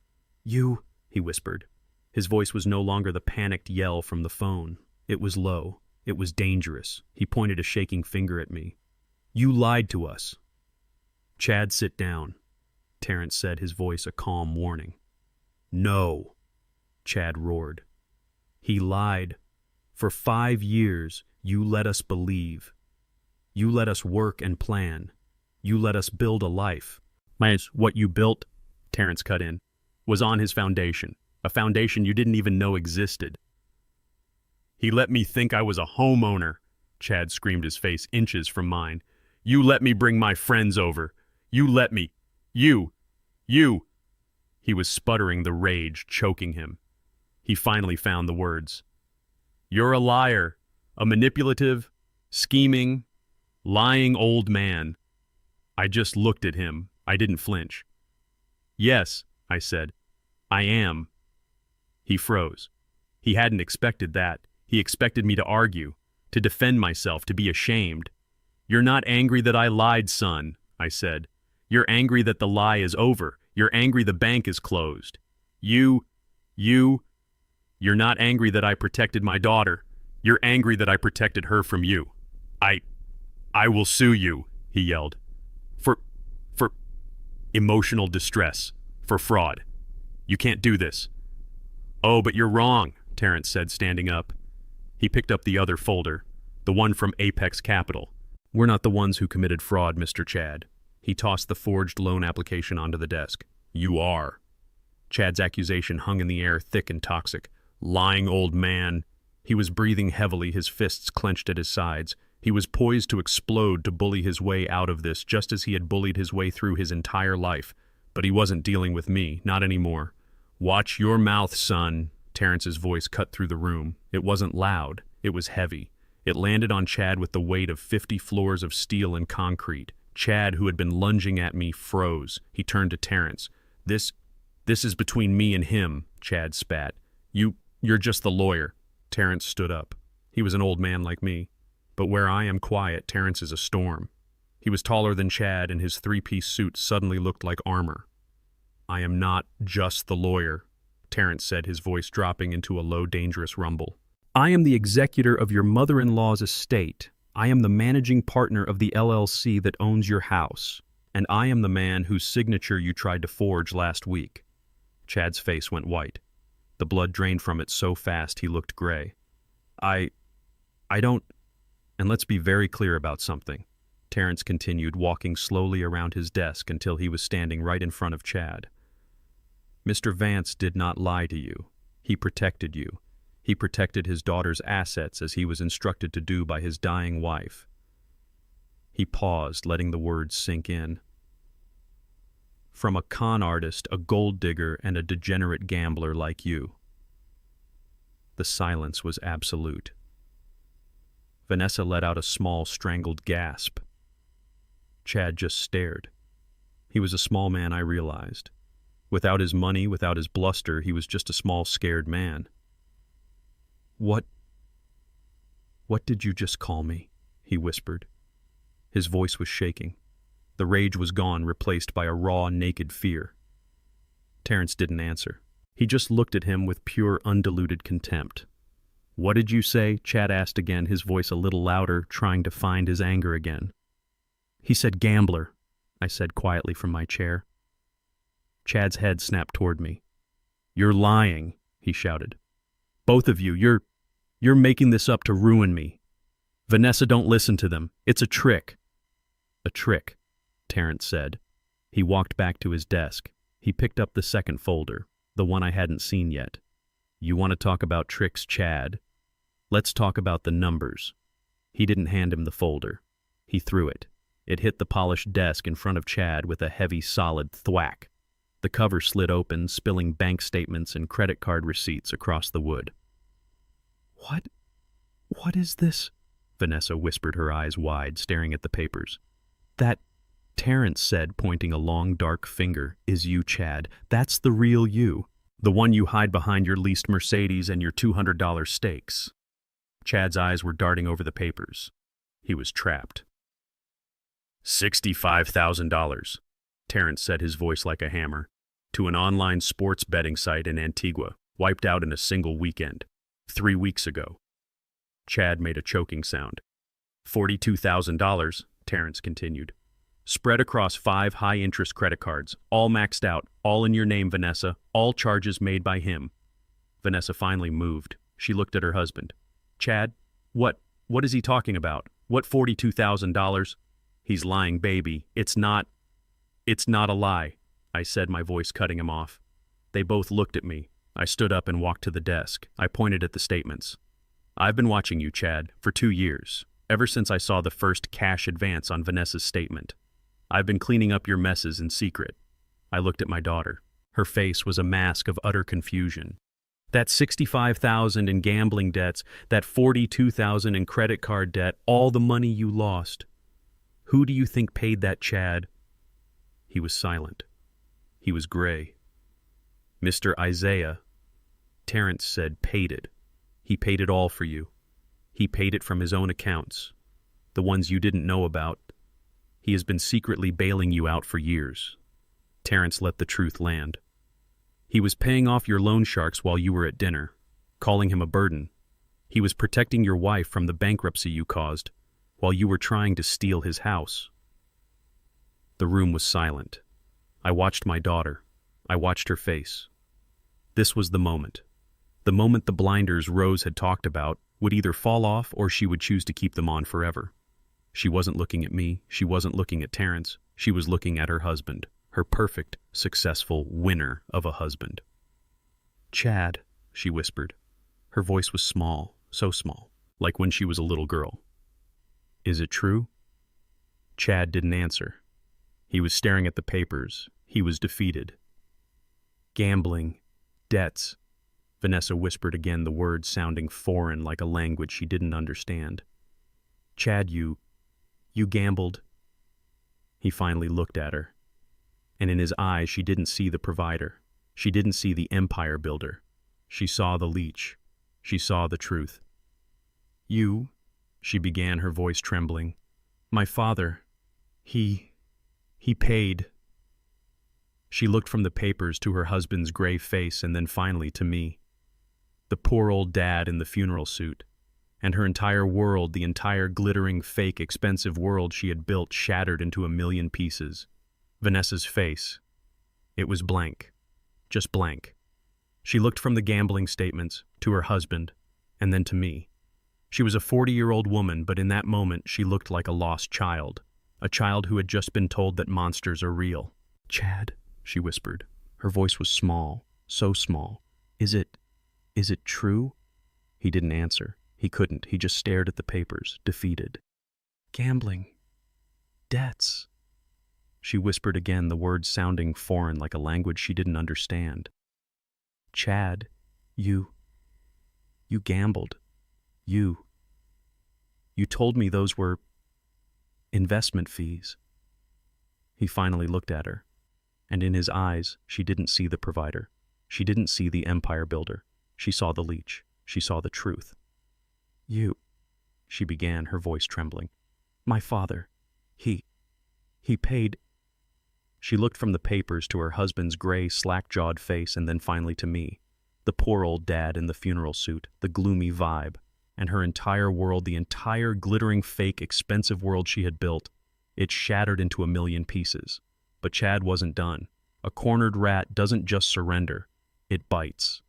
"You," he whispered. His voice was no longer the panicked yell from the phone. It was low. It was dangerous. He pointed a shaking finger at me. "You lied to us." "Chad, sit down," Terrence said, his voice a calm warning. "No," Chad roared. "He lied. For 5 years, you let us believe. You let us work and plan. You let us build a life." "What you built," Terrence cut in, "was on his foundation, a foundation you didn't even know existed." "He let me think I was a homeowner," Chad screamed, his face inches from mine. "You let me bring my friends over. You let me. You. He was sputtering, the rage choking him. He finally found the words. "You're a liar, a manipulative, scheming, lying old man." I just looked at him. I didn't flinch. "Yes," I said, "I am." He froze. He hadn't expected that. He expected me to argue, to defend myself, to be ashamed. "You're not angry that I lied, son," I said. "You're angry that the lie is over. You're angry the bank is closed. You're not angry that I protected my daughter. You're angry that I protected her from you. I will sue you," he yelled. For emotional distress, for fraud. "You can't do this." "Oh, but you're wrong," Terrence said, standing up. He picked up the other folder, the one from Apex Capital. "We're not the ones who committed fraud, Mr. Chad." He tossed the forged loan application onto the desk. "You are." Chad's accusation hung in the air, thick and toxic. Lying old man. He was breathing heavily, his fists clenched at his sides. He was poised to explode, to bully his way out of this, just as he had bullied his way through his entire life. But he wasn't dealing with me, not anymore. "Watch your mouth, son." Terrence's voice cut through the room. It wasn't loud. It was heavy. It landed on Chad with the weight of 50 floors of steel and concrete. Chad, who had been lunging at me, froze. He turned to Terrence. This is between me and him," Chad spat. You're just the lawyer." Terrence stood up. He was an old man like me. But where I am quiet, Terrence is a storm. He was taller than Chad, and his three-piece suit suddenly looked like armor. "I am not just the lawyer," Terrence said, his voice dropping into a low, dangerous rumble. "I am the executor of your mother-in-law's estate. I am the managing partner of the LLC that owns your house. And I am the man whose signature you tried to forge last week." Chad's face went white. The blood drained from it so fast he looked gray. I don't... And let's be very clear about something," Terrence continued, walking slowly around his desk until he was standing right in front of Chad. "Mr. Vance did not lie to you. He protected you. He protected his daughter's assets as he was instructed to do by his dying wife." He paused, letting the words sink in. "From a con artist, a gold digger, and a degenerate gambler like you." The silence was absolute. Vanessa let out a small, strangled gasp. Chad just stared. He was a small man, I realized. Without his money, without his bluster, he was just a small, scared man. What did you just call me?" he whispered. His voice was shaking. The rage was gone, replaced by a raw, naked fear. Terrence didn't answer. He just looked at him with pure, undiluted contempt. "What did you say?" Chad asked again, his voice a little louder, trying to find his anger again. "He said gambler," I said quietly from my chair. Chad's head snapped toward me. "You're lying," he shouted. "Both of you, you're making this up to ruin me. Vanessa, don't listen to them. It's a trick." "A trick," Terrence said. He walked back to his desk. He picked up the second folder, the one I hadn't seen yet. "You want to talk about tricks, Chad? Let's talk about the numbers." He didn't hand him the folder. He threw it. It hit the polished desk in front of Chad with a heavy, solid thwack. The cover slid open, spilling bank statements and credit card receipts across the wood. What is this?" Vanessa whispered, her eyes wide, staring at the papers. "That," Terrence said, pointing a long, dark finger, "is you, Chad. That's the real you. The one you hide behind your leased Mercedes and your $200 stakes." Chad's eyes were darting over the papers. He was trapped. $65,000, Terrence said, his voice like a hammer, "to an online sports betting site in Antigua, wiped out in a single weekend, 3 weeks ago." Chad made a choking sound. $42,000, Terrence continued. "Spread across 5 high-interest credit cards, all maxed out, all in your name, Vanessa, all charges made by him." Vanessa finally moved. She looked at her husband. "Chad, what is he talking about? What $42,000? "He's lying, baby. It's not a lie," I said, my voice cutting him off. They both looked at me. I stood up and walked to the desk. I pointed at the statements. "I've been watching you, Chad, for 2 years, ever since I saw the first cash advance on Vanessa's statement. I've been cleaning up your messes in secret." I looked at my daughter. Her face was a mask of utter confusion. That $65,000 in gambling debts, that $42,000 in credit card debt, all the money you lost. Who do you think paid that, Chad? He was silent. He was gray. "Mr. Isaiah," Terrence said, "paid it. He paid it all for you. He paid it from his own accounts, the ones you didn't know about. He has been secretly bailing you out for years." Terrence let the truth land. "He was paying off your loan sharks while you were at dinner, calling him a burden. He was protecting your wife from the bankruptcy you caused, while you were trying to steal his house." The room was silent. I watched my daughter. I watched her face. This was the moment. The moment the blinders Rose had talked about would either fall off or she would choose to keep them on forever. She wasn't looking at me. She wasn't looking at Terrence. She was looking at her husband. her perfect, successful winner of a husband. "Chad," she whispered. Her voice was small, so small, like when she was a little girl. "Is it true?" Chad didn't answer. He was staring at the papers. He was defeated. "Gambling, debts," Vanessa whispered again, the words sounding foreign like a language she didn't understand. "Chad, you gambled." He finally looked at her, and in his eyes she didn't see the provider. She didn't see the empire builder. She saw the leech. She saw the truth. "You," she began, her voice trembling. "My father, he paid." She looked from the papers to her husband's gray face and then finally to me. The poor old dad in the funeral suit. And her entire world, the entire glittering, fake, expensive world she had built, shattered into a million pieces. Vanessa's face. It was blank. Just blank. She looked from the gambling statements to her husband, and then to me. She was a 40-year-old woman, but in that moment she looked like a lost child. A child who had just been told that monsters are real. "Chad," she whispered. Her voice was small, so small. Is it true?" He didn't answer. He couldn't. He just stared at the papers, defeated. "Gambling. Debts." She whispered again, the words sounding foreign like a language she didn't understand. "Chad, you gambled. You told me those were investment fees." He finally looked at her, and in his eyes she didn't see the provider. She didn't see the empire builder. She saw the leech. She saw the truth. "You," she began, her voice trembling. "My father, he paid." She looked from the papers to her husband's gray, slack-jawed face and then finally to me, the poor old dad in the funeral suit, the gloomy vibe, and her entire world, the entire glittering, fake, expensive world she had built. It shattered into a million pieces. But Chad wasn't done. A cornered rat doesn't just surrender. It bites.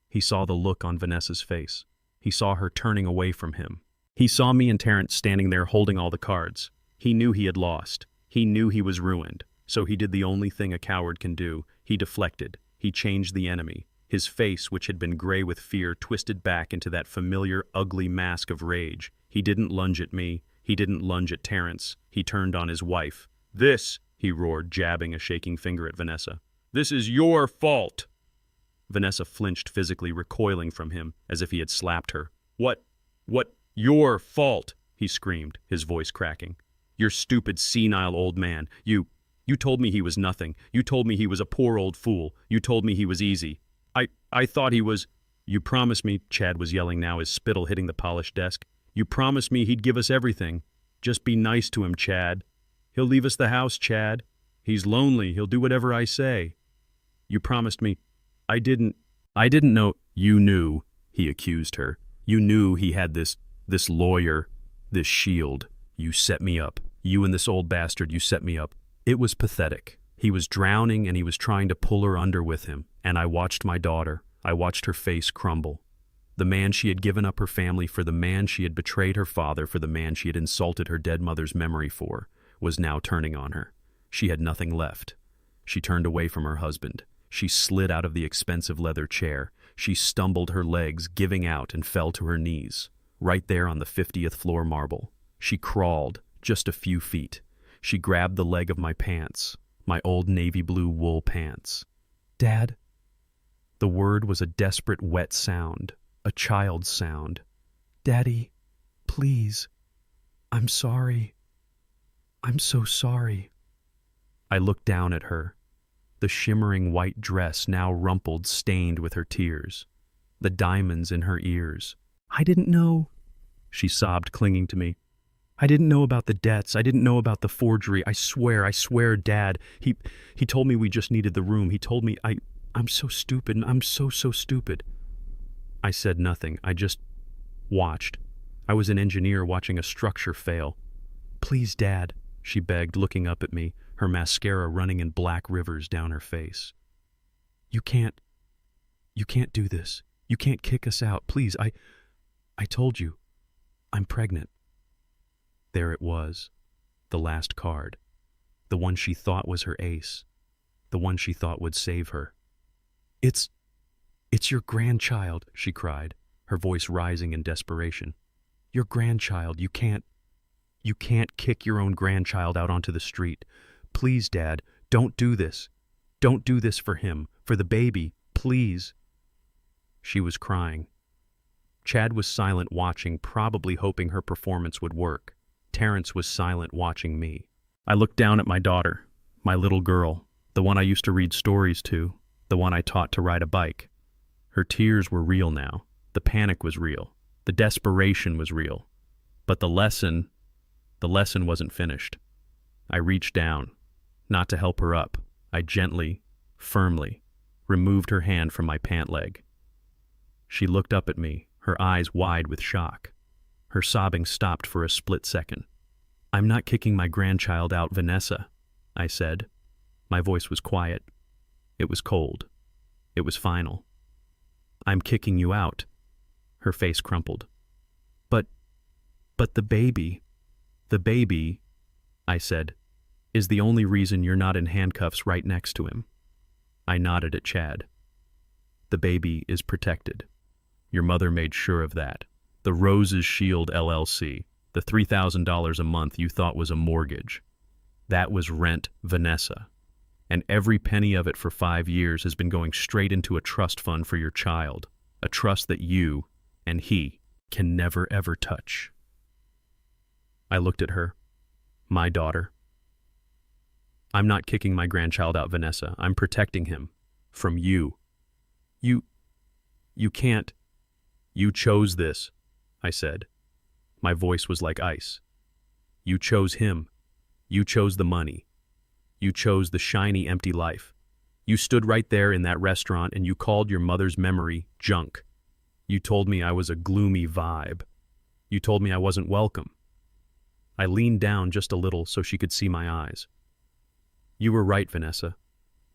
He saw the look on Vanessa's face. He saw her turning away from him. He saw me and Terrence standing there holding all the cards. He knew he had lost. He knew he was ruined. So he did the only thing a coward can do. He deflected. He changed the enemy. His face, which had been gray with fear, twisted back into that familiar, ugly mask of rage. He didn't lunge at me. He didn't lunge at Terrence. He turned on his wife. "This," he roared, jabbing a shaking finger at Vanessa. "This is your fault." Vanessa flinched physically, recoiling from him, as if he had slapped her. What, your fault?" he screamed, his voice cracking. "Your stupid, senile old man. You told me he was nothing. You told me he was a poor old fool. You told me he was easy. I thought he was—" "You promised me," Chad was yelling now, his spittle hitting the polished desk. "You promised me he'd give us everything. Just be nice to him, Chad. He'll leave us the house, Chad. He's lonely. He'll do whatever I say. You promised me—" I didn't know." "You knew," he accused her. "You knew he had this lawyer, this shield. You set me up. You and this old bastard, you set me up." It was pathetic. He was drowning and he was trying to pull her under with him. And I watched my daughter. I watched her face crumble. The man she had given up her family for, the man she had betrayed her father for, the man she had insulted her dead mother's memory for, was now turning on her. She had nothing left. She turned away from her husband. She slid out of the expensive leather chair. She stumbled, her legs giving out, and fell to her knees, right there on the 50th floor marble. She crawled just a few feet. She grabbed the leg of my pants, my old navy blue wool pants. "Dad?" The word was a desperate, wet sound, a child's sound. "Daddy, please. I'm sorry. I'm so sorry." I looked down at her. The shimmering white dress now rumpled, stained with her tears. The diamonds in her ears. "I didn't know," she sobbed, clinging to me. "I didn't know about the debts. I didn't know about the forgery. I swear, Dad. He told me we just needed the room. He told me I'm so stupid. I'm so stupid." I said nothing. I just watched. I was an engineer watching a structure fail. "Please, Dad," she begged, looking up at me, her mascara running in black rivers down her face. You can't do this. You can't kick us out. Please, I told you. I'm pregnant." There it was, the last card, the one she thought was her ace. the one she thought would save her. It's your grandchild, she cried, her voice rising in desperation. Your grandchild, you can't kick your own grandchild out onto the street. Please, Dad, don't do this. Don't do this for him, for the baby, please. She was crying. Chad was silent watching, probably hoping her performance would work. Terrence was silent watching me. I looked down at my daughter, my little girl, the one I used to read stories to, the one I taught to ride a bike. Her tears were real now. The panic was real. The desperation was real. But the lesson wasn't finished. I reached down, not to help her up. I gently, firmly, removed her hand from my pant leg. She looked up at me, her eyes wide with shock. Her sobbing stopped for a split second. I'm not kicking my grandchild out, Vanessa, I said. My voice was quiet. It was cold. It was final. I'm kicking you out. Her face crumpled. But the baby, I said, is the only reason you're not in handcuffs right next to him. I nodded at Chad. The baby is protected. Your mother made sure of that. The Roses Shield LLC, the $3,000 a month you thought was a mortgage. That was rent, Vanessa. And every penny of it for 5 years has been going straight into a trust fund for your child, a trust that you and he can never ever touch. I looked at her, my daughter. I'm not kicking my grandchild out, Vanessa. I'm protecting him from you. You can't. You chose this, I said. My voice was like ice. You chose him. You chose the money. You chose the shiny, empty life. You stood right there in that restaurant and you called your mother's memory junk. You told me I was a gloomy vibe. You told me I wasn't welcome. I leaned down just a little so she could see my eyes. You were right, Vanessa.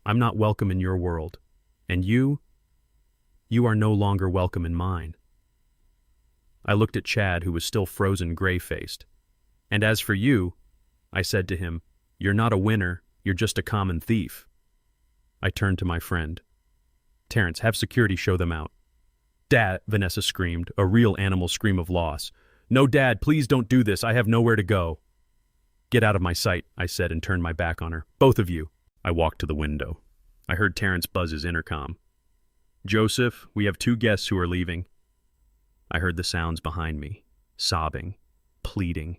I'm not welcome in your world. And you are no longer welcome in mine. I looked at Chad, who was still frozen gray-faced. And as for you, I said to him, you're not a winner, you're just a common thief. I turned to my friend. Terrence, have security show them out. Dad, Vanessa screamed, a real animal scream of loss. No, Dad, please don't do this. I have nowhere to go. Get out of my sight, I said and turned my back on her. Both of you. I walked to the window. I heard Terrence buzz his intercom. Joseph, we have 2 guests who are leaving. I heard the sounds behind me, sobbing, pleading.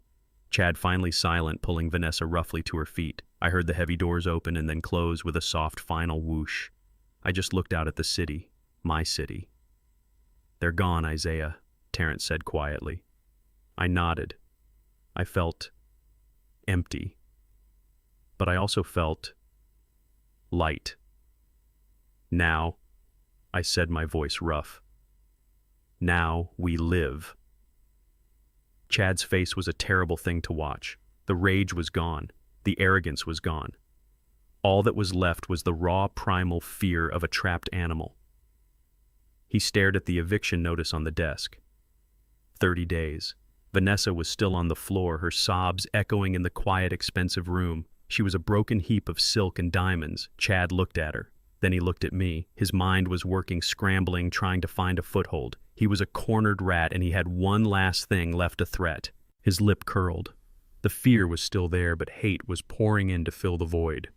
Chad finally silent, pulling Vanessa roughly to her feet. I heard the heavy doors open and then close with a soft final whoosh. I just looked out at the city, my city. They're gone, Isaiah, Terrence said quietly. I nodded. I felt empty. But I also felt light. Now, I said, my voice rough. Now we live. Chad's face was a terrible thing to watch. The rage was gone. The arrogance was gone. All that was left was the raw, primal fear of a trapped animal. He stared at the eviction notice on the desk. 30 days. Vanessa was still on the floor, her sobs echoing in the quiet, expensive room. She was a broken heap of silk and diamonds. Chad looked at her. Then he looked at me. His mind was working, scrambling, trying to find a foothold. He was a cornered rat, and he had one last thing left, a threat. His lip curled. The fear was still there, but hate was pouring in to fill the void.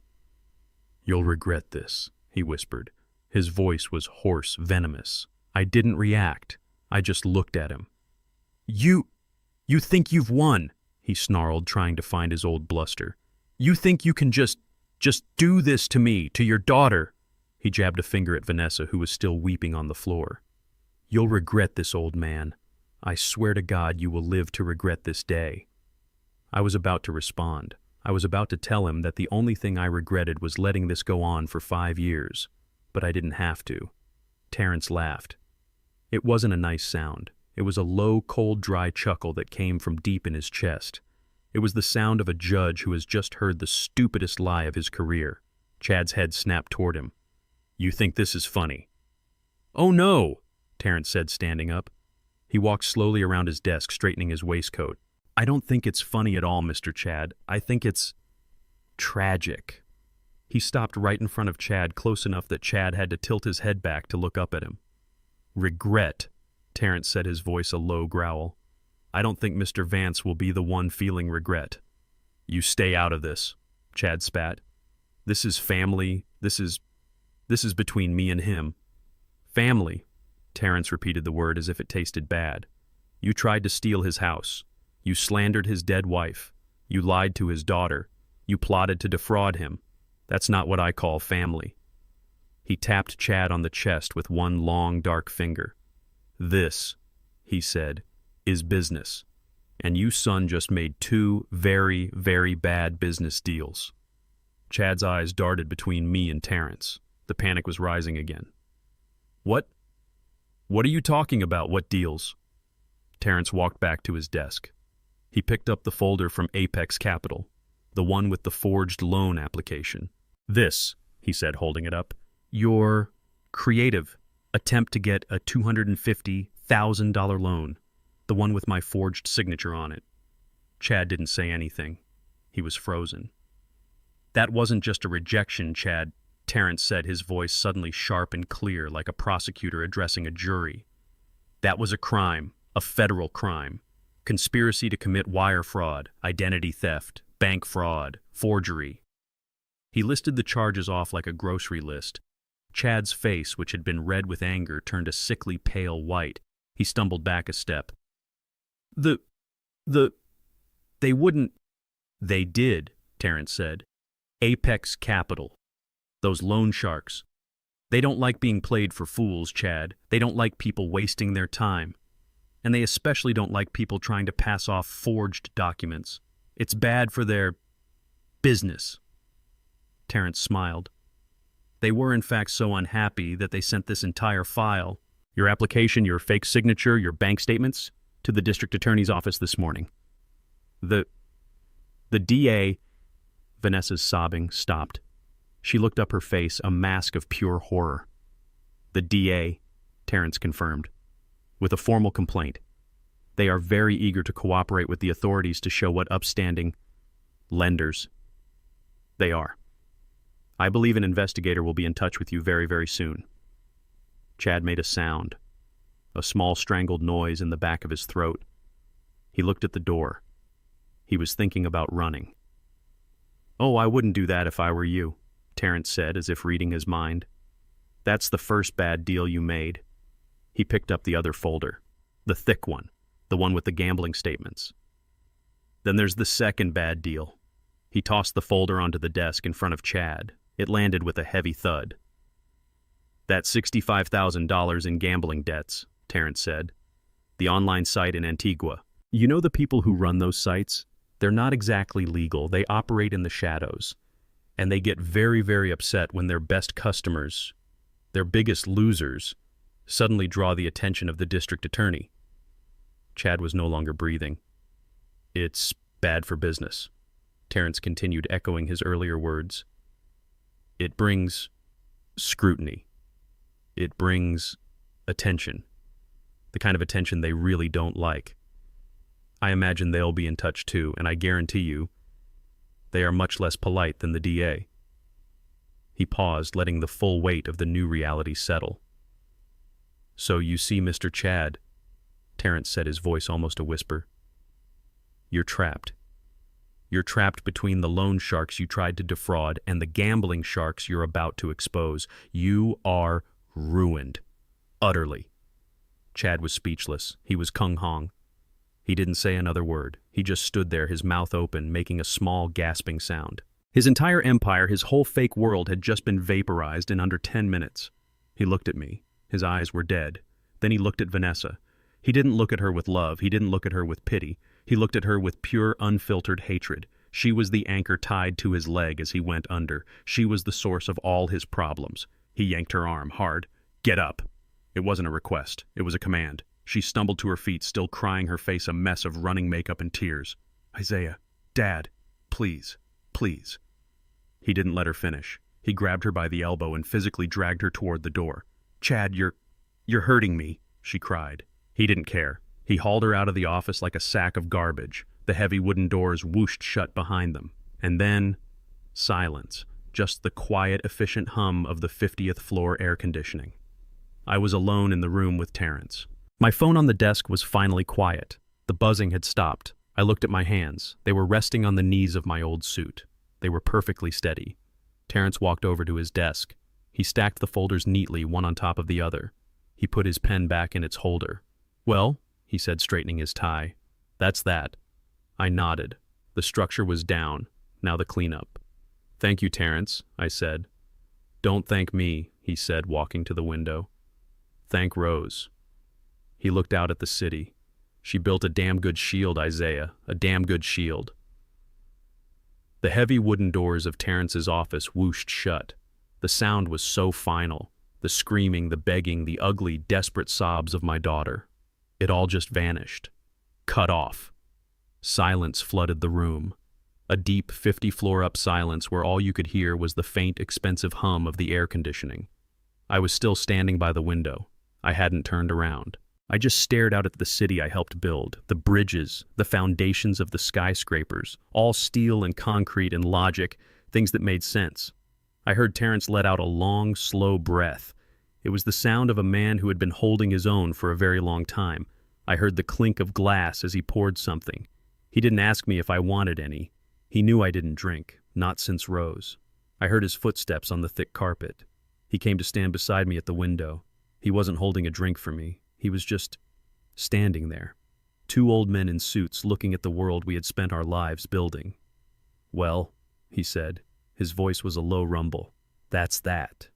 You'll regret this, he whispered. His voice was hoarse, venomous. I didn't react. I just looked at him. You think you've won, he snarled, trying to find his old bluster. You think you can just do this to me, to your daughter? He jabbed a finger at Vanessa, who was still weeping on the floor. You'll regret this, old man. I swear to God you will live to regret this day. I was about to respond. I was about to tell him that the only thing I regretted was letting this go on for 5 years. But I didn't have to. Terrence laughed. It wasn't a nice sound. It was a low, cold, dry chuckle that came from deep in his chest. It was the sound of a judge who has just heard the stupidest lie of his career. Chad's head snapped toward him. You think this is funny? Oh no, Terrence said, standing up. He walked slowly around his desk, straightening his waistcoat. I don't think it's funny at all, Mr. Chad. I think it's tragic. He stopped right in front of Chad, close enough that Chad had to tilt his head back to look up at him. "Regret," Terrence said, his voice a low growl. "I don't think Mr. Vance will be the one feeling regret." "You stay out of this," Chad spat. "This is family. This is between me and him." "Family," Terrence repeated the word as if it tasted bad. "You tried to steal his house. You slandered his dead wife. You lied to his daughter. You plotted to defraud him. That's not what I call family." He tapped Chad on the chest with one long, dark finger. "This," he said, "is business. And you, son, just made two very, very bad business deals." Chad's eyes darted between me and Terrence. The panic was rising again. What are you talking about? What deals?" Terrence walked back to his desk. He picked up the folder from Apex Capital, the one with the forged loan application. "This," he said, holding it up, "your creative attempt to get a $250,000 loan, the one with my forged signature on it." Chad didn't say anything. He was frozen. "That wasn't just a rejection, Chad," Terrence said, his voice suddenly sharp and clear like a prosecutor addressing a jury. "That was a crime, a federal crime. Conspiracy to commit wire fraud, identity theft, bank fraud, forgery." He listed the charges off like a grocery list. Chad's face, which had been red with anger, turned a sickly pale white. He stumbled back a step. They wouldn't." "They did," Terrence said. "Apex Capital. Those loan sharks. They don't like being played for fools, Chad. They don't like people wasting their time. And they especially don't like people trying to pass off forged documents. It's bad for their business." Terrence smiled. "They were in fact so unhappy that they sent this entire file, your application, your fake signature, your bank statements, to the district attorney's office this morning." The DA," Vanessa's sobbing stopped. She looked up, her face a mask of pure horror. "The DA," Terrence confirmed, "with a formal complaint. They are very eager to cooperate with the authorities to show what upstanding lenders they are. I believe an investigator will be in touch with you very, very soon." Chad made a sound, a small strangled noise in the back of his throat. He looked at the door. He was thinking about running. "Oh, I wouldn't do that if I were you," Terrence said, as if reading his mind. "That's the first bad deal you made." He picked up the other folder, the thick one, the one with the gambling statements. "Then there's the second bad deal." He tossed the folder onto the desk in front of Chad. It landed with a heavy thud. "That's $65,000 in gambling debts," Terrence said. "The online site in Antigua. You know the people who run those sites? They're not exactly legal. They operate in the shadows. And they get very, very upset when their best customers, their biggest losers, suddenly draw the attention of the district attorney." Chad was no longer breathing. "It's bad for business," Terrence continued, echoing his earlier words. "It brings scrutiny. It brings attention. The kind of attention they really don't like. I imagine they'll be in touch too, and I guarantee you, they are much less polite than the DA." He paused, letting the full weight of the new reality settle. "So you see, Mr. Chad," Terrence said, his voice almost a whisper, "you're trapped. You're trapped between the loan sharks you tried to defraud and the gambling sharks you're about to expose. You are ruined. Utterly." Chad was speechless. He was Kung Hong. He didn't say another word. He just stood there, his mouth open, making a small, gasping sound. His entire empire, his whole fake world had just been vaporized in under 10 minutes. He looked at me. His eyes were dead. Then he looked at Vanessa. He didn't look at her with love. He didn't look at her with pity. He looked at her with pure, unfiltered hatred. She was the anchor tied to his leg as he went under. She was the source of all his problems. He yanked her arm hard. "Get up." It wasn't a request. It was a command. She stumbled to her feet, still crying, her face a mess of running makeup and tears. "Isaiah, Dad, please, please." He didn't let her finish. He grabbed her by the elbow and physically dragged her toward the door. "Chad, you're hurting me," she cried. He didn't care. He hauled her out of the office like a sack of garbage. The heavy wooden doors whooshed shut behind them. And then, silence. just the quiet, efficient hum of the 50th floor air conditioning. I was alone in the room with Terrence. My phone on the desk was finally quiet. The buzzing had stopped. I looked at my hands. They were resting on the knees of my old suit. They were perfectly steady. Terrence walked over to his desk. He stacked the folders neatly, one on top of the other. He put his pen back in its holder. "Well," he said, straightening his tie, "that's that." I nodded. The structure was down. Now the cleanup. "Thank you, Terrence," I said. "Don't thank me," he said, walking to the window. "Thank Rose." He looked out at the city. "She built a damn good shield, Isaiah, a damn good shield." The heavy wooden doors of Terrence's office whooshed shut. The sound was so final. The screaming, the begging, the ugly, desperate sobs of my daughter. It all just vanished. Cut off. Silence flooded the room. A deep 50-floor-up silence where all you could hear was the faint, expensive hum of the air conditioning. I was still standing by the window. I hadn't turned around. I just stared out at the city I helped build, the bridges, the foundations of the skyscrapers, all steel and concrete and logic, things that made sense. I heard Terrence let out a long, slow breath. It was the sound of a man who had been holding his own for a very long time. I heard the clink of glass as he poured something. He didn't ask me if I wanted any. He knew I didn't drink, not since Rose. I heard his footsteps on the thick carpet. He came to stand beside me at the window. He wasn't holding a drink for me. He was just standing there. Two old men in suits looking at the world we had spent our lives building. "Well," he said. His voice was a low rumble. "That's that."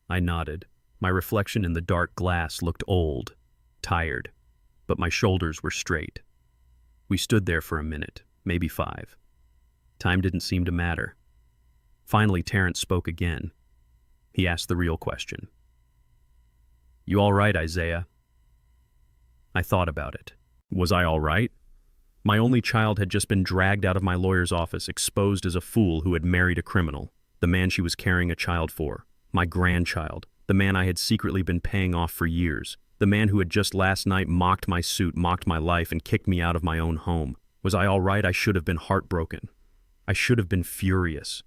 I nodded. My reflection in the dark glass looked old, tired, but my shoulders were straight. We stood there for a minute, maybe 5. Time didn't seem to matter. Finally, Terrence spoke again. He asked the real question. "You all right, Isaiah?" I thought about it. Was I all right? My only child had just been dragged out of my lawyer's office, exposed as a fool who had married a criminal, the man she was carrying a child for, my grandchild, the man I had secretly been paying off for years, the man who had just last night mocked my suit, mocked my life, and kicked me out of my own home. Was I all right? I should have been heartbroken. I should have been furious.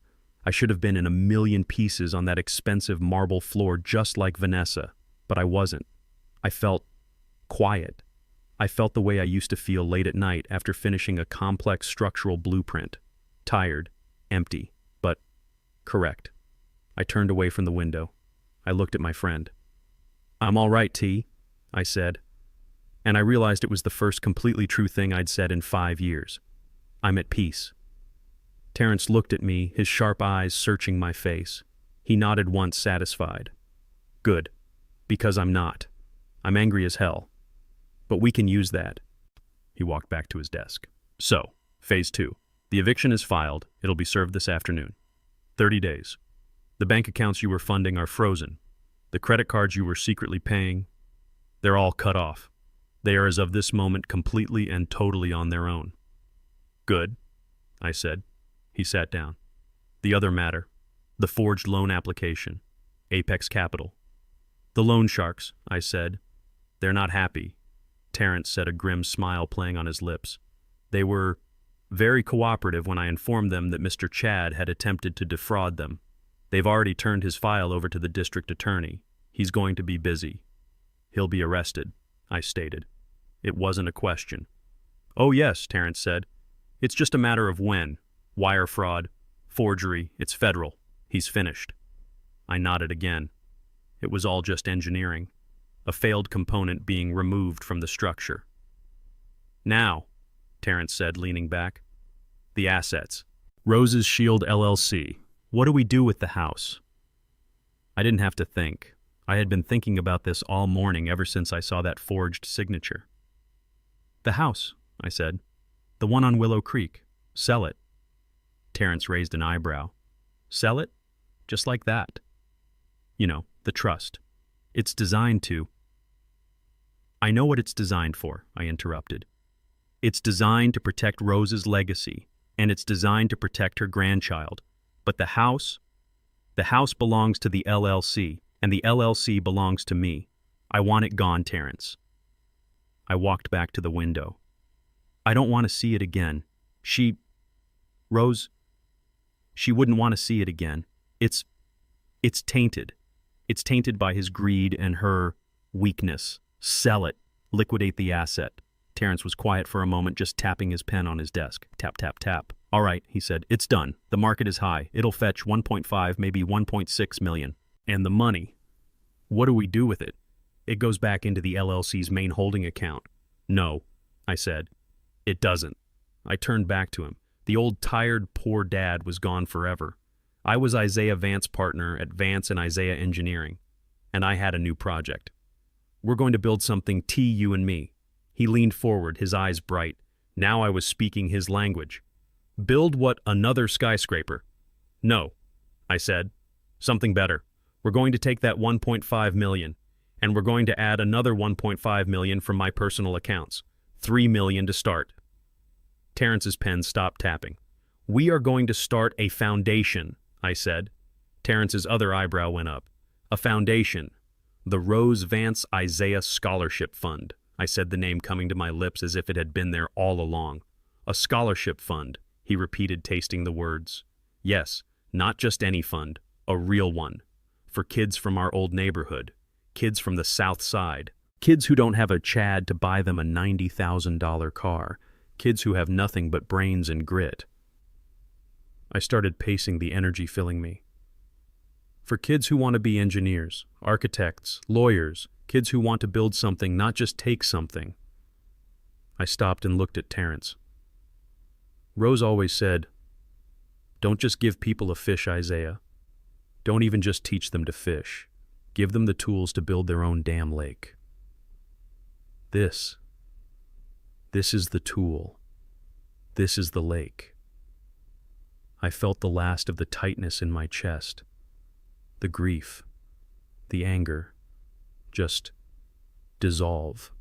I should have been in a million pieces on that expensive marble floor just like Vanessa, but I wasn't. I felt quiet. I felt the way I used to feel late at night after finishing a complex structural blueprint. Tired, empty, but correct. I turned away from the window. I looked at my friend. "I'm all right, T," I said. And I realized it was the first completely true thing I'd said in 5 years. I'm at peace. Terrence looked at me, his sharp eyes searching my face. He nodded once, satisfied. "Good. Because I'm not. I'm angry as hell. But we can use that." He walked back to his desk. "So, phase 2. The eviction is filed. It'll be served this afternoon. 30 days. The bank accounts you were funding are frozen. The credit cards you were secretly paying, they're all cut off. They are as of this moment completely and totally on their own." "Good," I said. He sat down. "The other matter. The forged loan application. Apex Capital." "The loan sharks," I said. "They're not happy." Terrence said, a grim smile playing on his lips. "They were very cooperative when I informed them that Mr. Chad had attempted to defraud them. They've already turned his file over to the district attorney. He's going to be busy. He'll be arrested," I stated. It wasn't a question. "Oh yes," Terrence said. "It's just a matter of when. Wire fraud, forgery, it's federal. He's finished." I nodded again. It was all just engineering. A failed component being removed from the structure. "Now," Terrence said, leaning back. "The assets. Rose's Shield LLC. What do we do with the house?" I didn't have to think. I had been thinking about this all morning ever since I saw that forged signature. "The house," I said. "The one on Willow Creek. Sell it." Terrence raised an eyebrow. "Sell it? Just like that?" "You know, the trust. It's designed to—" "I know what it's designed for," I interrupted. "It's designed to protect Rose's legacy, and it's designed to protect her grandchild. But the house belongs to the LLC, and the LLC belongs to me. I want it gone, Terrence." I walked back to the window. "I don't want to see it again. Rose, she wouldn't want to see it again. It's, it's tainted. It's tainted by his greed and her weakness. Sell it. Liquidate the asset. Terrence was quiet for a moment, just tapping his pen on his desk. Tap, tap, tap. All right, he said. It's done. The market is high. It'll fetch 1.5, maybe 1.6 million. And the money. What do we do with it? It goes back into the LLC's main holding account. No, I said. It doesn't. I turned back to him. The old tired poor dad was gone forever. I was Isaiah Vance's partner at Vance and Isaiah Engineering, and I had a new project. We're going to build something you and me. He leaned forward, his eyes bright. Now I was speaking his language. Build what, another skyscraper? No, I said. Something better. We're going to take that 1.5 million, and we're going to add another 1.5 million from my personal accounts. 3 million to start. Terrence's pen stopped tapping. We are going to start a foundation, I said. Terrence's other eyebrow went up. A foundation. The Rose Vance Isaiah Scholarship Fund. I said the name coming to my lips as if it had been there all along. A scholarship fund, he repeated, tasting the words. Yes, not just any fund, a real one. For kids from our old neighborhood, kids from the South Side, kids who don't have a Chad to buy them a $90,000 car, kids who have nothing but brains and grit. I started pacing, the energy filling me. For kids who want to be engineers, architects, lawyers, kids who want to build something, not just take something. I stopped and looked at Terrence. Rose always said, don't just give people a fish, Isaiah. Don't even just teach them to fish. Give them the tools to build their own damn lake. This is the tool. This is the lake. I felt the last of the tightness in my chest. The grief, the anger, just dissolve.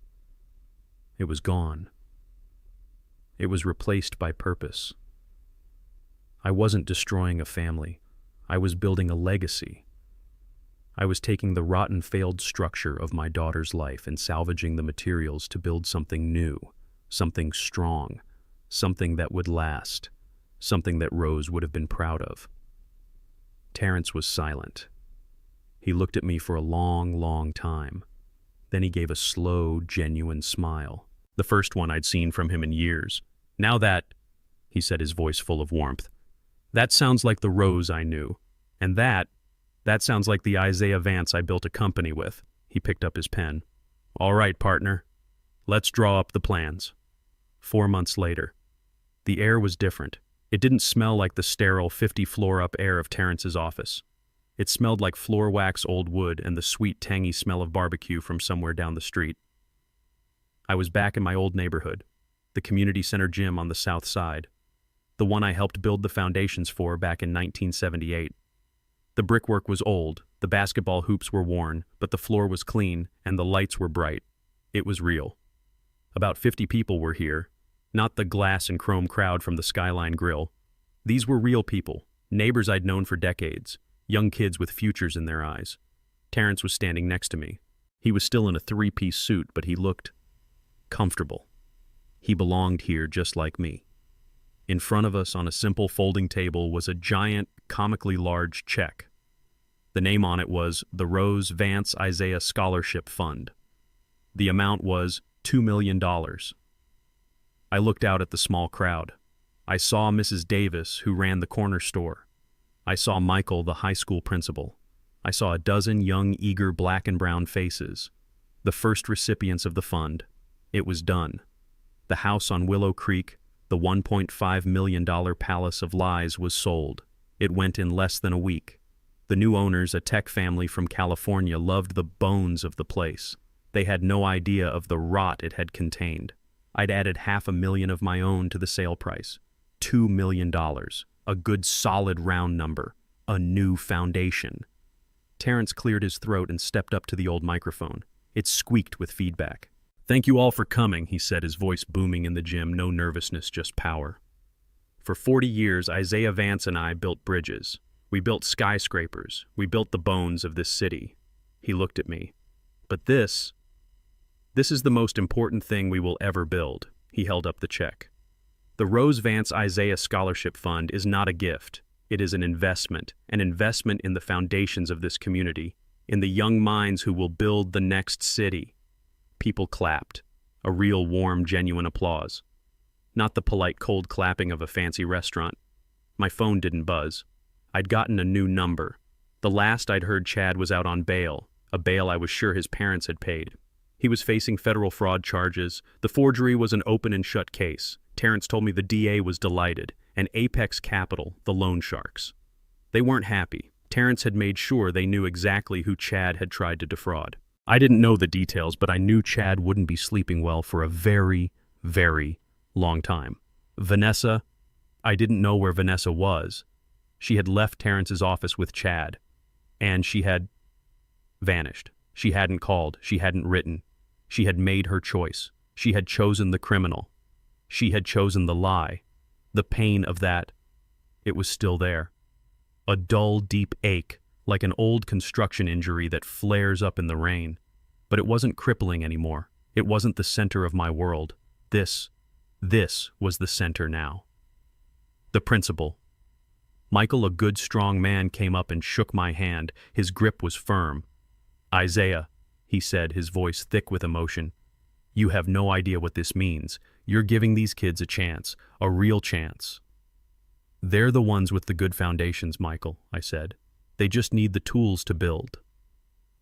It was gone. It was replaced by purpose. I wasn't destroying a family. I was building a legacy. I was taking the rotten, failed structure of my daughter's life and salvaging the materials to build something new, something strong, something that would last, something that Rose would have been proud of. Terrence was silent. He looked at me for a long, long time. Then he gave a slow, genuine smile, the first one I'd seen from him in years. Now that, he said, his voice full of warmth, that sounds like the Rose I knew. And that sounds like the Isaiah Vance I built a company with. He picked up his pen. All right, partner. Let's draw up the plans. 4 months later. The air was different. It didn't smell like the sterile 50-floor-up air of Terrence's office. It smelled like floor wax, old wood, and the sweet, tangy smell of barbecue from somewhere down the street. I was back in my old neighborhood, the community center gym on the south side, the one I helped build the foundations for back in 1978. The brickwork was old, the basketball hoops were worn, but the floor was clean, and the lights were bright. It was real. About 50 people were here, not the glass and chrome crowd from the Skyline Grill. These were real people, neighbors I'd known for decades, young kids with futures in their eyes. Terrence was standing next to me. He was still in a three-piece suit, but he looked comfortable. He belonged here just like me. In front of us on a simple folding table was a giant, comically large check. The name on it was the Rose Vance Isaiah Scholarship Fund. The amount was $2 million. I looked out at the small crowd. I saw Mrs. Davis, who ran the corner store. I saw Michael, the high school principal. I saw a dozen young, eager black and brown faces, the first recipients of the fund. It was done. The house on Willow Creek, the $1.5 million Palace of Lies, was sold. It went in less than a week. The new owners, a tech family from California, loved the bones of the place. They had no idea of the rot it had contained. I'd added $500,000 of my own to the sale price. $2 million. A good solid round number. A new foundation. Terrence cleared his throat and stepped up to the old microphone. It squeaked with feedback. Thank you all for coming, he said, his voice booming in the gym. No nervousness, just power. For 40 years, Isaiah Vance and I built bridges. We built skyscrapers. We built the bones of this city. He looked at me. But this is the most important thing we will ever build. He held up the check. The Rose Vance Isaiah Scholarship Fund is not a gift. It is an investment in the foundations of this community, in the young minds who will build the next city. People clapped, a real warm, genuine applause. Not the polite cold clapping of a fancy restaurant. My phone didn't buzz. I'd gotten a new number. The last I'd heard, Chad was out on bail, a bail I was sure his parents had paid. He was facing federal fraud charges. The forgery was an open and shut case. Terrence told me the DA was delighted, and Apex Capital, the loan sharks. They weren't happy. Terrence had made sure they knew exactly who Chad had tried to defraud. I didn't know the details, but I knew Chad wouldn't be sleeping well for a very, very long time. Vanessa, I didn't know where Vanessa was. She had left Terrence's office with Chad, and she had vanished. She hadn't called. She hadn't written. She had made her choice. She had chosen the criminal. She had chosen the lie. The pain of that, it was still there. A dull, deep ache, like an old construction injury that flares up in the rain. But it wasn't crippling anymore. It wasn't the center of my world. This was the center now. The principal. Michael, a good, strong man, came up and shook my hand. His grip was firm. "Isaiah," he said, his voice thick with emotion, "you have no idea what this means. You're giving these kids a chance, a real chance." "They're the ones with the good foundations, Michael," I said. "They just need the tools to build."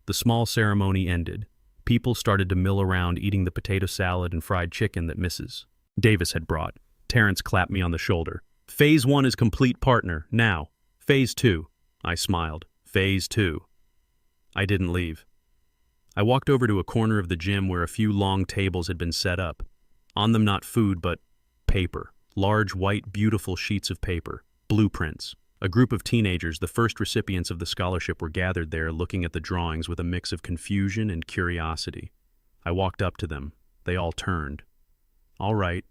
The small ceremony ended. People started to mill around eating the potato salad and fried chicken that Mrs. Davis had brought. Terrence clapped me on the shoulder. "Phase 1 is complete, partner. Now, Phase 2. I smiled. Phase 2. I didn't leave. I walked over to a corner of the gym where a few long tables had been set up. On them not food, but paper. Large, white, beautiful sheets of paper. Blueprints. A group of teenagers, the first recipients of the scholarship, were gathered there looking at the drawings with a mix of confusion and curiosity. I walked up to them. They all turned. "All right,"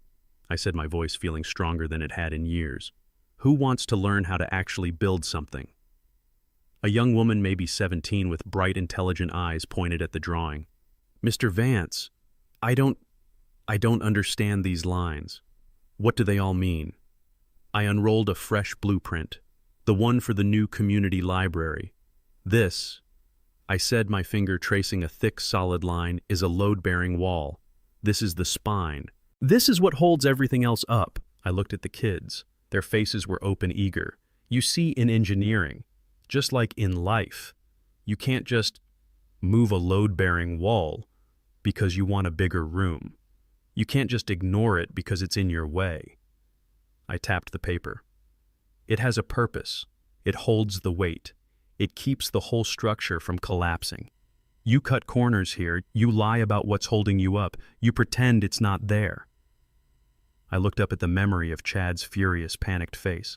I said, my voice feeling stronger than it had in years. "Who wants to learn how to actually build something?" A young woman, maybe 17, with bright, intelligent eyes, pointed at the drawing. "Mr. Vance, I don't understand these lines. What do they all mean?" I unrolled a fresh blueprint, the one for the new community library. "This," I said, my finger tracing a thick, solid line, "is a load-bearing wall. This is the spine. This is what holds everything else up." I looked at the kids. Their faces were open, eager. "You see, in engineering, just like in life, you can't just move a load-bearing wall because you want a bigger room. You can't just ignore it because it's in your way." I tapped the paper. "It has a purpose. It holds the weight. It keeps the whole structure from collapsing. You cut corners here. You lie about what's holding you up. You pretend it's not there." I looked up at the memory of Chad's furious, panicked face.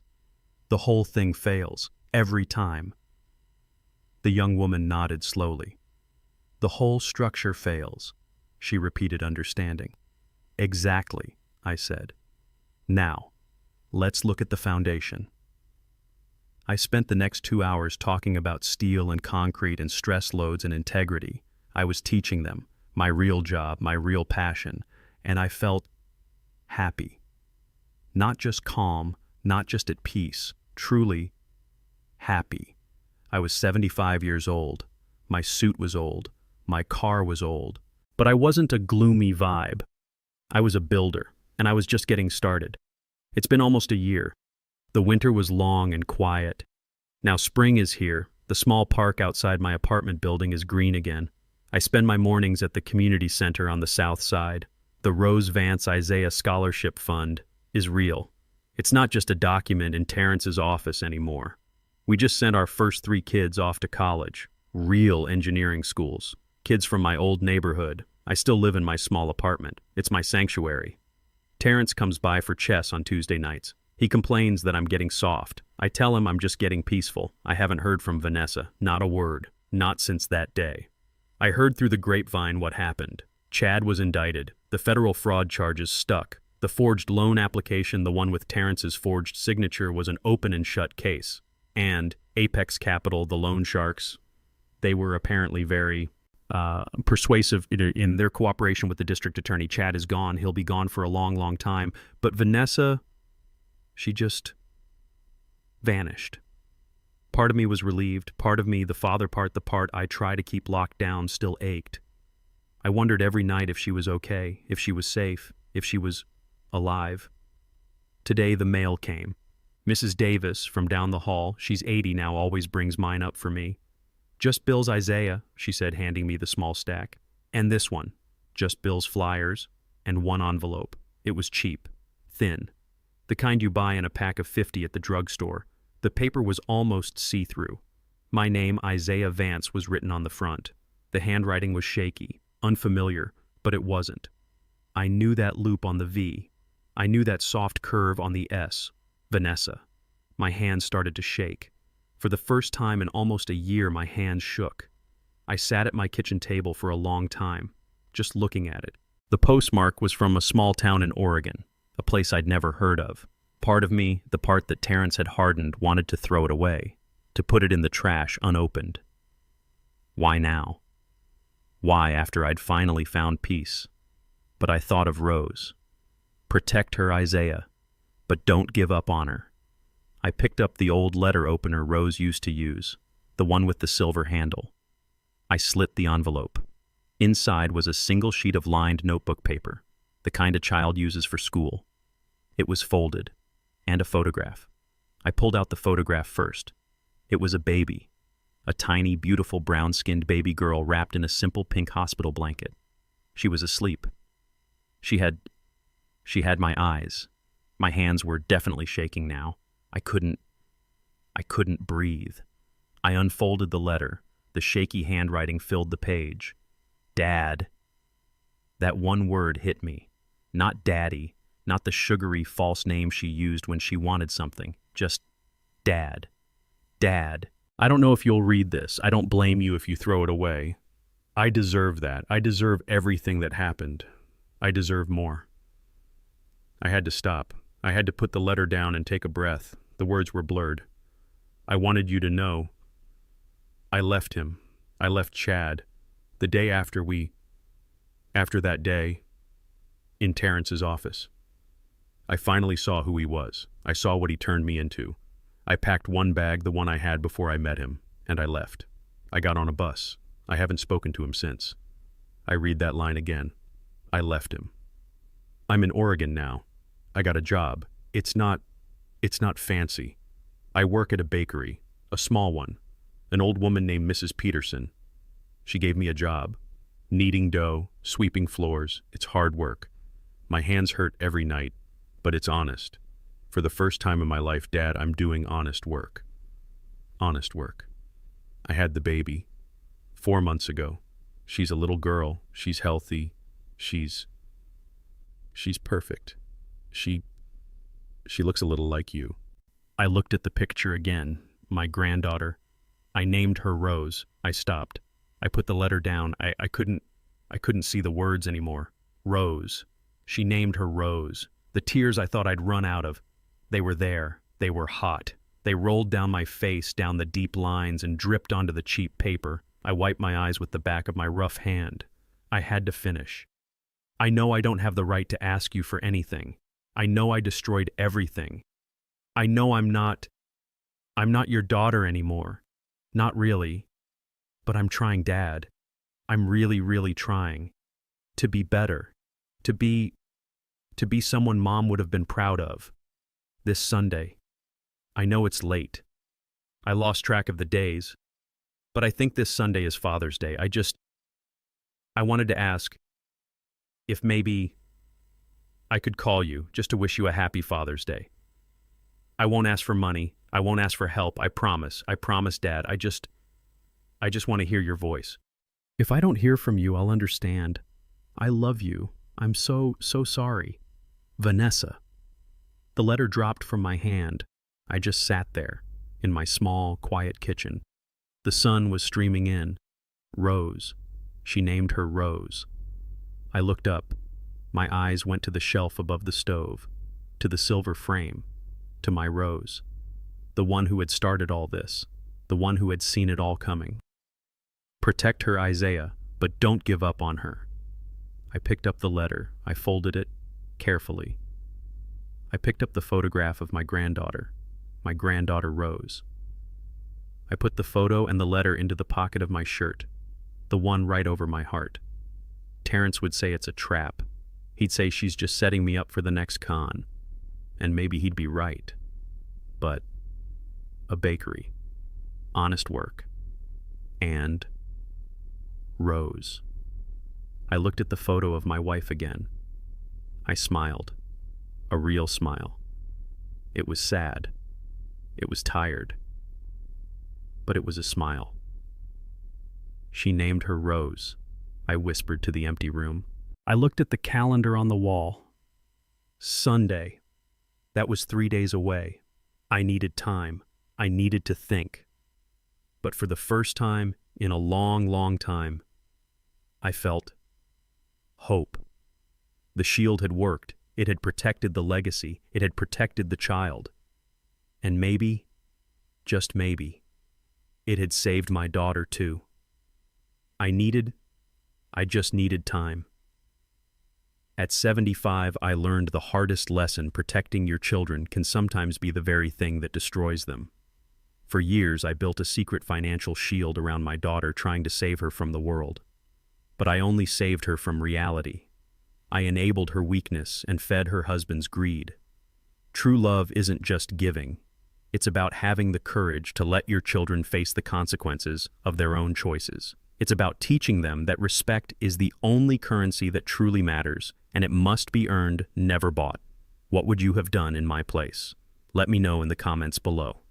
"The whole thing fails. Every time." The young woman nodded slowly. "The whole structure fails," she repeated, understanding. "Exactly," I said. "Now, let's look at the foundation." I spent the next 2 hours talking about steel and concrete and stress loads and integrity. I was teaching them, my real job, my real passion, and I felt happy. Not just calm, not just at peace, truly happy. I was 75 years old. My suit was old. My car was old. But I wasn't a gloomy vibe. I was a builder, and I was just getting started. It's been almost a year. The winter was long and quiet. Now spring is here. The small park outside my apartment building is green again. I spend my mornings at the community center on the south side. The Rose Vance Isaiah Scholarship Fund is real. It's not just a document in Terrence's office anymore. We just sent our first 3 kids off to college. Real engineering schools. Kids from my old neighborhood. I still live in my small apartment. It's my sanctuary. Terrence comes by for chess on Tuesday nights. He complains that I'm getting soft. I tell him I'm just getting peaceful. I haven't heard from Vanessa. Not a word. Not since that day. I heard through the grapevine what happened. Chad was indicted. The federal fraud charges stuck. The forged loan application, the one with Terrence's forged signature, was an open and shut case. And Apex Capital, the loan sharks, they were apparently very persuasive in their cooperation with the district attorney. Chad is gone. He'll be gone for a long, long time. But Vanessa, vanished. Part of me was relieved, part of me, the father part, the part I try to keep locked down, still ached. I wondered every night if she was okay, if she was safe, if she was alive. Today the mail came. Mrs. Davis, from down the hall, she's 80 now, always brings mine up for me. "Just Bill's Isaiah," she said, handing me the small stack. "And this one. Just Bill's flyers, and one envelope. It was cheap, thin. The kind you buy in a pack of 50 at the drugstore. The paper was almost see-through. My name, Isaiah Vance, was written on the front. The handwriting was shaky, unfamiliar, but it wasn't. I knew that loop on the V. I knew that soft curve on the S. Vanessa. My hands started to shake. For the first time in almost a year, my hands shook. I sat at my kitchen table for a long time, just looking at it. The postmark was from a small town in Oregon, a place I'd never heard of. Part of me, the part that Terrence had hardened, wanted to throw it away, to put it in the trash unopened. Why now? Why after I'd finally found peace? But I thought of Rose. Protect her, Isaiah, but don't give up on her. I picked up the old letter opener Rose used to use, the one with the silver handle. I slit the envelope. Inside was a single sheet of lined notebook paper, the kind a child uses for school. It was folded, and a photograph. I pulled out the photograph first. It was a baby, a tiny, beautiful brown-skinned baby girl wrapped in a simple pink hospital blanket. She was asleep. She had my eyes. My hands were definitely shaking now. I couldn't breathe. I unfolded the letter. The shaky handwriting filled the page. Dad. That one word hit me. Not Daddy, not the sugary false name she used when she wanted something. Just Dad. Dad. I don't know if you'll read this. I don't blame you if you throw it away. I deserve that. I deserve everything that happened. I deserve more. I had to stop. I had to put the letter down and take a breath. The words were blurred. I wanted you to know. I left him. I left Chad. The day after that day, in Terrence's office. I finally saw who he was. I saw what he turned me into. I packed one bag, the one I had before I met him, and I left. I got on a bus. I haven't spoken to him since. I read that line again. I left him. I'm in Oregon now. I got a job. It's not fancy. I work at a bakery, a small one. An old woman named Mrs. Peterson. She gave me a job. Kneading dough, sweeping floors. It's hard work. My hands hurt every night, but it's honest. For the first time in my life, Dad, I'm doing honest work. Honest work. I had the baby 4 months ago. She's a little girl. She's healthy. She's perfect. She looks a little like you. I looked at the picture again. My granddaughter. I named her Rose. I stopped. I put the letter down. I couldn't see the words anymore. Rose. She named her Rose. The tears I thought I'd run out of. They were there. They were hot. They rolled down my face, down the deep lines, and dripped onto the cheap paper. I wiped my eyes with the back of my rough hand. I had to finish. I know I don't have the right to ask you for anything. I know I destroyed everything. I know I'm not your daughter anymore. Not really. But I'm trying, Dad. I'm really, really trying. To be better. To be someone Mom would have been proud of. This Sunday. I know it's late. I lost track of the days. But I think this Sunday is Father's Day. I wanted to ask if maybe I could call you just to wish you a happy Father's Day. I won't ask for money. I won't ask for help. I promise. I promise, Dad. I just want to hear your voice. If I don't hear from you, I'll understand. I love you. I'm so sorry. Vanessa. The letter dropped from my hand. I just sat there, in my small, quiet kitchen. The sun was streaming in. Rose. She named her Rose. I looked up. My eyes went to the shelf above the stove, to the silver frame, to my Rose. The one who had started all this, the one who had seen it all coming. Protect her, Isaiah, but don't give up on her. I picked up the letter. I folded it carefully. I picked up the photograph of my granddaughter, my granddaughter Rose. I put the photo and the letter into the pocket of my shirt, the one right over my heart. Terrence would say it's a trap. He'd say she's just setting me up for the next con. And maybe he'd be right. But a bakery, honest work, and Rose. I looked at the photo of my wife again. I smiled, a real smile. It was sad. It was tired. But it was a smile. She named her Rose, I whispered to the empty room. I looked at the calendar on the wall. Sunday. That was 3 days away. I needed time. I needed to think. But for the first time in a long, long time, I felt hope. The shield had worked. It had protected the legacy. It had protected the child. And maybe, just maybe, it had saved my daughter too. I just needed time. At 75, I learned the hardest lesson: protecting your children can sometimes be the very thing that destroys them. For years, I built a secret financial shield around my daughter, trying to save her from the world. But I only saved her from reality. I enabled her weakness and fed her husband's greed. True love isn't just giving. It's about having the courage to let your children face the consequences of their own choices. It's about teaching them that respect is the only currency that truly matters, and it must be earned, never bought. What would you have done in my place? Let me know in the comments below.